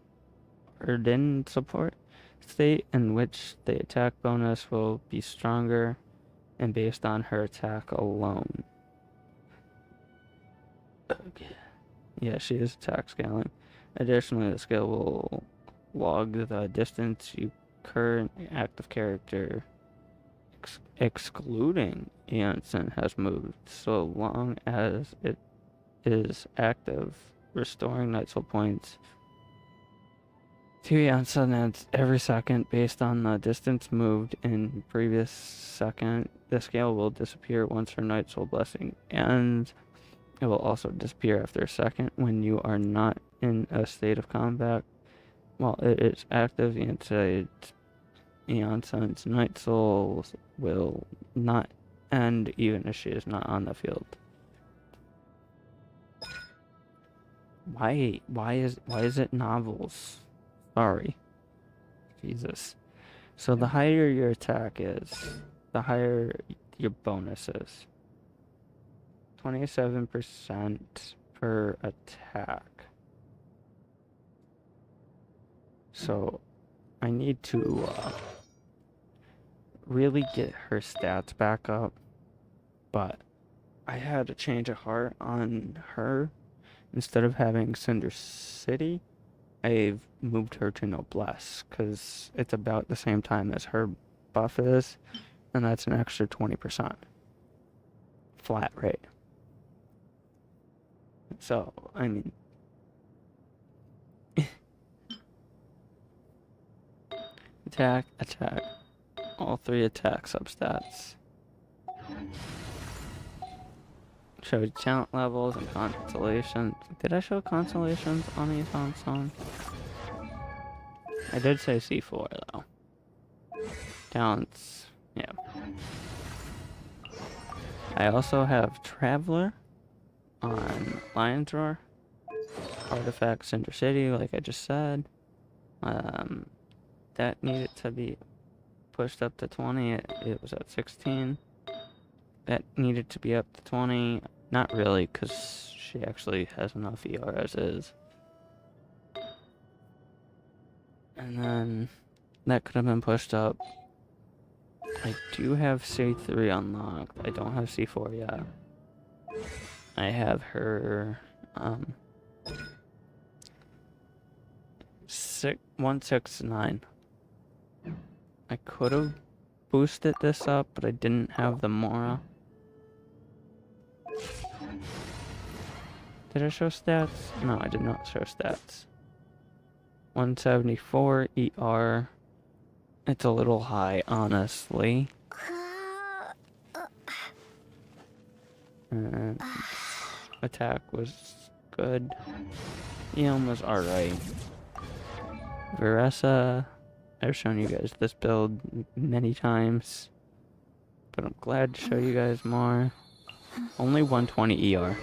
Erdin support state, in which the attack bonus will be stronger and based on her attack alone. Okay. Yeah, she is attack scaling. Additionally, the skill will log the distance your current active character, excluding Yansan, has moved, so long as it is active, restoring Night Soul points to Yansan every second based on the distance moved in previous second. The scale will disappear once her Night Soul Blessing ends. It will also disappear after a second when you are not in a state of combat. While it is active, Yansan's Night Souls will not end even if she is not on the field. Why is it novels? Sorry. Jesus. So the higher your attack is, the higher your bonus is. 27% per attack. So I need to really get her stats back up, but I had a change of heart on her. Instead of having Cinder City, I've moved her to Noblesse, because it's about the same time as her buff is, and that's an extra 20%. Flat rate. So, I mean... attack. All three attack substats. Show talent levels and constellations. Did I show constellations on these on song? I did say C4 though. Talents, yeah. I also have Traveler on Lion's Roar. Artifact Cinder City, like I just said. That needed to be pushed up to 20. It was at 16. That needed to be up to 20. Not really, because she actually has enough ER as is. And then that could have been pushed up. I do have C3 unlocked. I don't have C4 yet. I have her 169. I could have boosted this up, but I didn't have the Mora. Did I show stats? No, I did not show stats. 174 ER. It's a little high, honestly. And attack was good. EM was alright. Veressa, I've shown you guys this build many times, but I'm glad to show you guys more. Only 120 ER,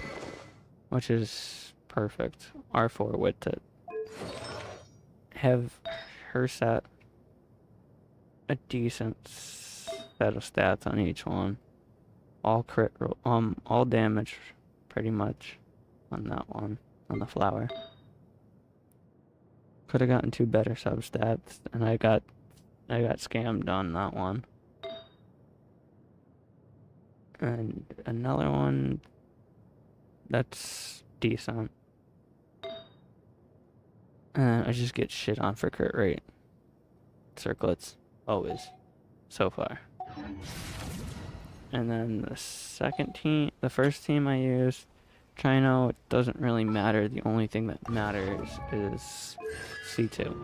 which is perfect. R4 with it. Have her set a decent set of stats on each one. All crit, all damage, pretty much, on that one, on the flower. Could have gotten 2 better substats, and I got scammed on that one. And another one that's decent. And I just get shit on for crit rate. Circlets, always, so far. And then the first team I used, Chino, it doesn't really matter. The only thing that matters is C2.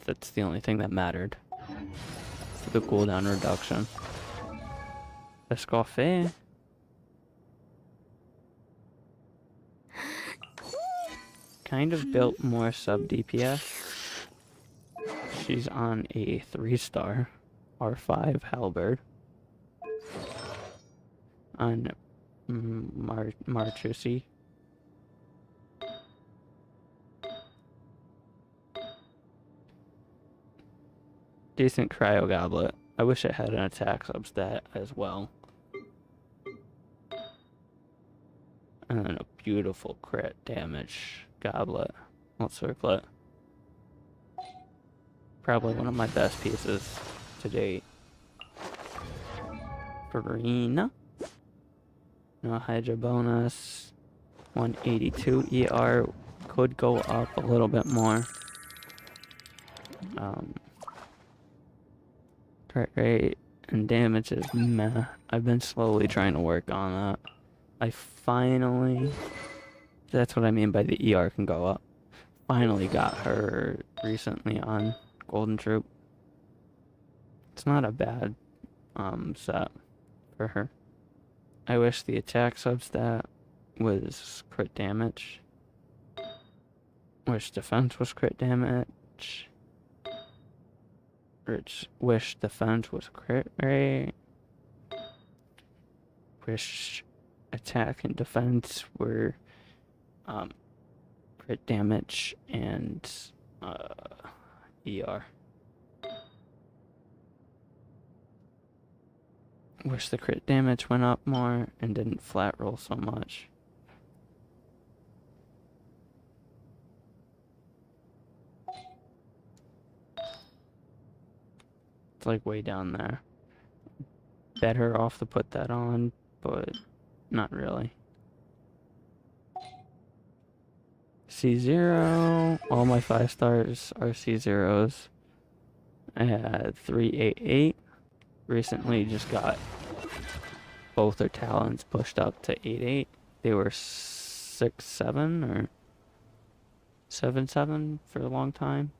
That's the only thing that mattered. For the cooldown reduction. Escoffier. Kind of built more sub DPS. She's on a 3-star R5 halberd. On Marchusi. Decent cryo goblet. I wish it had an attack substat as well. And then a beautiful crit damage goblet. Let's circle it. Probably one of my best pieces to date. Farina. No Hydra bonus. 182 ER. Could go up a little bit more. Crit rate and damage is meh. I've been slowly trying to work on that. I finally... That's what I mean by the ER can go up. Finally got her recently on Golden Troop. It's not a bad set for her. I wish the attack substat was crit damage. Wish defense was crit damage. Wish defense was crit rate. Wish attack and defense were crit damage and ER. Wish the crit damage went up more and didn't flat roll so much. It's like way down there. Better off to put that on, but not really. C0, all my 5 stars are C0s. I had 388. Recently just got both their talents pushed up to 8-8. They were 6-7 or 7-7 for a long time.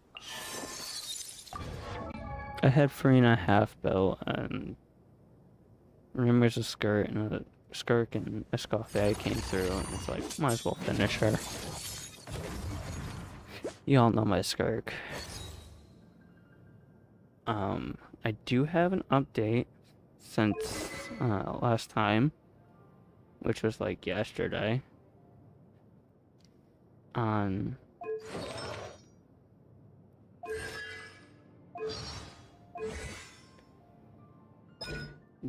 I had Farina half built and remembers a skirt and a skirk and Escoffier came through and it's like, might as well finish her. You all know my skirk. I do have an update since last time, which was like yesterday. on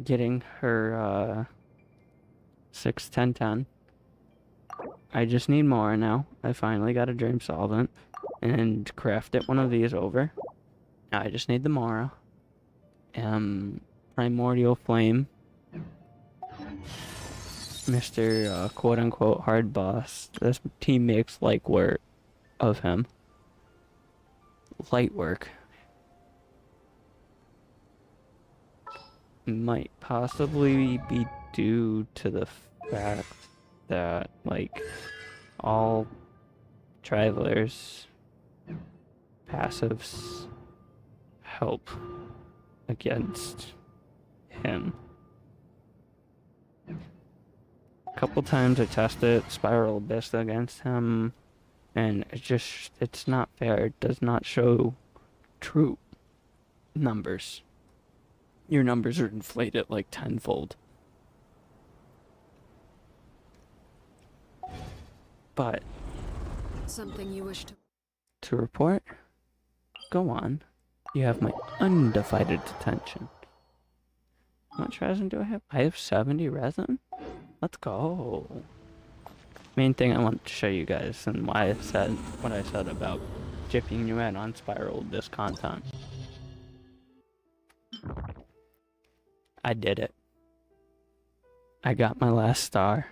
getting her 6, 10, 10. I just need more now. I finally got a dream solvent and crafted one of these over. Now I just need the Mora. Primordial Flame. Mr. quote-unquote hard boss. This team makes light work of him. Light work. Might possibly be due to the fact that, like, all travelers' passives help against him. A couple times I tested Spiral Abyss against him, and it's not fair. It does not show true numbers. Your numbers are inflated like tenfold. But something you wish to report? Go on. You have my undivided attention. How much resin do I have? I have 70 resin? Let's go. Main thing I want to show you guys and why I said what I said about jipping you in on Spiral this content. I did it. I got my last star.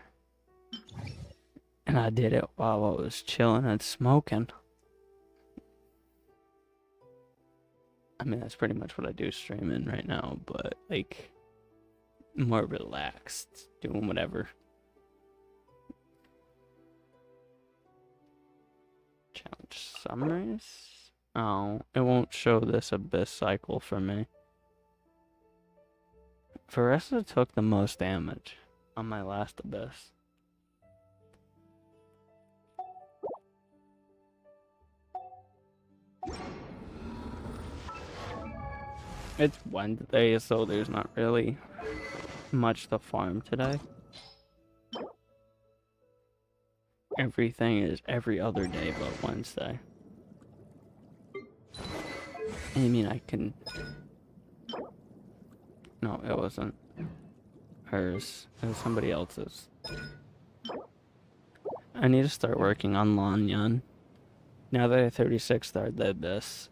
And I did it while I was chilling and smoking. I mean, that's pretty much what I do streaming right now, but, like, more relaxed, doing whatever. Challenge summaries? Oh, it won't show this Abyss cycle for me. Veressa took the most damage on my last Abyss. It's Wednesday, so there's not really much to farm today. Everything is every other day but Wednesday. I mean, I can... No, it wasn't hers. It was somebody else's. I need to start working on Lanyan. Now that I 36 started the Abyss,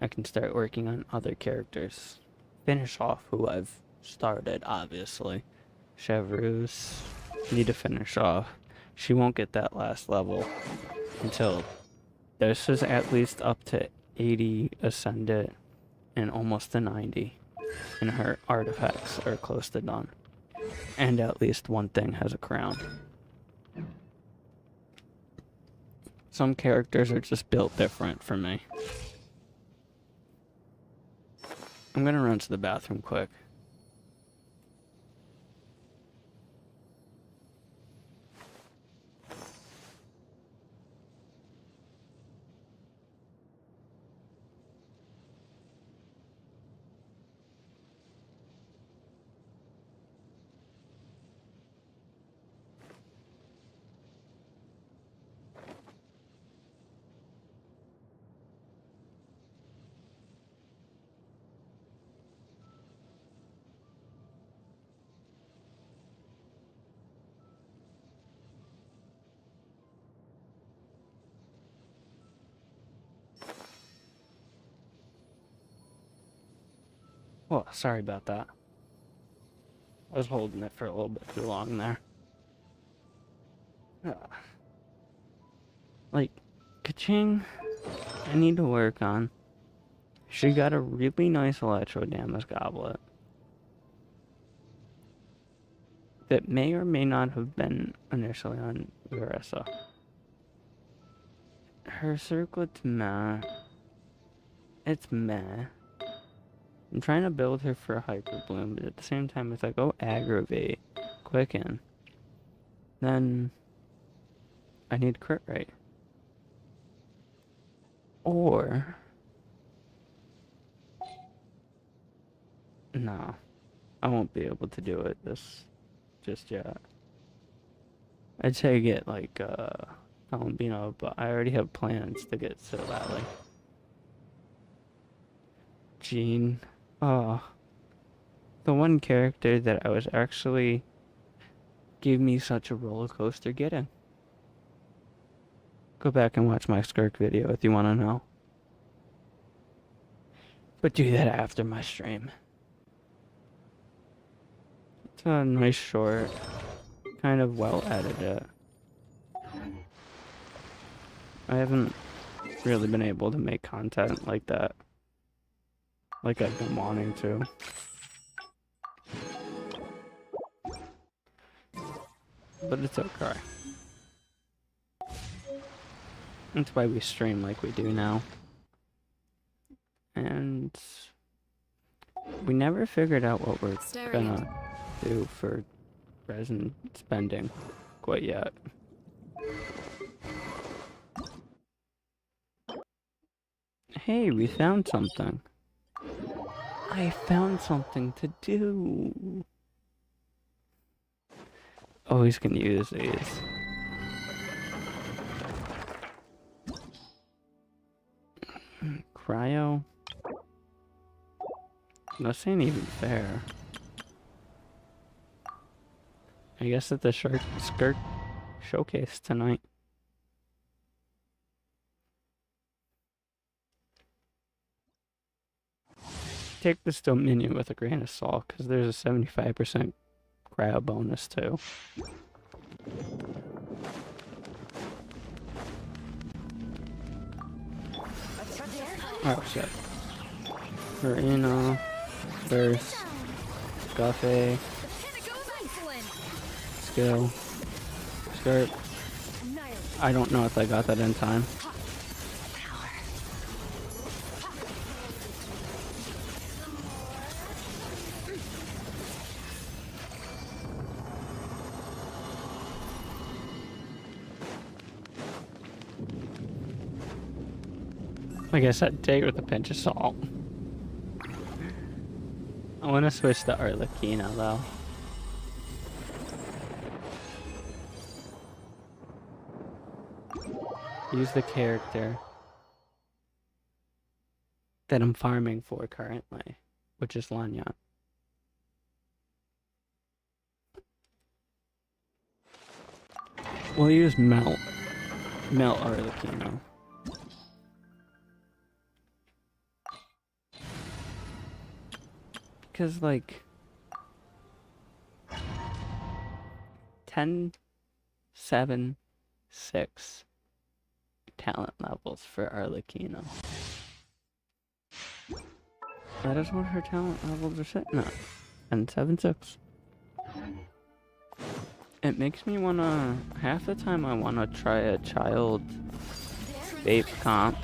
I can start working on other characters. Finish off who I've started, obviously. Chevreuse, need to finish off. She won't get that last level until this is at least up to 80 ascended and almost to 90. And her artifacts are close to done. And at least one thing has a crown. Some characters are just built different for me. I'm gonna run to the bathroom quick. Oh, sorry about that. I was holding it for a little bit too long there. Like, Kaching, I need to work on. She got a really nice Electro-Damus goblet. That may or may not have been initially on Veressa. Her circlet's meh. It's meh. I'm trying to build her for Hyper Bloom, but at the same time, if I go Aggravate, Quicken, then I need Crit Rate. Or... No, I won't be able to do it just yet. I'd say get like Columbino, but I already have plans to get to Valley. Jean. Oh. The one character that I was actually gave me such a roller coaster getting. Go back and watch my Skirk video if you want to know. But do that after my stream. It's a nice short, kind of well edited. I haven't really been able to make content like that, like I've been wanting to. But it's okay. That's why we stream like we do now. And we never figured out what we're gonna do for resin spending quite yet. Hey, we found something. I found something to do. Always can use these. Cryo? This ain't even fair. I guess at the Skirk showcase tonight. Take this Dominion with a grain of salt, because there's a 75% cryo bonus too. Oh shit. Verena, Burst, Guffey, Skill, Skirt. I don't know if I got that in time. Like I said, take it with a pinch of salt. I want to switch to Arlecchino though. Use the character that I'm farming for currently, which is Lanya. We'll use Melt Arlecchino. Because, like, 10, 7, 6 talent levels for Arlecchino. That is what her talent levels are sitting at. And 7, 6. It makes me wanna, half the time I wanna try a child vape comp.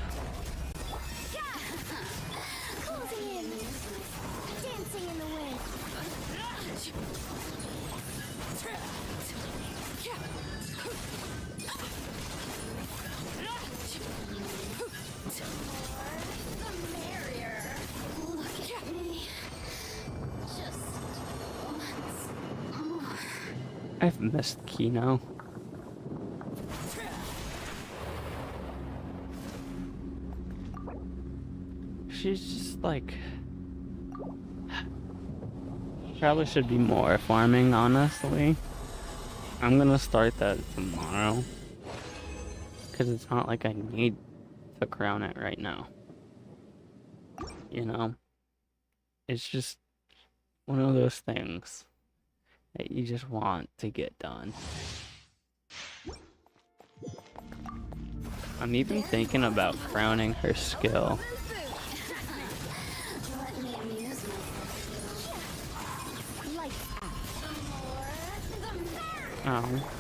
I've missed Kino. She's just like... Probably should be more farming, honestly. I'm gonna start that tomorrow. Because it's not like I need to crown it right now. You know? It's just one of those things that you just want to get done. I'm even thinking about crowning her skill. Oh.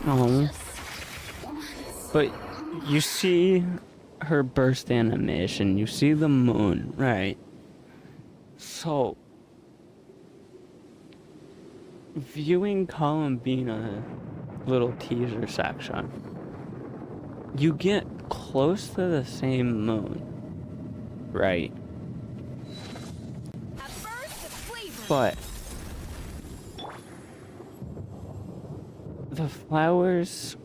Oh. But you see her burst animation, you see the moon, right? So viewing Columbina little teaser section, you get close to the same moon, right? But the flowers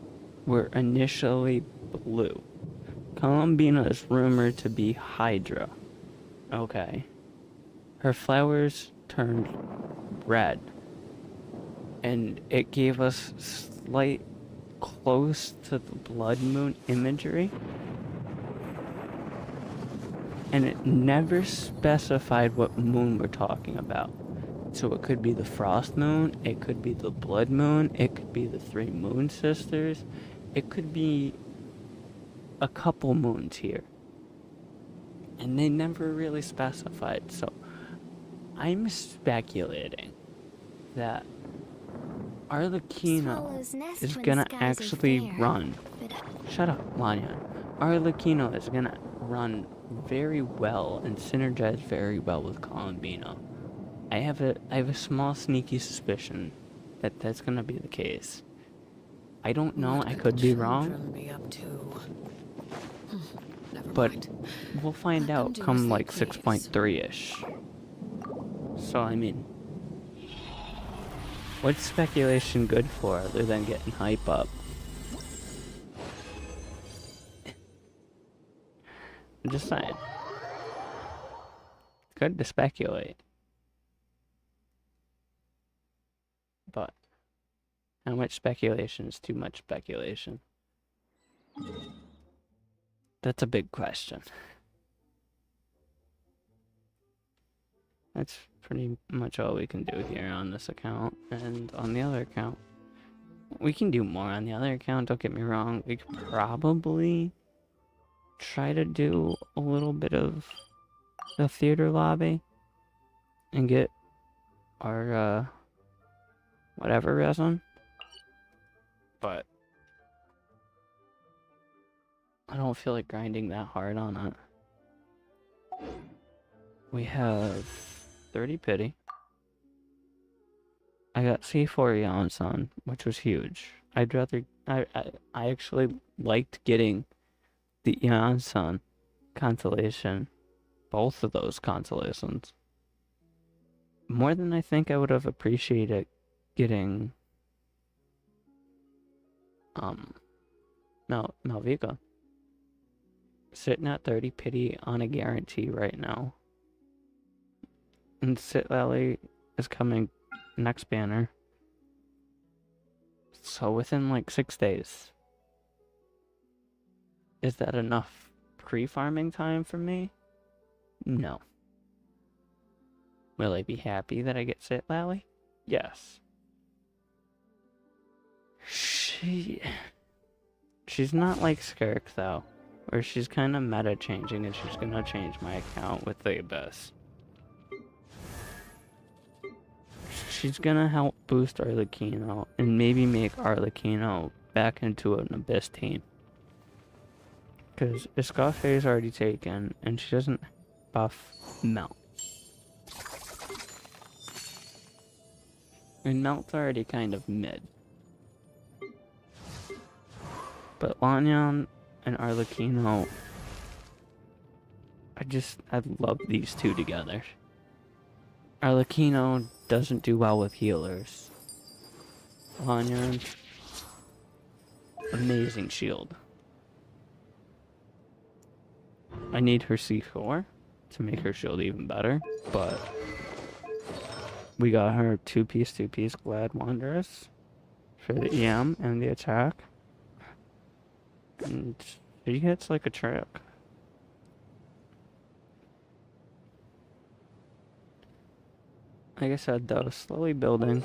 were initially blue. Columbina is rumored to be Hydra. Okay. Her flowers turned red. And it gave us slight close to the blood moon imagery. And it never specified what moon we're talking about. So it could be the frost moon, it could be the blood moon, it could be the three moon sisters, it could be a couple moons here. And they never really specified, so I'm speculating that Arlecchino is gonna actually run. Shut up, Lanya. Arlecchino is gonna run very well and synergize very well with Columbino. I have a small sneaky suspicion that that's gonna be the case. I don't know, I could be wrong. But we'll find out come like 6.3-ish. So I mean, what's speculation good for other than getting hype up? I'm just saying. It's good to speculate. But how much speculation is too much speculation? That's a big question. That's pretty much all we can do here on this account. And on the other account, we can do more on the other account, don't get me wrong. We could probably try to do a little bit of the theater lobby and get our whatever resin. But I don't feel like grinding that hard on it. We have 30 pity. I got C4 Yansan, which was huge. I'd rather I actually liked getting the Yansan constellation, both of those constellations, more than I think I would have appreciated getting Malvika. Sitting at 30 pity on a guarantee right now. And Sit Lally is coming next banner. So within like 6 days. Is that enough pre-farming time for me? No. Will I be happy that I get Sit Lally? Yes. She's not like Skirk though, where she's kind of meta changing and she's gonna change my account with the Abyss. She's gonna help boost Arlecchino and maybe make Arlecchino back into an Abyss team. Because Escoffe is already taken and she doesn't buff Melt. And Melt's already kind of mid. But Lanyan and Arlecchino, I love these two together. Arlecchino doesn't do well with healers. Lanyan, amazing shield. I need her C4 to make her shield even better, but we got her 2-piece Glad Wanderers for the EM and the attack. And she hits like a truck. Like I said though, slowly building.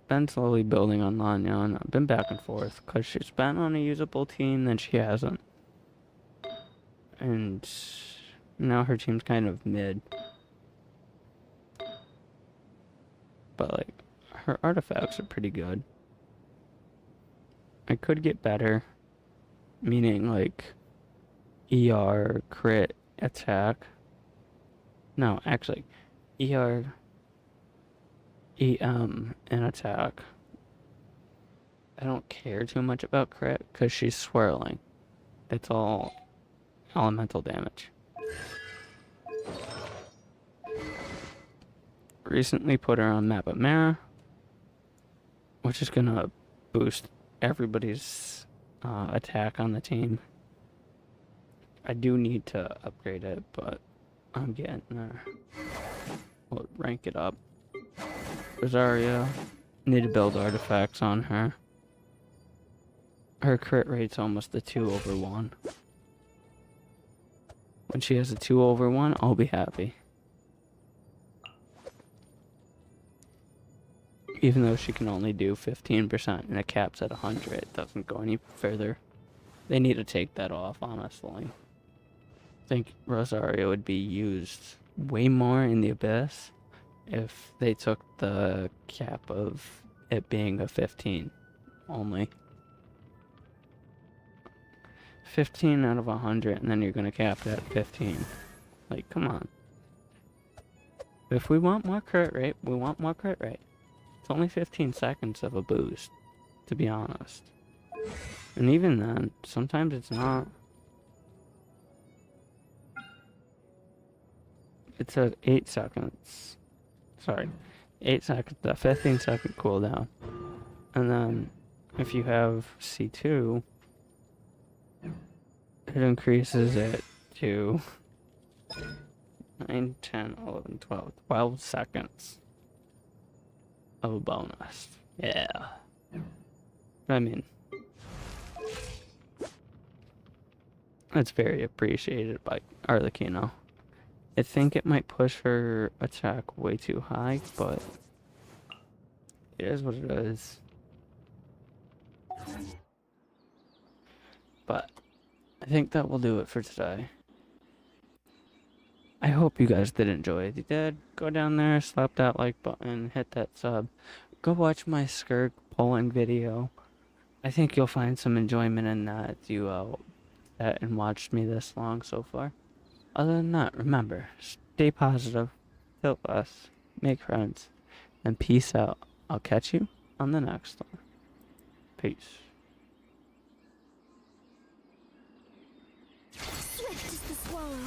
Been slowly building on Lanyan. I've been back and forth, because she's been on a usable team, then she hasn't. And now her team's kind of mid. But like, her artifacts are pretty good. I could get better, meaning like ER, crit, attack. No, actually, ER, EM, and attack. I don't care too much about crit because she's swirling. It's all elemental damage. Recently put her on Map of Mara, which is gonna boost everybody's attack on the team. I do need to upgrade it, but I'm getting there. We'll rank it up. Rosario, need to build artifacts on her. Her crit rate's almost a 2/1. When she has a 2/1, I'll be happy. Even though she can only do 15% and it caps at 100, it doesn't go any further. They need to take that off, honestly. I think Rosario would be used way more in the Abyss if they took the cap of it being a 15 only. 15 out of 100, and then you're gonna cap it at 15. Like, come on. If we want more crit rate, we want more crit rate. It's only 15 seconds of a boost, to be honest. And even then, sometimes it's not. It's a 8 seconds. Sorry. 8 seconds, a 15-second cooldown. And then, if you have C2, it increases it to 9, 10, 11, 12, 12 seconds of a bonus. Yeah. I mean, that's very appreciated by Arlecchino. I think it might push her attack way too high, but it is what it is. But I think that will do it for today. I hope you guys did enjoy. If you did, go down there, slap that like button, hit that sub. Go watch my Skirk polling video. I think you'll find some enjoyment in that if you sat and watched me this long so far. Other than that, remember, stay positive, tilt less, make friends, and peace out. I'll catch you on the next one. Peace. Swift is the swallow.